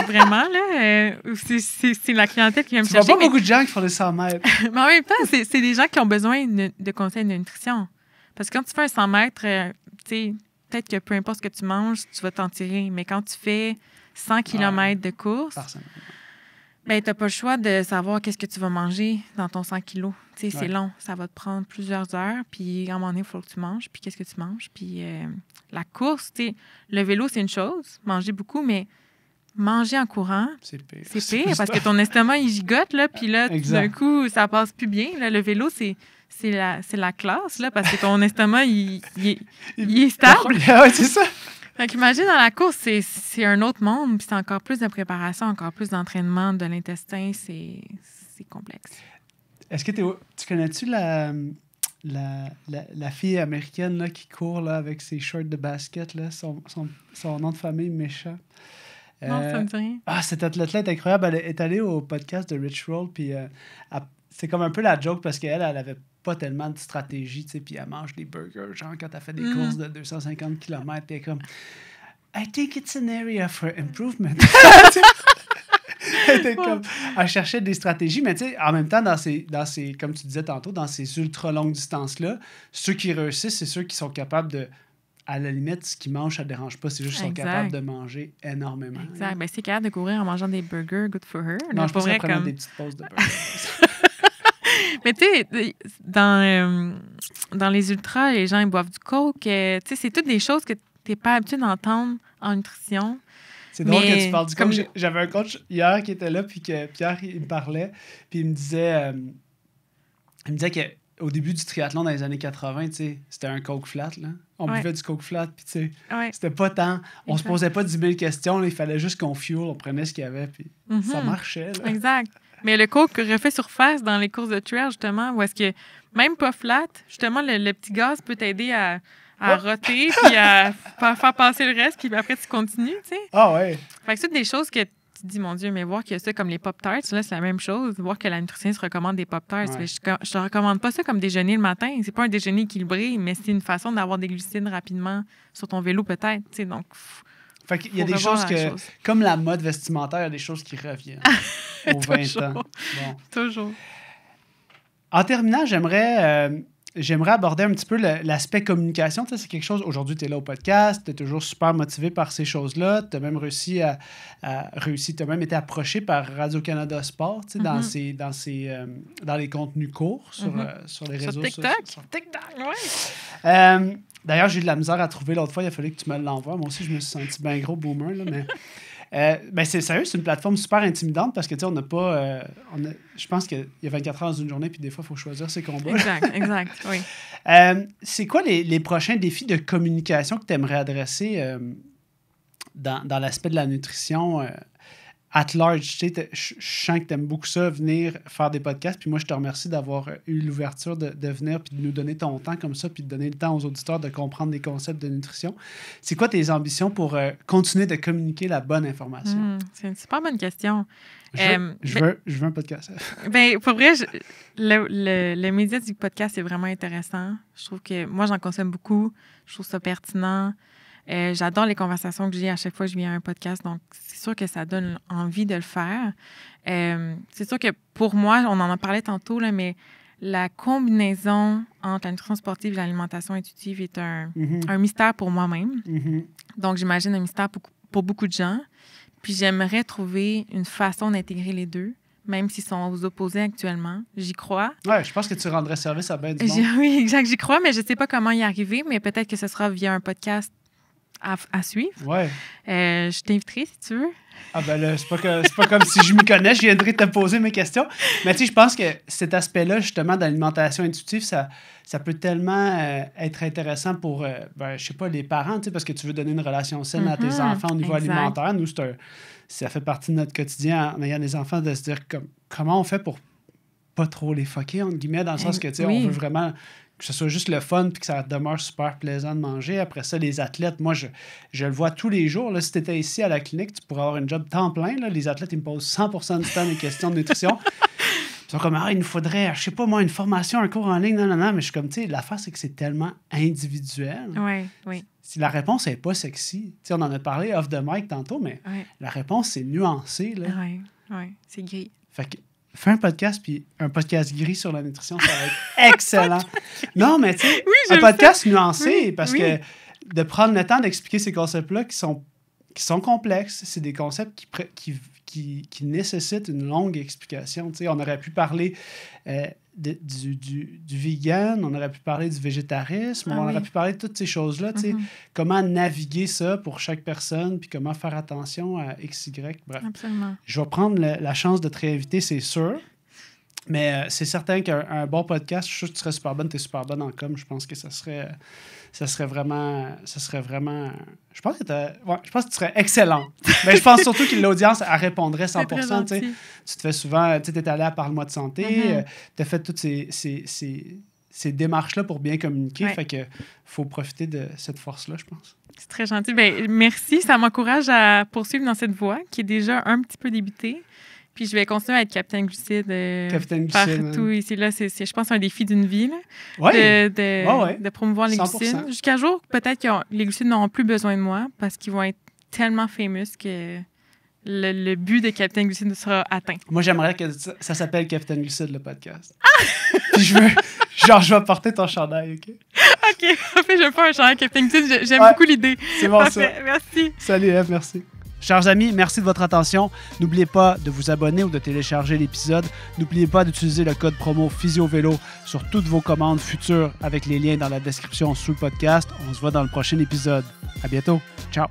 Speaker 2: vraiment, là. C'est la clientèle qui vient me chercher.
Speaker 1: Tu vois pas beaucoup de gens qui font des 100 mètres.
Speaker 2: Mais en même temps, c'est des gens qui ont besoin de conseils de nutrition. Parce que quand tu fais un 100 mètres, peut-être que peu importe ce que tu manges, tu vas t'en tirer. Mais quand tu fais 100 km de course, ben, tu n'as pas le choix de savoir qu'est-ce que tu vas manger dans ton 100 kilos. C'est long. Ça va te prendre plusieurs heures. Puis, à un moment donné, il faut que tu manges. Puis, qu'est-ce que tu manges? Puis, la course, le vélo, c'est une chose. Manger beaucoup, mais manger en courant, c'est pire parce que ton estomac, il gigote. Là, puis là, d'un coup, ça passe plus bien. Là, le vélo, c'est la classe là, parce que ton estomac, il est stable.
Speaker 1: Oui, c'est ça.
Speaker 2: Fait qu'imagine, dans la course, c'est un autre monde, puis c'est encore plus de préparation, encore plus d'entraînement de l'intestin, c'est complexe.
Speaker 1: Est-ce que tu connais-tu la fille américaine là, qui court là, avec ses shorts de basket, là, son nom de famille méchant?
Speaker 2: Non, ça me dit rien.
Speaker 1: Cette athlète-là est incroyable. Elle est allée au podcast de Rich Roll, puis c'est comme un peu la joke parce qu'elle avait pas tellement de stratégie, tu sais, puis elle mange des burgers, genre quand elle fait des courses de 250 km, puis elle est comme « I think it's an area for improvement ». Elle cherchait des stratégies, mais tu sais, en même temps, dans ces, comme tu disais tantôt, dans ces ultra longues distances-là, ceux qui réussissent, c'est ceux qui sont capables de, à la limite, ce qu'ils mangent, ça ne dérange pas, c'est juste qu'ils sont capables de manger énormément.
Speaker 2: Exact. Ben, c'est capable de courir en mangeant des burgers, good for her.
Speaker 1: Non, je pense qu'elle prenait des petites pauses de burgers.
Speaker 2: Mais tu sais, dans les ultras, les gens ils boivent du coke. Tu sais, c'est toutes des choses que tu n'es pas habitué d'entendre en nutrition.
Speaker 1: C'est drôle que tu parles du coach. J'avais un coach hier qui était là, puis que Pierre, il me parlait, puis il me disait qu'au début du triathlon dans les années 80, tu sais, c'était un coke flat, là. On buvait du coke flat, puis tu sais, c'était pas tant... On se posait pas 10 000 questions, là, il fallait juste qu'on fuel, on prenait ce qu'il y avait, puis ça marchait, là.
Speaker 2: Exact. Mais le coke refait surface dans les courses de trail, justement, où est-ce que, même pas flat, justement, le petit gaz peut t'aider à roter, puis à faire passer le reste, puis après, tu continues, tu sais.
Speaker 1: Ah ouais.
Speaker 2: Fait que c'est des choses que tu te dis, mon Dieu, mais voir qu'il y a ça comme les Pop-Tarts, là, c'est la même chose. Voir que la nutritionniste recommande des Pop-Tarts. Ouais. Je te recommande pas ça comme déjeuner le matin. C'est pas un déjeuner équilibré, mais c'est une façon d'avoir des glucides rapidement sur ton vélo, peut-être, tu sais, donc...
Speaker 1: Fait qu'il y a des choses comme la mode vestimentaire, il y a des choses qui reviennent aux 20 ans. Bon.
Speaker 2: Toujours.
Speaker 1: En terminant, j'aimerais aborder un petit peu l'aspect communication. Tu sais, c'est quelque chose, aujourd'hui, tu es là au podcast, tu es toujours super motivé par ces choses-là. Tu as même réussi tu as même été approché par Radio-Canada Sport, tu sais, dans les contenus courts sur les réseaux sociaux. Sur TikTok, oui. D'ailleurs, j'ai eu de la misère à trouver l'autre fois, il a fallu que tu me l'envoies. Moi aussi, je me suis senti bien gros boomer, là, mais... c'est sérieux, c'est une plateforme super intimidante parce que, tu sais, on n'a pas... je pense qu'il y a 24 heures dans une journée, puis des fois, il faut choisir ses combats.
Speaker 2: Exact, oui.
Speaker 1: C'est quoi les prochains défis de communication que tu aimerais adresser dans l'aspect de la nutrition at large? Tu sais, je sens que tu aimes beaucoup ça, venir faire des podcasts, puis moi, je te remercie d'avoir eu l'ouverture de venir puis de nous donner ton temps comme ça, puis de donner le temps aux auditeurs de comprendre les concepts de nutrition. C'est quoi tes ambitions pour continuer de communiquer la bonne information?
Speaker 2: C'est une super bonne question.
Speaker 1: Je veux un podcast.
Speaker 2: Pour vrai, le média du podcast est vraiment intéressant. Je trouve que moi, j'en consomme beaucoup. Je trouve ça pertinent. J'adore les conversations que j'ai à chaque fois que je viens à un podcast, donc c'est sûr que ça donne envie de le faire. C'est sûr que pour moi, on en a parlé tantôt, là, mais la combinaison entre la nutrition sportive et l'alimentation intuitive est un mystère pour moi-même. Donc, j'imagine un mystère pour beaucoup de gens. Puis, j'aimerais trouver une façon d'intégrer les deux, même s'ils sont aux opposés actuellement. J'y crois.
Speaker 1: Ouais, je pense que tu rendrais service à bien du monde.
Speaker 2: Oui, exact, j'y crois, mais je ne sais pas comment y arriver, mais peut-être que ce sera via un podcast à suivre.
Speaker 1: Ouais.
Speaker 2: Je t'inviterai, si tu veux.
Speaker 1: Ah ben là, c'est pas comme si je m'y connais, je viendrais te poser mes questions. Mais tu sais, je pense que cet aspect-là, justement, d'alimentation intuitive, ça peut tellement être intéressant pour, je sais pas, les parents, tu sais, parce que tu veux donner une relation saine à tes enfants au niveau alimentaire. Nous, ça fait partie de notre quotidien en ayant des enfants, de se dire comment on fait pour pas trop les fucker, entre guillemets, dans le sens que, tu sais, on veut vraiment que ce soit juste le fun puis que ça demeure super plaisant de manger. Après ça, les athlètes, moi, je le vois tous les jours. Là, si tu étais ici à la clinique, tu pourrais avoir un job temps plein. Là. Les athlètes, ils me posent 100% du temps des questions de nutrition. Ils sont comme, il nous faudrait, je sais pas moi, une formation, un cours en ligne. Non. Mais je suis comme, tu sais, l'affaire, c'est que c'est tellement individuel.
Speaker 2: Oui.
Speaker 1: Si la réponse n'est pas sexy, tu sais, on en a parlé off the mic tantôt, mais la réponse, c'est nuancé.
Speaker 2: Oui, c'est gris.
Speaker 1: Fait que fais un podcast, puis un podcast gris sur la nutrition, ça va être excellent. Non, mais tu sais, un podcast nuancé, parce que de prendre le temps d'expliquer ces concepts-là qui sont complexes, c'est des concepts qui nécessitent une longue explication. Tu sais, on aurait pu parler du vegan, on aurait pu parler du végétarisme, on aurait pu parler de toutes ces choses-là. Tu sais, comment naviguer ça pour chaque personne, puis comment faire attention à X, Y, bref.
Speaker 2: Absolument. Je
Speaker 1: vais prendre la chance de te réinviter, c'est sûr. Mais c'est certain qu'un bon podcast, je suis sûr que tu serais super bonne, tu es super bonne en com. Je pense que ça serait vraiment... Je pense que tu serais excellente. Mais je pense surtout que l'audience, elle répondrait 100%. Tu te fais souvent... Tu es allé à Parle-moi de santé, tu as fait toutes ces démarches-là pour bien communiquer. Fait que faut profiter de cette force-là, je pense.
Speaker 2: C'est très gentil. Ben, merci. Ça m'encourage à poursuivre dans cette voie qui est déjà un petit peu débutée. Puis je vais continuer à être Capitaine Glucide partout ici. Là, c'est, je pense, un défi d'une vie de promouvoir les 100%. Glucides. Jusqu'à jour, peut-être que les glucides n'auront plus besoin de moi parce qu'ils vont être tellement famous que le but de Capitaine Glucide sera atteint.
Speaker 1: Moi, j'aimerais que ça s'appelle Capitaine Glucide, le podcast. Puis je vais porter ton chandail, OK?
Speaker 2: OK. En fait, je vais faire un chandail Capitaine Glucide. J'aime beaucoup l'idée.
Speaker 1: C'est bon, parfait.
Speaker 2: Ça. Merci.
Speaker 1: Salut, Eve. Merci. Chers amis, merci de votre attention. N'oubliez pas de vous abonner ou de télécharger l'épisode. N'oubliez pas d'utiliser le code promo PhysioVélo sur toutes vos commandes futures avec les liens dans la description sous le podcast. On se voit dans le prochain épisode. À bientôt. Ciao.